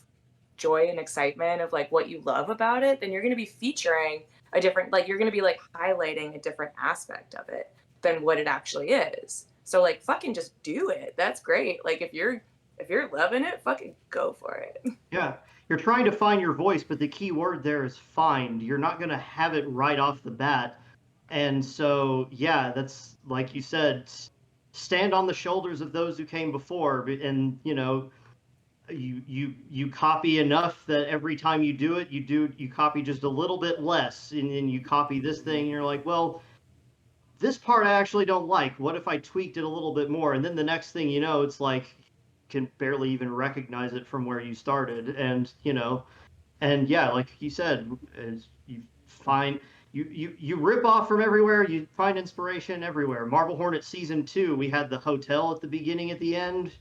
joy and excitement of like what you love about it, then you're going to be featuring a different, like you're going to be like highlighting a different aspect of it than what it actually is. So like fucking just do it. That's great. Like if you're loving it, fucking go for it. Yeah, you're trying to find your voice, but the key word there is find. You're not going to have it right off the bat. And so, yeah, that's like you said, stand on the shoulders of those who came before, and you know, you copy enough that every time you do it, you copy just a little bit less, and then you copy this thing, and you're like, well, this part I actually don't like. What if I tweaked it a little bit more? And then the next thing you know, it's like can barely even recognize it from where you started. And you know, and yeah, like you said, as you find you rip off from everywhere, you find inspiration everywhere. Marble Hornet season 2, we had the hotel at the beginning, at the end.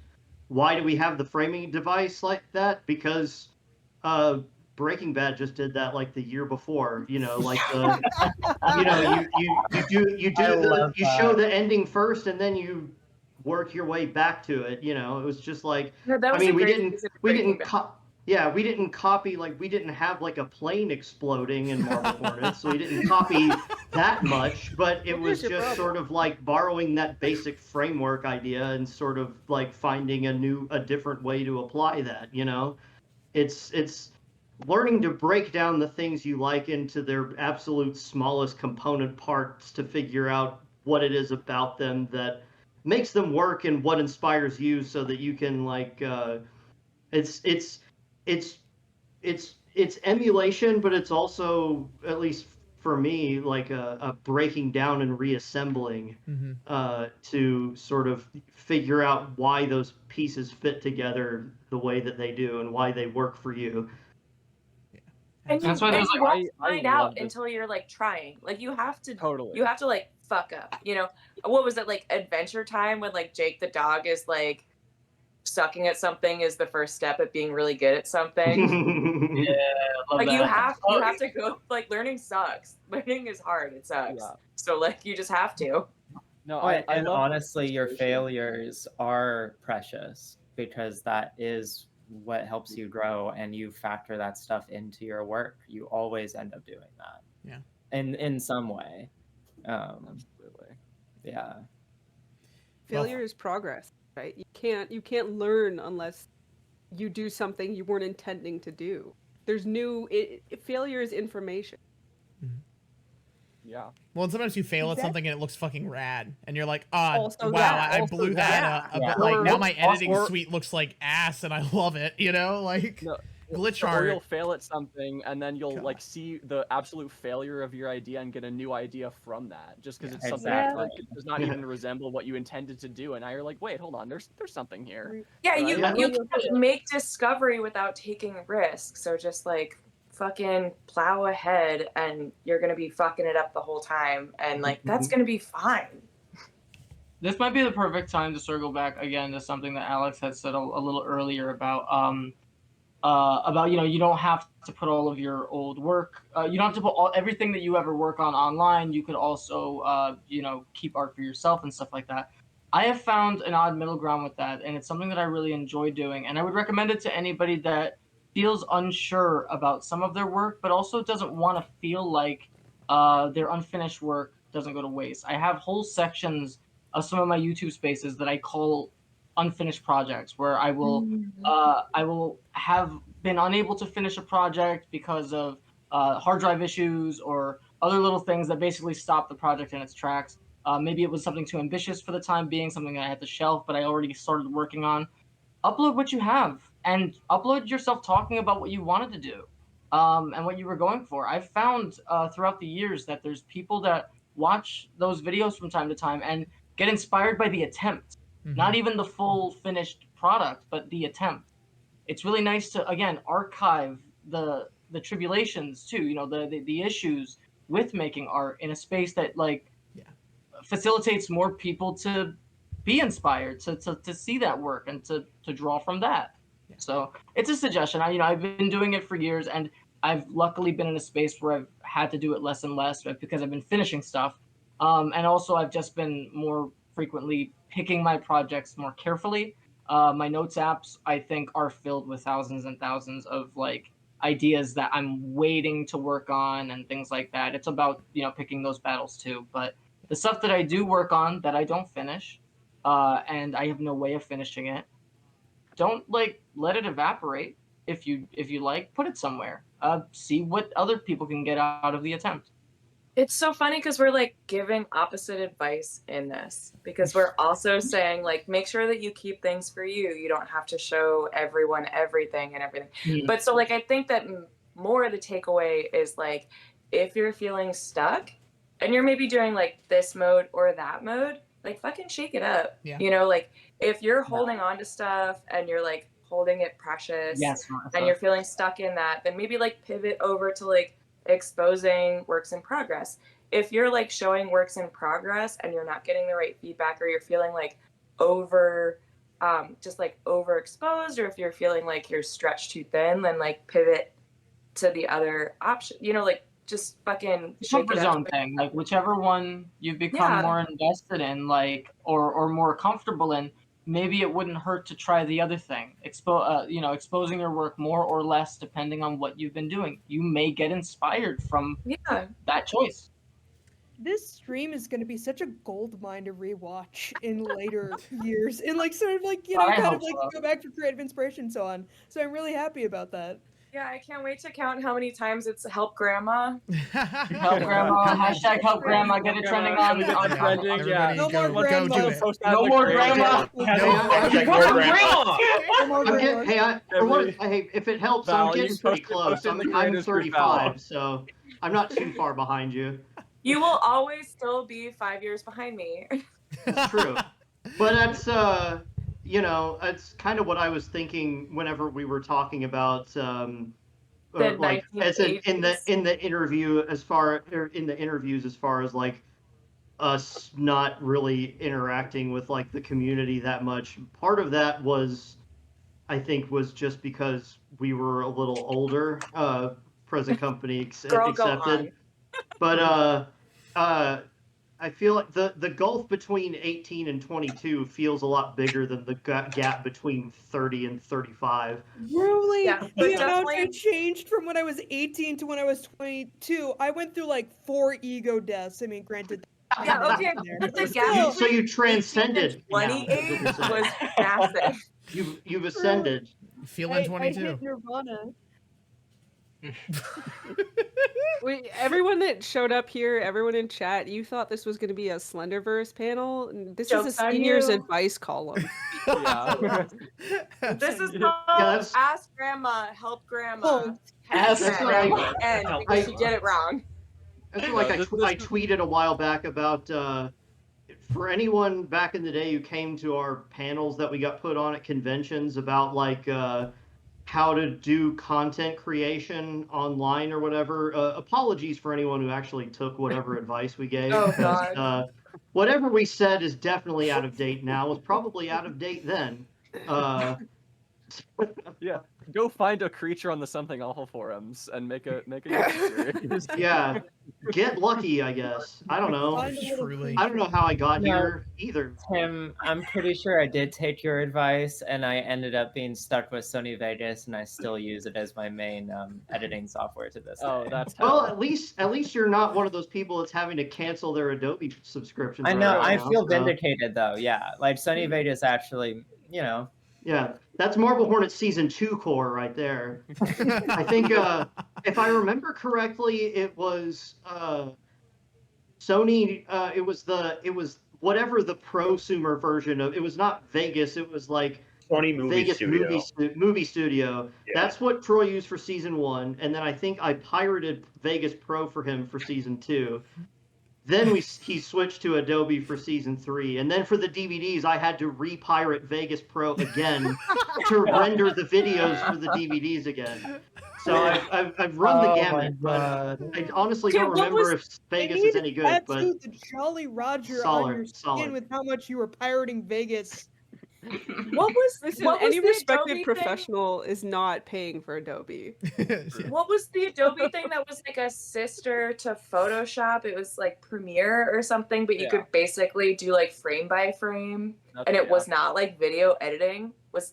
Why do we have the framing device like that? Because Breaking Bad just did that like the year before. You know, like the you know you show the ending first and then you work your way back to it. You know, it was just like I mean we didn't copy, like we didn't have like a plane exploding in Marble Hornets, so we didn't copy that much, but it was just sort of like borrowing that basic framework idea and sort of like finding a different way to apply that, you know? It's learning to break down the things you like into their absolute smallest component parts to figure out what it is about them that makes them work and what inspires you, so that you can like it's emulation, but it's also, at least for me, like a breaking down and reassembling to sort of figure out why those pieces fit together the way that they do and why they work for you. And That's why you there's won't I find love out this. until you're like trying. Like you have to Totally. you have to like fuck up. You know, what was it, like Adventure Time, when like Jake the dog is like sucking at something is the first step at being really good at something. Yeah, love Like that. you have to go, like learning sucks. Learning is hard. It sucks. Yeah. So like you just have to. No, Oh, I and love honestly, your inspiration. failures are precious, because that is what helps you grow, and you factor that stuff into your work. You always end up doing that. Yeah. In some way. Absolutely. Yeah. Failure is progress, right? You can't learn unless you do something you weren't intending to do. There's failure is information. Yeah. Well, and sometimes you fail at something and it looks fucking rad, and you're like, Also wow, that, I also blew that that. up. Yeah. But like now my editing Or- suite looks like ass, and I love it. You know, like No, glitch or art. you'll fail at something, and then you'll God. like see the absolute failure of your idea and get a new idea from that, just because Yeah. it's something Exactly. like, it does not even resemble what you intended to do, and now you're like, wait, hold on, there's something here. Yeah, Right? you Yeah. can't make discovery without taking risks. So just like fucking plow ahead, and you're gonna be fucking it up the whole time, and like that's gonna be fine. This might be the perfect time to circle back again to something that Alex had said a little earlier about you don't have to put all of your old work, you don't have to put everything that you ever work on online. You could also keep art for yourself and stuff like that. I have found an odd middle ground with that, and it's something that I really enjoy doing, and I would recommend it to anybody that feels unsure about some of their work, but also doesn't want to feel like their unfinished work doesn't go to waste. I have whole sections of some of my YouTube spaces that I call unfinished projects, where I will have been unable to finish a project because of hard drive issues or other little things that basically stop the project in its tracks. Maybe it was something too ambitious for the time being, something that I had to shelf, but I already started working on. Upload what you have, and upload yourself talking about what you wanted to do and what you were going for. I've found throughout the years that there's people that watch those videos from time to time and get inspired by the attempt. Not even the full finished product, but the attempt. It's really nice to, again, archive the tribulations too, the issues with making art in a space that facilitates more people to be inspired, to see that work and to draw from that. Yeah. So it's a suggestion. I've been doing it for years, and I've luckily been in a space where I've had to do it less and less because I've been finishing stuff. And also I've just been more frequently picking my projects more carefully. My notes apps, I think, are filled with thousands and thousands of ideas that I'm waiting to work on and things like that. It's about picking those battles too. But the stuff that I do work on that I don't finish, and I have no way of finishing it, don't let it evaporate. If you put it somewhere. See what other people can get out of the attempt. It's so funny because we're like giving opposite advice in this, because we're also saying make sure that you keep things for you. You don't have to show everyone everything and everything. But so I think that more of the takeaway is if you're feeling stuck and you're maybe doing this mode or that mode, fucking shake it up. Yeah. If you're holding on to stuff and you're holding it precious, yes, and you're feeling stuck in that, then maybe pivot over to exposing works in progress. If you're showing works in progress and you're not getting the right feedback, or you're feeling overexposed, or if you're feeling you're stretched too thin, then pivot to the other option. Just fucking shake comfort it zone up. thing. Whichever one you've become more invested in, or more comfortable in, maybe it wouldn't hurt to try the other thing. Exposing your work more or less depending on what you've been doing. You may get inspired from that choice. This stream is going to be such a gold mine to rewatch in later years, and go back for creative inspiration and so on. So I'm really happy about that. Yeah, I can't wait to count how many times it's help grandma. Help grandma, hashtag help grandma, get it trending on trending. Yeah. No more grandma. do it. No more grandma. Hey, if it helps, Val, I'm getting you pretty posted- close. posted in the I'm creators group, 35, so I'm not too far behind you. You will always still be 5 years behind me. It's true. But that's it's kind of what I was thinking whenever we were talking about in the interview in the interviews as far as us not really interacting with the community that much. Part of that was just because we were a little older, present company accepted. But I feel like the gulf between 18 and 22 feels a lot bigger than the gap between 30 and 35. Really? Yeah, The amount I changed from when I was 18 to when I was 22, I went through 4 ego deaths. I mean, granted. Yeah, okay. But The still, gap So you transcended. 28 was massive. You've ascended. Feeling I 22. hit Nirvana. Everyone that showed up here, everyone in chat, you thought this was going to be a Slenderverse panel. This is Joke's a on seniors you. advice column. Yeah. This is Yeah, called that's- Ask Grandma, Help Grandma. Oh, Ask Hashtag Grandma, end Help because she Grandma. did it wrong. That's like This- I tweeted a while back about for anyone back in the day who came to our panels that we got put on at conventions about like how to do content creation online or whatever. Apologies for anyone who actually took whatever advice we gave. Oh, because, God. whatever we said is definitely out of date now. It was probably out of date then. Yeah. Go find a creature on the Something Awful forums and make a YouTube series. Yeah, get lucky, I guess. I don't know. Find a little Truly. I don't know how I got No. here either. Tim, I'm pretty sure I did take your advice, and I ended up being stuck with Sony Vegas, and I still use it as my main editing software to this Oh, day. that's Well, hell. at least you're not one of those people that's having to cancel their Adobe subscriptions. I know. right I now, feel so- vindicated though. Yeah, like Sony Vegas actually, you know. Yeah, that's Marble Hornets season 2 core right there. I think if I remember correctly, it was Sony. It was whatever the prosumer version of. It was not Vegas. It was like Sony Movie Vegas Studio. movie studio. Yeah. That's what Troy used for season 1, and then I think I pirated Vegas Pro for him for season 2. Then he switched to Adobe for season 3, and then for the DVDs, I had to re-pirate Vegas Pro again to render the videos for the DVDs again. So I've run the gamut, but I honestly Dude, don't what remember was- if Vegas is any good. But Tattooed the Jolly Roger on your skin with how much you were pirating Vegas. What was Listen, what was any the respected Adobe professional is not paying for Adobe. thing? What was the Adobe thing that was like a sister to Photoshop? It was like Premiere or something, but you Yeah. could basically do like frame by frame, and it was not like video editing.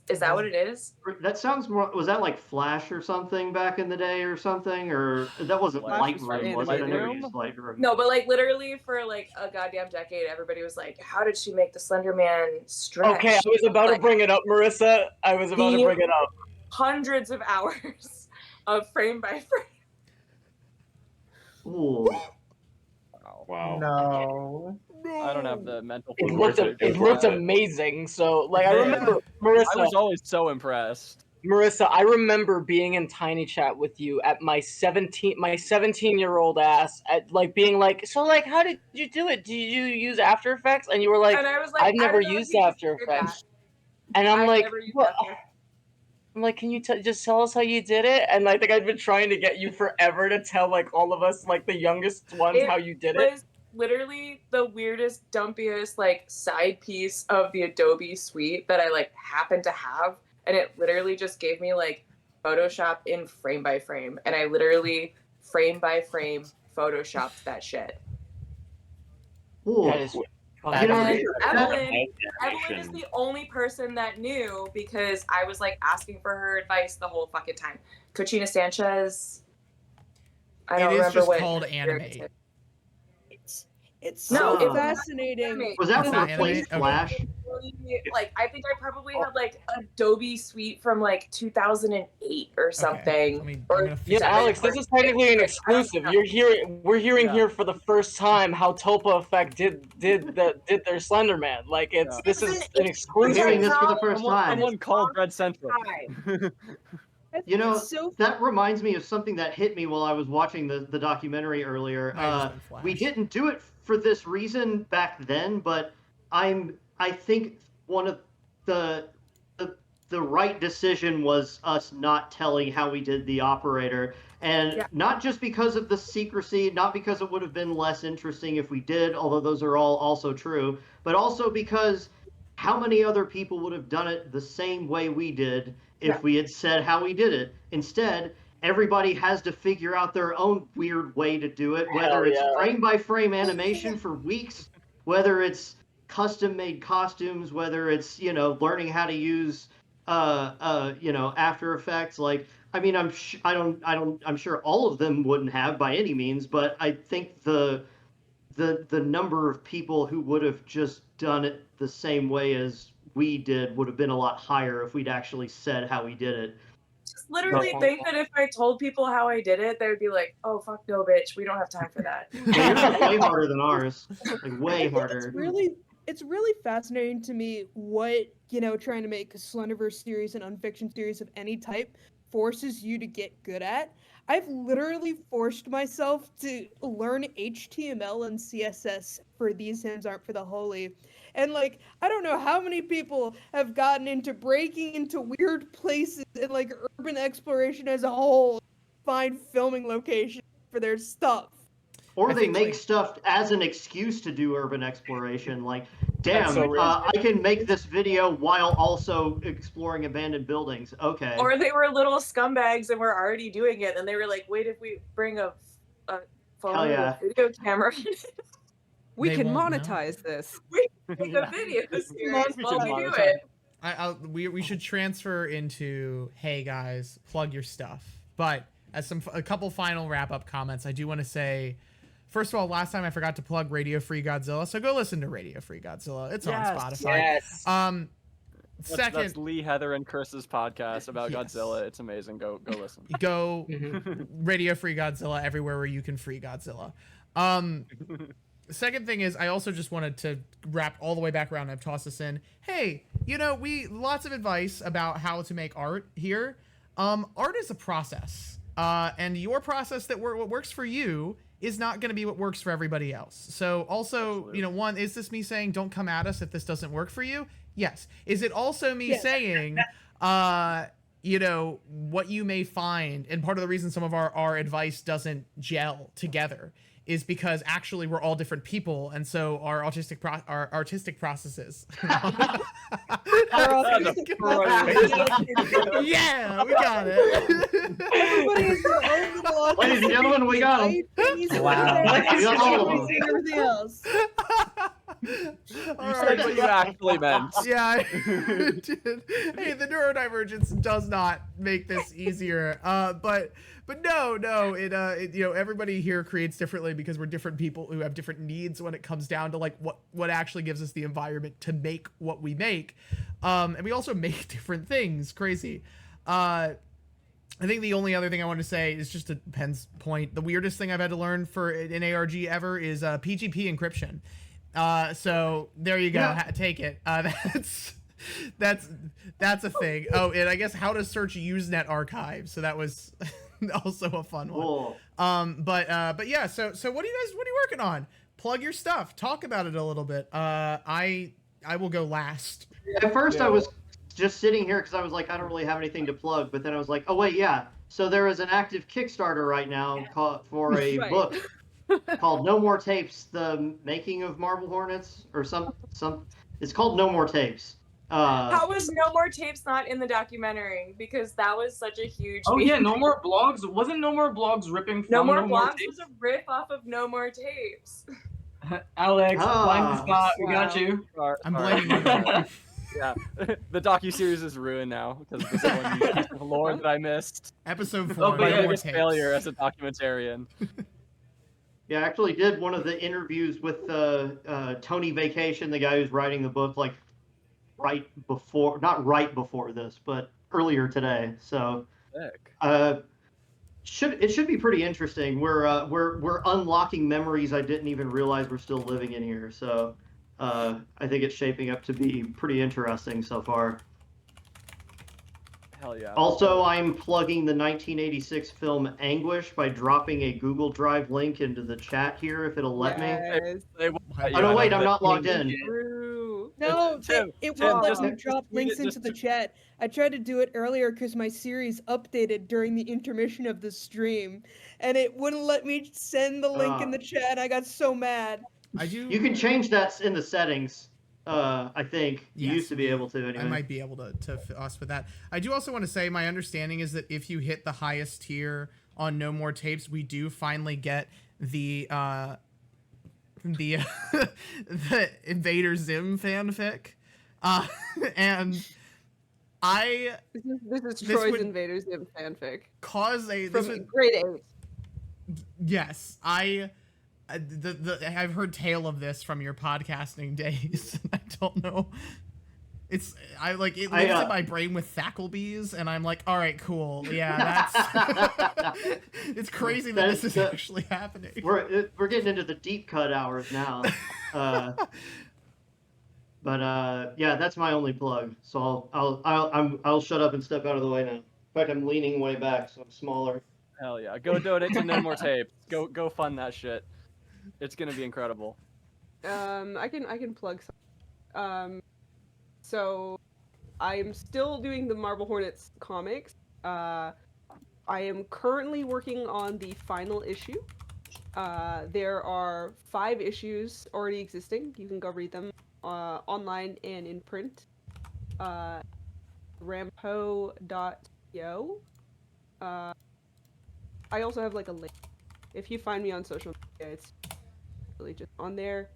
Is that what it is? that sounds more. Was that like Flash or something back in the day or something? Or that wasn't Flash was for Lightroom, was it? I never Lightroom? used Lightroom. No, but like literally for like a goddamn decade, everybody was like, "How did she make the Slender Man stretch?" Okay, I was about to bring it up, Marissa. I was about to bring it up. Hundreds of hours of frame by frame. Ooh. Wow. No. I don't have the mental. It fortitude looked to it do looked that. amazing. So like I Yeah. remember I Marissa. was always so impressed. Marissa, I remember being in Tiny Chat with you at my 17-year-old ass at like being like, so like how did you do it? Do you use After Effects? And you were like, And I was like, I've I never don't know if used you just After did Effects. that. And I'm I've like, never used what? After. I'm like, can you just tell us how you did it? And I think I've been trying to get you forever to tell like all of us, like the youngest ones, It how you did it. was literally the weirdest, dumpiest like side piece of the Adobe suite that I like happened to have, and it literally just gave me like Photoshop in frame by frame, and I literally frame by frame photoshopped that shit. Ooh. That is You know, And Evelyn Animation. is the only person that knew because I was like asking for her advice the whole fucking time. Cochina Sanchez. I don't It is remember just what called her Animate. character- It's No, so it's fascinating. Was that It's what not replaced animated? Flash? Like I think I probably had like Adobe Suite from like 2008 or something. Let me- I'm Or gonna fix Yeah, it. Alex, this is technically an exclusive. We're hearing Yeah. here for the first time how Tulpa Effect did their Slenderman. Like Yeah. this is an We're exclusive. hearing this for the first time. Someone called Red Central. You know, It's so that reminds me of something that hit me while I was watching the documentary earlier. Might have just been Flash. We didn't do it for this reason back then, but I think one of the right decision was us not telling how we did the operator, and Yeah. not just because of the secrecy, not because it would have been less interesting if we did, although those are all also true, but also because how many other people would have done it the same way we did if Yeah. we had said how we did it? Instead, everybody has to figure out their own weird way to do it, whether Hell it's yeah. frame by frame animation for weeks, whether it's custom made costumes, whether it's, learning how to use After Effects. Like, I mean, I'm sure all of them wouldn't have by any means, but I think the number of people who would have just done it the same way as we did would have been a lot higher if we'd actually said how we did it. just literally think that if I told people how I did it, they would be like, "Oh fuck no, bitch, we don't have time for that." Yours is way harder than ours. Like way harder. It's really fascinating to me what, trying to make a Slenderverse series, an unfiction series of any type, forces you to get good at. I've literally forced myself to learn HTML and CSS for These Hymns Aren't for the Holy. And, like, I don't know how many people have gotten into breaking into weird places and, like, urban exploration as a whole to find filming locations for their stuff. Or they make stuff as an excuse to do urban exploration. Like, damn, so I can make this video while also exploring abandoned buildings. Okay. Or they were little scumbags and were already doing it, and they were like, "Wait, if we bring a phone with a video camera, we They can won't know. monetize this. we can make a video series while we do it." We should transfer into, hey guys, plug your stuff. But as a couple final wrap up comments, I do want to say, first of all, last time I forgot to plug Radio Free Godzilla, so go listen to Radio Free Godzilla. It's on Spotify. Yes. Second, that's Lee, Heather, and Chris's podcast about Godzilla. It's amazing. Go listen. Go Radio Free Godzilla everywhere where you can free Godzilla. Second thing is, I also just wanted to wrap all the way back around. I've tossed this in. Hey, we lots of advice about how to make art here. Art is a process, and your process what works for you is not going to be what works for everybody else. So also, one, is this me saying don't come at us if this doesn't work for you? Yes. Is it also me saying, what you may find, and part of the reason some of our advice doesn't gel together is because actually we're all different people, and so our artistic processes. Yeah, we got it. Everybody is their own little Ladies and gentlemen, we got him. Wow. We got all of them. Everything else. You said what you actually meant. Yeah, I did. Hey, the neurodivergence does not make this easier. But no, it everybody here creates differently because we're different people who have different needs when it comes down to like what actually gives us the environment to make what we make. And we also make different things. Crazy. I think the only other thing I want to say is just to Pen's point. The weirdest thing I've had to learn for an ARG ever is PGP encryption. So there you go. Yeah. Take it. That's a thing. Oh, and I guess how to search Usenet archive. So that was also a fun one. Cool. But yeah. So what are you working on? Plug your stuff. Talk about it a little bit. I will go last. At first, I was just sitting here because I was like, I don't really have anything to plug. But then I was like, oh wait, yeah. So there is an active Kickstarter right now for a book called No More Tapes: The Making of Marble Hornets, or some. It's called No More Tapes. How was No More Tapes not in the documentary? Because that was such a huge. Oh yeah, No More Blogs. Wasn't No More Blogs ripping from No More Blogs? Was a riff off of No More Tapes. Alex, blind spot. We got you. I'm blaming you. Yeah, the docu-series is ruined now because of this one piece of lore that I missed. Episode 4. My No More biggest Tapes. failure as a documentarian. Yeah, I actually did one of the interviews with Tony Vacation, the guy who's writing the book, like not right before this, but earlier today. So it should be pretty interesting. We're unlocking memories I didn't even realize were still living in here. So I think it's shaping up to be pretty interesting so far. Hell yeah. Also, I'm plugging the 1986 film Anguish by dropping a Google Drive link into the chat here, if it'll let me. Oh no, wait, I'm not logged in. No, Tim, it Tim, won't let just me drop tweet links it, into just the chat. I tried to do it earlier because my series updated during the intermission of the stream, and it wouldn't let me send the link in the chat. I got so mad. You can change that in the settings. I think you Yes. used to be able to. Anyway. I might be able to us with that. I do also want to say my understanding is that if you hit the highest tier on No More Tapes, we do finally get the the Invader Zim fanfic, and This is Troy's Invader Zim fanfic. Cause from grade 8. Yes, I've heard tale of this from your podcasting days. I don't know. I like it lives in my brain with Thackelbees, and I'm like, all right, cool, yeah, that's. It's crazy that this is actually happening. We're getting into the deep cut hours now, but yeah, that's my only plug. So I'll shut up and step out of the way now. In fact, I'm leaning way back, so I'm smaller. Hell yeah, go donate to No More Tape. Go fund that shit. It's gonna be incredible. I can plug some. So I'm still doing the Marble Hornets comics. I am currently working on the final issue. There are 5 issues already existing. You can go read them online and in print. Rampo.io. I also have like a link. If you find me on social media, it's really just on there.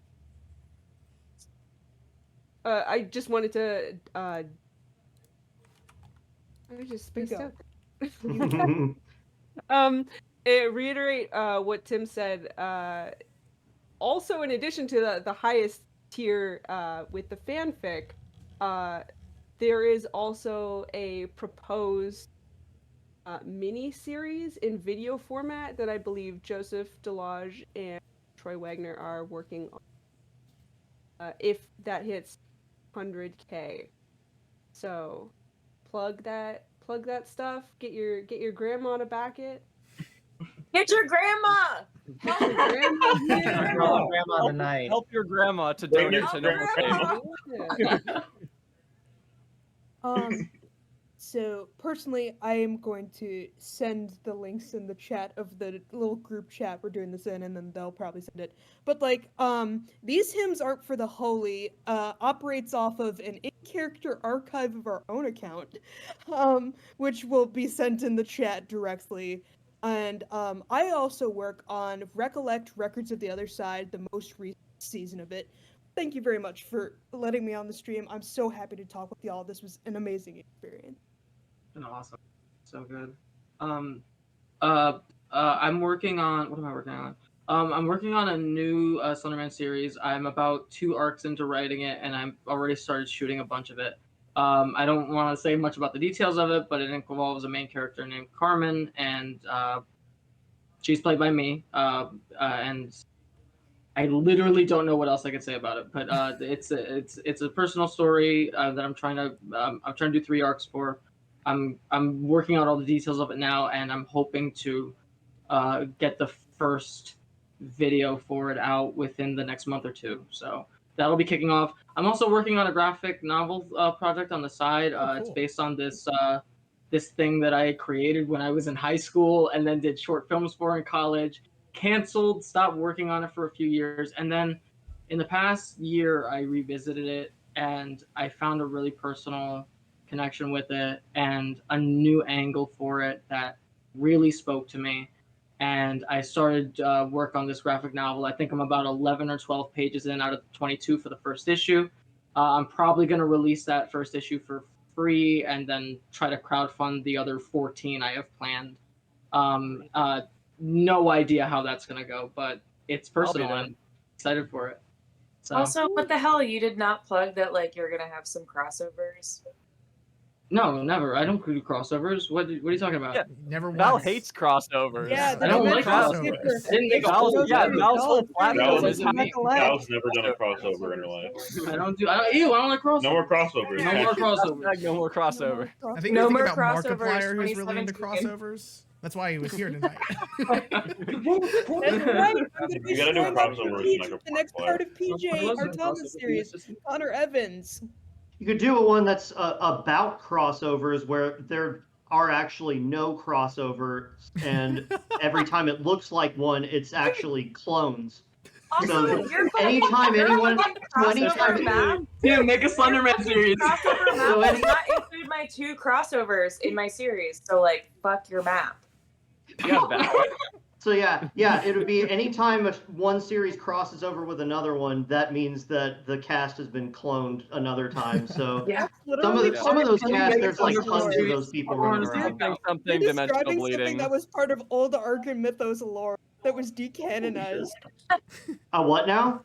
I just wanted to I just spaced out. Reiterate what Tim said. Also, in addition to the highest tier with the fanfic, there is also a proposed mini-series in video format that I believe Joseph Delage and Troy Wagner are working on. If that hits 100K, so plug that stuff. Get your grandma to back it. Get your grandma. Help your grandma tonight. Help your grandma to donate to No More Tape. So personally, I am going to send the links in the chat of the little group chat we're doing this in, and then they'll probably send it. But like, these hymns aren't for the holy. Operates off of an in-character archive of our own account, which will be sent in the chat directly. And I also work on Recollect Records of the Other Side, the most recent season of it. Thank you very much for letting me on the stream. I'm so happy to talk with y'all. This was an amazing experience. Awesome, so good. I'm working on, what am I working on? I'm working on a new Slenderman series. I'm about 2 arcs into writing it, and I'm already started shooting a bunch of it. I don't want to say much about the details of it, but it involves a main character named Carmen, and she's played by me. And I literally don't know what else I could say about it, but it's a personal story that I'm trying to do 3 arcs for. I'm working out all the details of it now, and I'm hoping to get the first video for it out within the next month or 2. So that'll be kicking off. I'm also working on a graphic novel project on the side. It's based on this thing that I created when I was in high school, and then did short films for in college. Canceled, stopped working on it for a few years, and then in the past year I revisited it, and I found a really personal connection with it and a new angle for it that really spoke to me. And I started work on this graphic novel. I think I'm about 11 or 12 pages in out of 22 for the first issue. I'm probably going to release that first issue for free and then try to crowdfund the other 14 I have planned. No idea how that's going to go, but it's personal. I'm excited for it. So. Also, what the hell? You did not plug that like you're going to have some crossovers? No, never. I don't do crossovers. What are you talking about? Yeah, never. Val hates crossovers. Yeah, I don't like crossovers. Val's whole platform is me. Val's never done a crossover in her life. I don't like crossovers. No more crossovers. No more crossovers. No more crossover. I think you're thinking about Markiplier, who's really into crossovers. That's why he was here tonight. That's right. I'm going to be gotta do crossovers. the next part of PJ Artana's series, Connor Evans. You could do one that's about crossovers where there are actually no crossovers, and every time it looks like one, it's actually clones. Also, so anytime anyone, yeah, make a Slenderman series. Crossover map does not include my 2 crossovers in my series, so like, fuck your map. Yeah, so yeah, it would be anytime one series crosses over with another one, that means that the cast has been cloned another time. So yeah, some of those casts, there's like tons of those people running around. Something dimensional bleeding. Something that was part of old Arkan mythos lore that was decanonized. What now?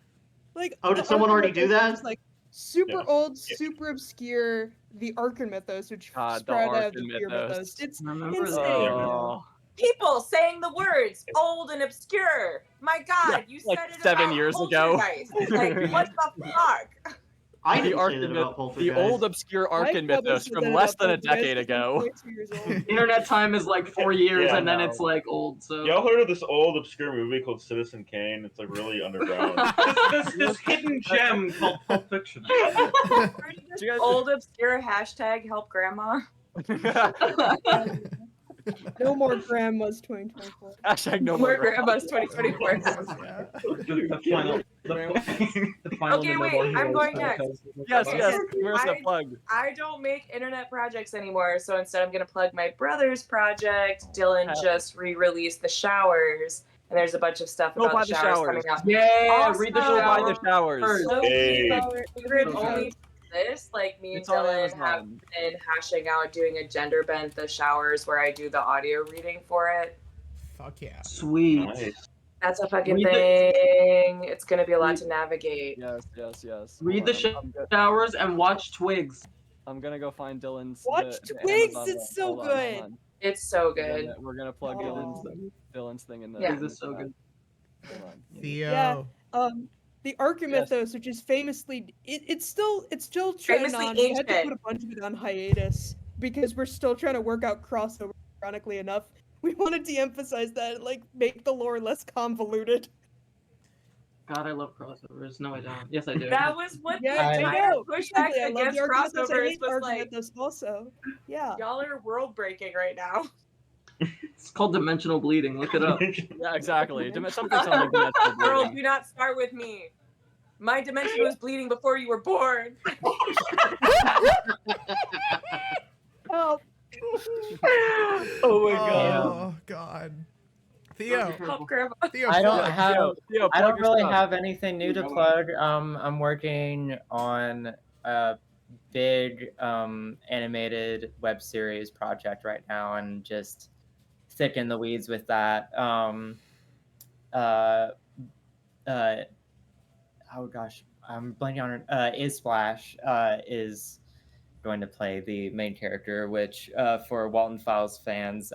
Like, did someone already do that? Like, super Yes. old, super obscure, the Arkan mythos, which God, the spread out of Arkan the Fear mythos. mythos. It's Remember insane. that. Oh, People saying the words old and obscure. My God, you like said it 7 about years ago. Poltergeist. Like, what the fuck? I The didn't say Arkan that myth- about Poltergeist. the old obscure I Arkan probably mythos said from that less about than a Poltergeist decade because I'm ago. 22 years old. Internet time is like 4 years, Yeah, and then no. it's like old. So Y'all heard of this old obscure movie called Citizen Kane? It's like really underground. this hidden gem called Pulp Fiction. Do you guys- Old obscure hashtag help grandma. No more grandmas 2024. Hashtag no More more grandmas 2024. Yeah. The final Okay, window wait, of I'm heroes going for next. the Yes, coast. yes. Marissa, plug. I don't make internet projects anymore, so instead I'm gonna plug my brother's project. Dylan Happy. just re-released The Showers, and there's a bunch of stuff Go about buy the the showers showers. coming out. Yeah, read the Also, Go buy shower. the showers. Hey. Secret only to this, like me and It's on Dylan have Amazon. been hashing out doing a gender bent The Showers where I do the audio reading for it. Fuck yeah. Sweet. Nice. That's a fucking Read the- thing. It's gonna be a lot to navigate. Yes, yes, yes. Read Hold the on. showers and watch Twigs. I'm gonna go find Dylan's. Watch the Twigs, Amazon it's link. so Hold on, good. hold on. It's so good. We're gonna plug Oh. Dylan's thing in the. Yeah. in the Twigs is so chat. good. Hold on. Theo. Yeah. The Arkan Yes. mythos, which is famously, it's still treading Famously on. We had to ancient. put a bunch of it on hiatus because we're still trying to work out crossover. Ironically enough, we want to de-emphasize that, like, make the lore less convoluted. God, I love crossovers. No, I don't. Yes, I do. That was what Yeah, the I entire know. pushback Exactly, I love against the Arkan mythos. I crossovers hate was Arkan like, mythos also. Yeah. y'all are world breaking right now. It's called dimensional bleeding. Look it up. Yeah, exactly. Something dimensional Girl, bleeding. do not start with me. My dimension was bleeding before you were born. Help. Oh my god. Oh god. Theo. Help, grandma. Theo. I don't plug. have. Theo, I plug don't your really stuff. have anything new to plug. I'm working on a big animated web series project right now, and just thick in the weeds with that. Oh gosh, I'm blanking on it. Splash is going to play the main character, which for Walton Files fans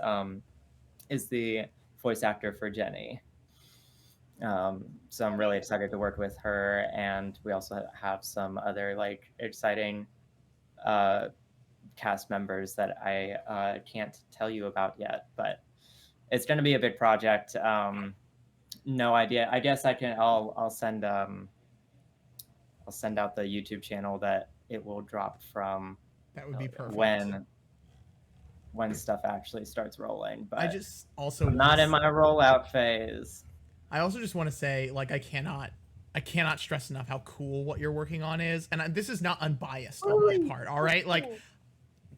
is the voice actor for Jenny. So I'm really excited to work with her, and we also have some other like exciting cast members that I can't tell you about yet, but it's going to be a big project. No idea. I guess I'll send out the YouTube channel that it will drop from. That would be perfect. When stuff actually starts rolling. But I just also I'm not in my rollout phase. I also just want to say, like, I cannot stress enough how cool what you're working on is, and this is not unbiased on my part. All right, like,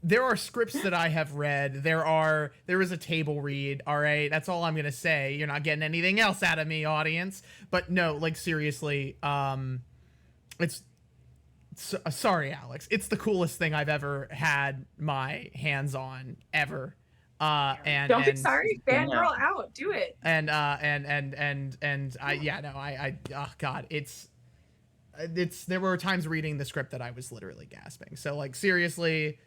there are scripts that I have read. There is a table read. All right, that's all I'm gonna say. You're not getting anything else out of me, audience. But no, like, seriously, sorry, Alex. It's the coolest thing I've ever had my hands on ever. Don't be sorry, fangirl out. Do it. And oh god, it's there were times reading the script that I was literally gasping. So, like, seriously,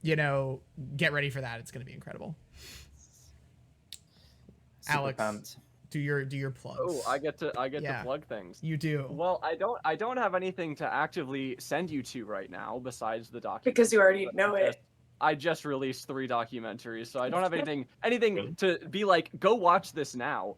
get ready for that. It's going to be incredible. Super Alex, pumped. do your plugs. Oh, I get to Yeah. plug things. You do. Well, I don't have anything to actively send you to right now besides the documentary. Because you already know it. I just released 3 documentaries, so I don't have anything to be like, go watch this now.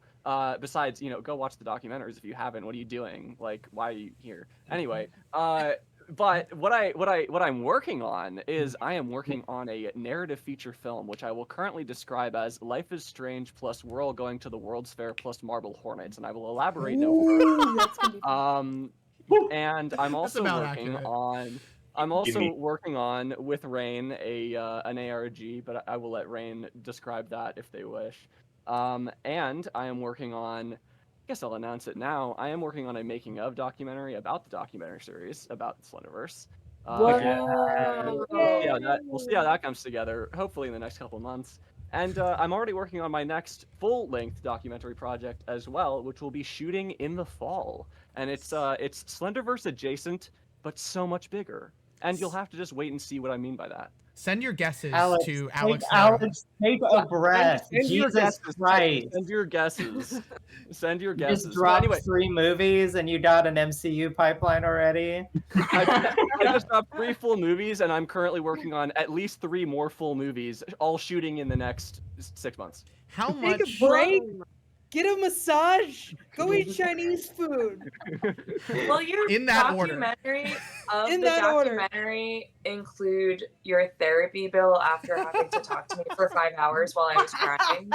Besides, go watch the documentaries if you haven't. What are you doing? Like, why are you here? Anyway, but what I'm working on is I am working on a narrative feature film, which I will currently describe as Life is Strange plus we're all going to the World's Fair plus Marble Hornets, and I will elaborate no further. Ooh, that's gonna be And I'm also about working accurate. on. I'm also working on with Rain an ARG, but I will let Rain describe that if they wish. And I am working on, I guess I'll announce it now. I am working on a making of documentary about the documentary series about Slenderverse. We'll see how that comes together. Hopefully in the next couple months. And I'm already working on my next full-length documentary project as well, which will be shooting in the fall. And it's Slenderverse adjacent. but so much bigger. And you'll have to just wait and see what I mean by that. Send your guesses Alex, to take, Alex Hera. take a breath. Send your Jesus guesses. Christ. Send your guesses. Send your You guesses. just But dropped anyway, 3 movies and you got an MCU pipeline already. I just dropped 3 full movies, and I'm currently working on at least 3 more full movies, all shooting in the next 6 months. How Take much? a break. Get a massage. Go eat Chinese food. Will your In that order. documentary of In the that order. documentary include your therapy bill after having to talk to me for 5 hours while I was crying?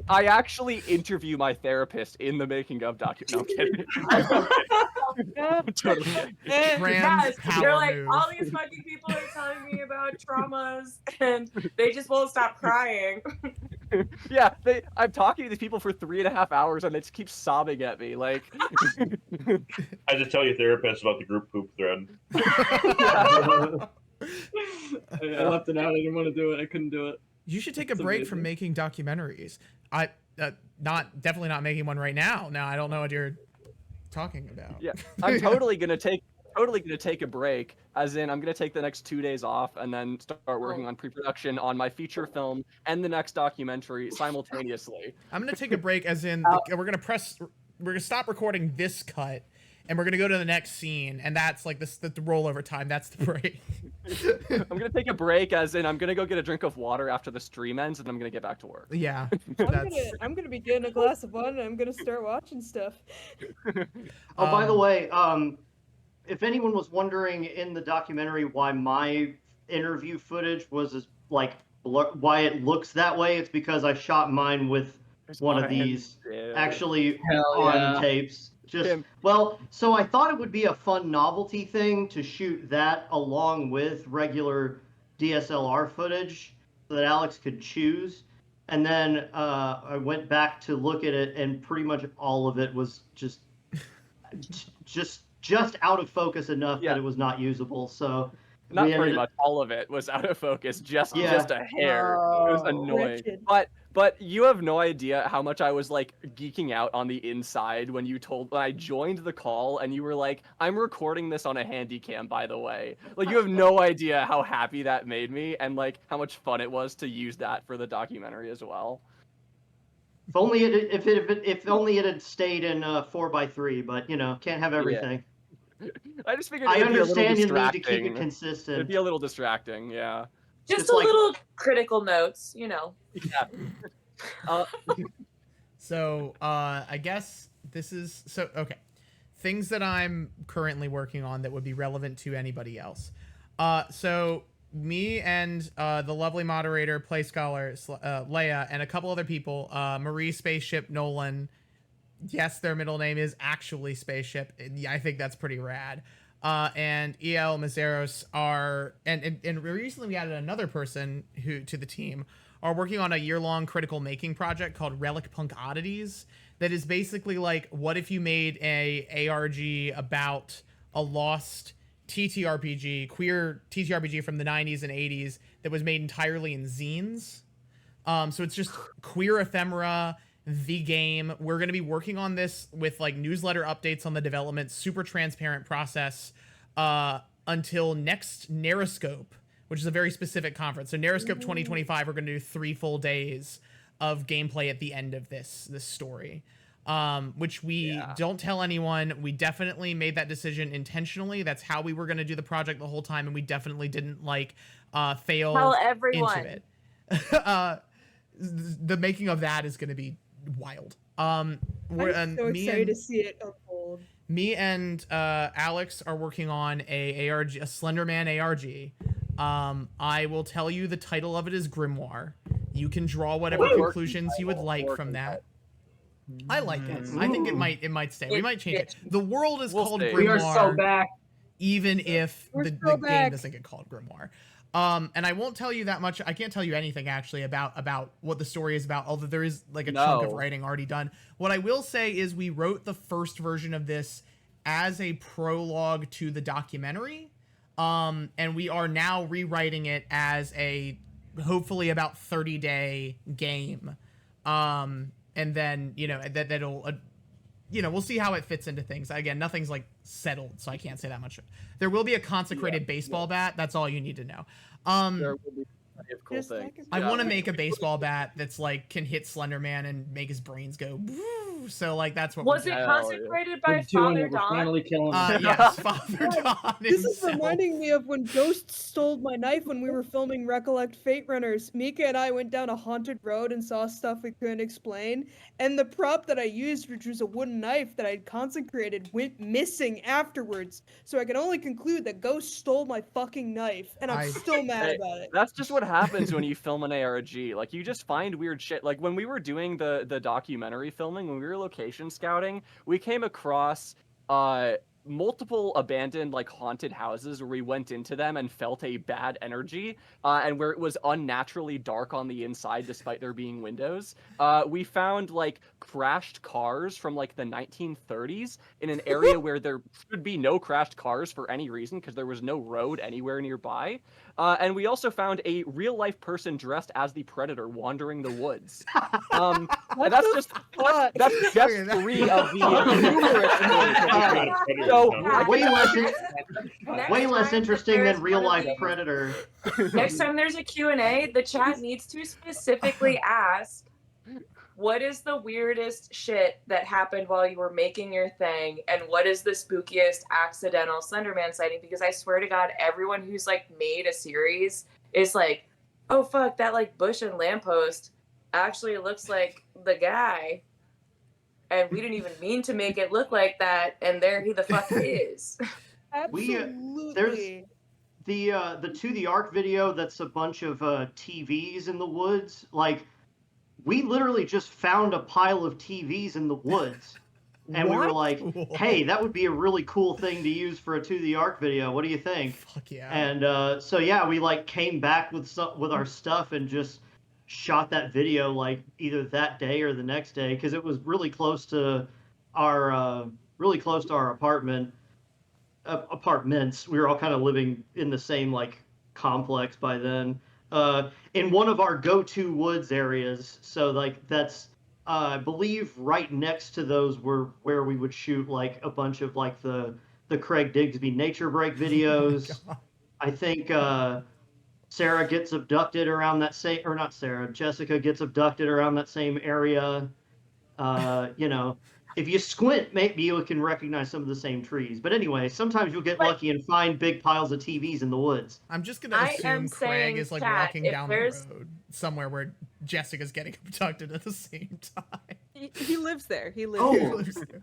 I actually interview my therapist in the making of documentary. No, I'm kidding. Totally kidding. Trans Yes, power you're like, move. all these fucking people are telling me about traumas, and they just won't stop crying. Yeah, I'm talking to these people for 3.5 hours, and they just keep sobbing at me. Like, I just tell your therapist about the group poop thread. I left it out. I didn't want to do it. I couldn't do it. You should take a It's break from amazing. making documentaries. Definitely not making one right now. Now I don't know what you're talking about. yeah, I'm totally gonna take a break. As in, I'm gonna take the next 2 days off and then start working on pre-production on my feature film and the next documentary simultaneously. I'm gonna take a break, as in we're gonna stop recording this cut, and we're gonna go to the next scene, and that's like the rollover time. That's the break. I'm gonna take a break, as in I'm gonna go get a drink of water after the stream ends, and I'm gonna get back to work. Yeah, I'm gonna be getting a glass of wine and I'm gonna start watching stuff. Oh, by the way, if anyone was wondering in the documentary why my interview footage was as why it looks that way, it's because I shot mine with one of these actually on tapes. So I thought it would be a fun novelty thing to shoot that along with regular DSLR footage so that Alex could choose. And then I went back to look at it, and pretty much all of it was just out of focus enough that it was not usable. So not pretty much all of it was out of focus, just a hair. It was annoying. Wretched. But you have no idea how much I was like geeking out on the inside when I joined the call and you were like, I'm recording this on a handy cam, by the way. Like, you have no idea how happy that made me, and like how much fun it was to use that for the documentary as well. If only it had stayed in 4x3, but can't have everything. I just figured I it'd be a little understand you need to distracting. keep it consistent. It'd be a little distracting, yeah. Just a little critical notes, Yeah. So I guess this is okay. Things that I'm currently working on that would be relevant to anybody else. So me and the lovely moderator, Play Scholar, Leia, and a couple other people, Marie Spaceship Nolan. Yes, their middle name is actually Spaceship. I think that's pretty rad. And El Mazeros are, and recently we added another person to the team, are working on a year-long critical making project called Relic Punk Oddities. That is basically like, what if you made a ARG about a lost TTRPG, queer TTRPG from the 90s and 80s that was made entirely in zines. So it's just queer ephemera, the game. We're going to be working on this with like newsletter updates on the development, super transparent process until next Narrascope, which is a very specific conference. So Narrascope 2025, we're going to do 3 full days of gameplay at the end of this story, which we don't tell anyone. We definitely made that decision intentionally. That's how we were going to do the project the whole time, and we definitely didn't fail Tell everyone. into it. The making of that is going to be wild. I'm so excited to see it unfold. Me and Alex are working on a Slenderman ARG. I will tell you the title of it is Grimoire. You can draw whatever conclusions you would like from that. I like it. I think it might stay. We might change it. The world is called Grimoire. We are so back. Even if the back. game doesn't get called Grimoire. And I won't tell you that much. I can't tell you anything actually about what the story is about, although there is like a chunk of writing already done. What I will say is we wrote the first version of this as a prologue to the documentary. And we are now rewriting it as a hopefully about 30-day game. And then, that'll we'll see how it fits into things. Again, nothing's like settled, so I can't say that much. There will be a consecrated baseball bat. That's all you need to know. There will be plenty of cool things. I want to make a baseball bat that's like can hit Slenderman and make his brains go. So like that's what. Was it consecrated by Father Don? Finally killing yes, Father Don. This is reminding me of when Ghosts stole my knife when we were filming Recollect Fate Runners. Mika and I went down a haunted road and saw stuff we couldn't explain, and the prop that I used, which was a wooden knife that I'd consecrated, went missing afterwards. So I can only conclude that Ghost stole my fucking knife, and I'm still mad about it. That's just what happens when you film an ARG. Like, you just find weird shit. Like, when we were doing the documentary filming, when we were location scouting, we came across multiple abandoned, like, haunted houses where we went into them and felt a bad energy, and where it was unnaturally dark on the inside despite there being windows. We found, like, crashed cars from, like, the 1930s in an area where there should be no crashed cars for any reason because there was no road anywhere nearby. And we also found a real-life person dressed as the Predator wandering the woods. And that's just three of the numerous. So way less interesting than real-life Predator. Next time there's a Q&A, the chat needs to specifically ask, what is the weirdest shit that happened while you were making your thing, and what is the spookiest accidental Slenderman sighting? Because I swear to God, everyone who's like made a series is like, oh fuck, that like bush and lamppost actually looks like the guy, and we didn't even mean to make it look like that, and there he the fuck is. Absolutely. There's the To The Ark video that's a bunch of TVs in the woods. Like, we literally just found a pile of TVs in the woods. And we were like, hey, that would be a really cool thing to use for a To The Ark video. What do you think? Fuck yeah. And so yeah, we like came back with our stuff and just shot that video like either that day or the next day, because it was really close to our apartments. We were all kind of living in the same like complex by then. In one of our go-to woods areas. So like that's I believe right next to those were where we would shoot like a bunch of like the Craig Digsby nature break videos. Oh I think Sarah gets abducted around that same, or not Sarah, Jessica gets abducted around that same area. If you squint, maybe you can recognize some of the same trees. But anyway, sometimes you'll get lucky and find big piles of TVs in the woods. I'm just going to assume Craig is like walking down the road somewhere where Jessica's getting abducted at the same time. He lives there. He lives there.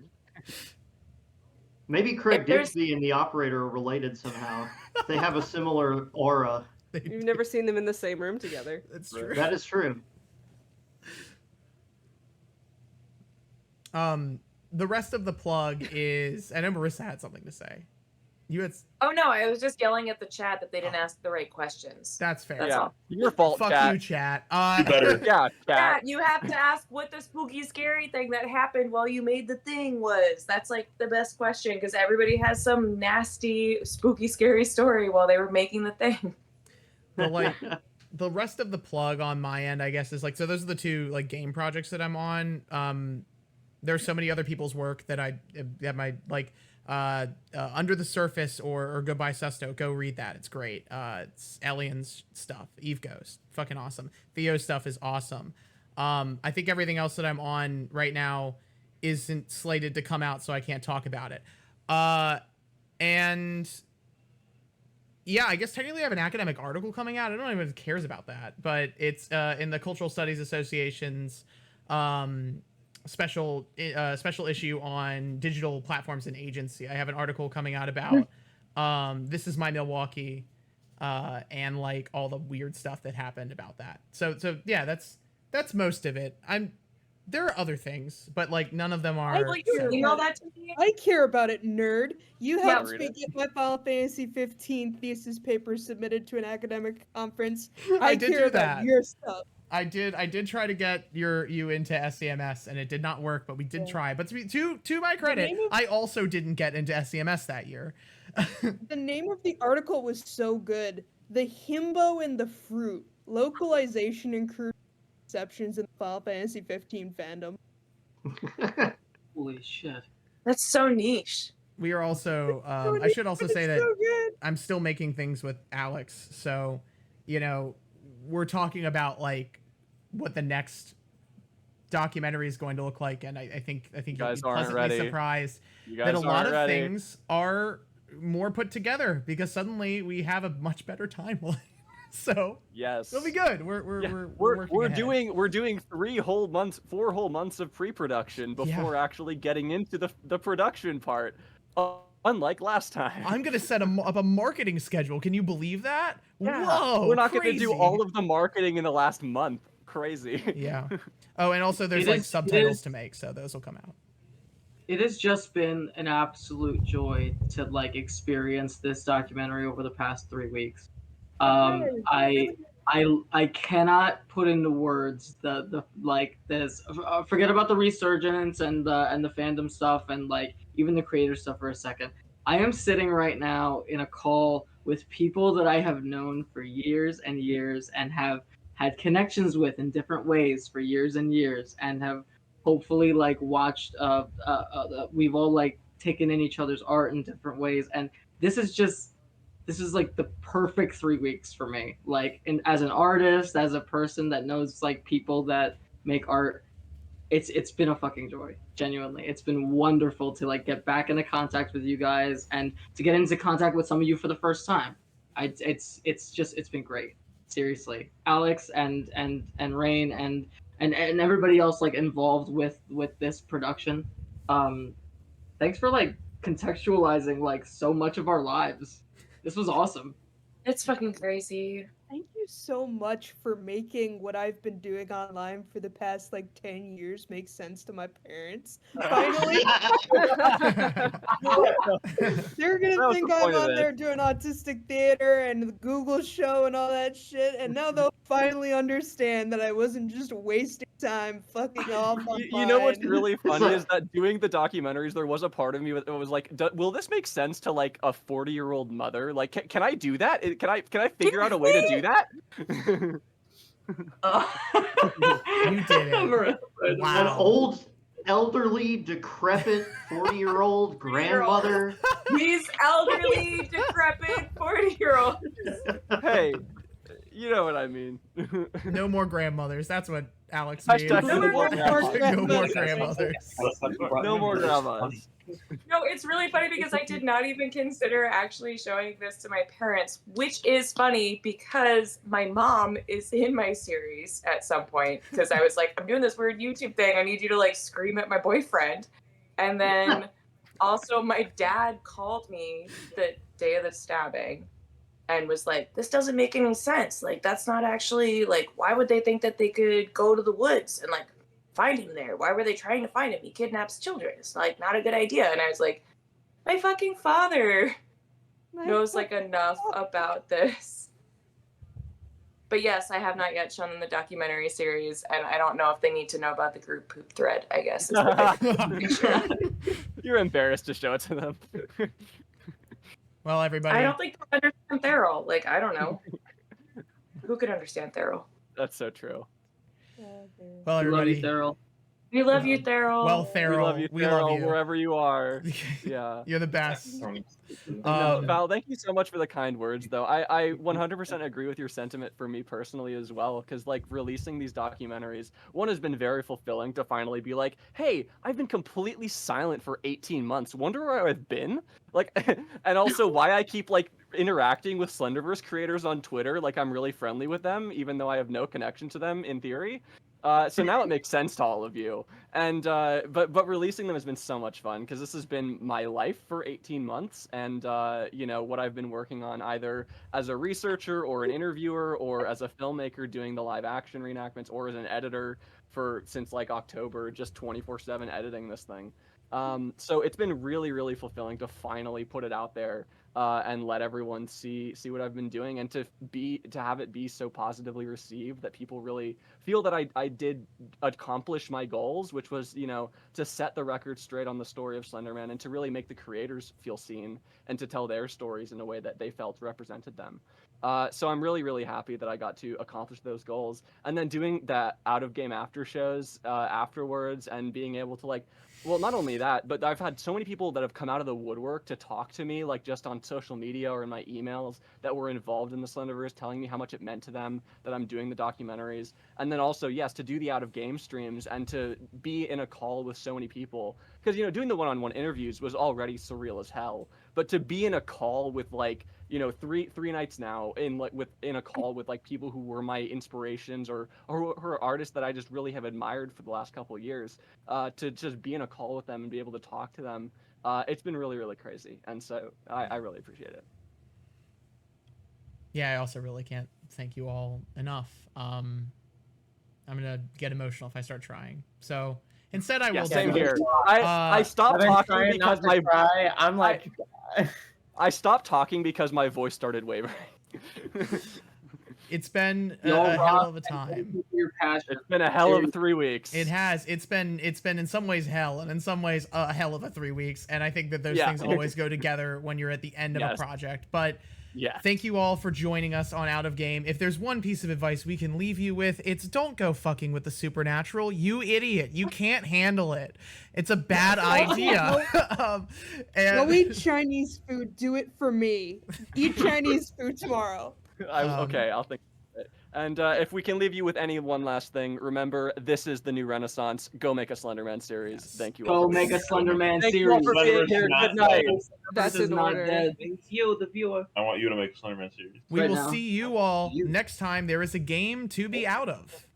Maybe Craig Digsby and the operator are related somehow. They have a similar aura. You've never seen them in the same room together. That's true. That is true. The rest of the plug is, I know Marissa had something to say. You had. Oh no, I was just yelling at the chat that they didn't ask the right questions. That's fair. That's all. Your fault, Fuck chat. you, chat. You better. Yeah, Yeah, you have to ask what the spooky, scary thing that happened while you made the thing was. That's like the best question, because everybody has some nasty, spooky, scary story while they were making the thing. But like, the rest of the plug on my end, I guess, is like, so those are the two like game projects that I'm on. There's so many other people's work that like Under the Surface or Goodbye Susto. Go read that. It's great. It's Aliens stuff. Eve Ghost. Fucking awesome. Theo stuff is awesome. I think everything else that I'm on right now isn't slated to come out, so I can't talk about it. And yeah, I guess technically I have an academic article coming out. I don't know if anyone cares about that, but it's in the Cultural Studies Association's special issue on digital platforms and agency. I have an article coming out about This Is My Milwaukee and like all the weird stuff that happened about that. So yeah, that's most of it. There are other things, but like none of them are. Email that to me. I care about it, nerd. You helped read me it. get my Final Fantasy 15 thesis paper submitted to an academic conference. I did care do about that. your stuff. I did try to get you into SCMS, and it did not work, but we did try. But to my credit, I also didn't get into SCMS that year. The name of the article was so good. The Himbo and the Fruit. Localization and crude exceptions in the Final Fantasy 15 fandom. Holy shit. That's so niche. We are also. I should also say that I'm still making things with Alex, so we're talking about like what the next documentary is going to look like, and I think you'll be pleasantly surprised that a lot of things are more put together because suddenly we have a much better timeline. So yes, it'll be good. We're doing 4 whole months of pre-production before actually getting into the production part. Unlike last time. I'm gonna set up a marketing schedule. Can you believe that? Yeah. Whoa! We're not gonna do all of the marketing in the last month. Crazy. Yeah. Oh, and also there's subtitles to make, so those will come out. It has just been an absolute joy to like experience this documentary over the past 3 weeks. I cannot put into words the like this. Forget about the resurgence and the fandom stuff and like even the creator stuff for a second. I am sitting right now in a call with people that I have known for years and years and have had connections with in different ways for years and years and have hopefully like watched we've all like taken in each other's art in different ways, and this is like the perfect 3 weeks for me, like as an artist, as a person that knows like people that make art. It's been a fucking joy, genuinely. It's been wonderful to like get back into contact with you guys and to get into contact with some of you for the first time. It's been great, seriously. Alex and Rain and everybody else like involved with this production. Thanks for like contextualizing like so much of our lives. This was awesome. It's fucking crazy. Thank you so much for making what I've been doing online for the past like 10 years make sense to my parents. Finally. They're gonna think I'm on there doing autistic theater and the Google show and all that shit, and now they'll finally understand that I wasn't just wasting time fucking off online. You know what's really funny is that doing the documentaries, there was a part of me that was like, will this make sense to like a 40-year-old mother? Like, can I do that? Can I figure out a way to do that? You did it. Wow. An old, elderly, decrepit 40-year-old grandmother. These elderly, decrepit 40-year-olds. Hey, you know what I mean. No more grandmothers. That's what Alex means. No more grandmothers. No more grandmas. No, it's really funny because I did not even consider actually showing this to my parents, which is funny because my mom is in my series at some point because I was like, I'm doing this weird YouTube thing. I need you to like scream at my boyfriend. And then also my dad called me the day of the stabbing and was like, this doesn't make any sense. Like, that's not actually, like, why would they think that they could go to the woods and, like, find him there? Why were they trying to find him? He kidnaps children. It's, like, not a good idea. And I was like, my fucking father knows, like, enough about this. But yes, I have not yet shown them the documentary series, and I don't know if they need to know about the group poop thread, I guess. Is the You're embarrassed to show it to them. Well, everybody. I don't think they'll understand Theral. Like, I don't know. Who could understand Theral? That's so true. Well, everybody. We love you, Theral. Well, Theral, we love you. Wherever you are. Yeah. You're the best. No, Val, thank you so much for the kind words, though. I 100% agree with your sentiment for me personally as well, because, like, releasing these documentaries, one has been very fulfilling to finally be like, hey, I've been completely silent for 18 months. Wonder where I've been? Like, and also why I keep, like, interacting with Slenderverse creators on Twitter, like I'm really friendly with them, even though I have no connection to them in theory. So now it makes sense to all of you. And but releasing them has been so much fun because this has been my life for 18 months, and you know, what I've been working on either as a researcher or an interviewer or as a filmmaker doing the live action reenactments or as an editor since like October, just 24/7 editing this thing. So it's been really, really fulfilling to finally put it out there and let everyone see what I've been doing, and to have it be so positively received that people really feel that I did accomplish my goals, which was, you know, to set the record straight on the story of Slenderman and to really make the creators feel seen and to tell their stories in a way that they felt represented them. So I'm really, really happy that I got to accomplish those goals. And then doing that out-of-game after shows afterwards and being able to, like, well, not only that, but I've had so many people that have come out of the woodwork to talk to me, like just on social media or in my emails, that were involved in the Slenderverse, telling me how much it meant to them that I'm doing the documentaries. And then also, yes, to do the out-of-game streams and to be in a call with so many people. Because, you know, doing the one-on-one interviews was already surreal as hell. But to be in a call with, like, you know, three nights now in a call with like people who were my inspirations or who are artists that I just really have admired for the last couple of years, to just be in a call with them and be able to talk to them, it's been really, really crazy. And so I really appreciate it. Yeah, I also really can't thank you all enough. I'm gonna get emotional if I start trying. So instead, I will. Same here. I stopped talking because my cry. I'm like. I stopped talking because my voice started wavering. It's been a hell of a time. It's been a hell of 3 weeks. It has. It's been in some ways hell, and in some ways a hell of a 3 weeks. And I think that those things always go together when you're at the end of a project. But thank you all for joining us on Out of Game. If there's one piece of advice we can leave you with, it's don't go fucking with the supernatural. You idiot. You can't handle it. It's a bad idea. Go eat Chinese food. Do it for me. Eat Chinese food tomorrow. Okay, I'll think of it. And if we can leave you with any one last thing, remember, this is the new Renaissance. Go make a Slenderman series. Thank you all. Go make a Slenderman Thank series. you all for being here. Good night. That's an order. Thank you, the viewer. I want you to make a Slenderman series. We will see you all next time there is a game to be out of.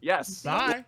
Yes. Bye.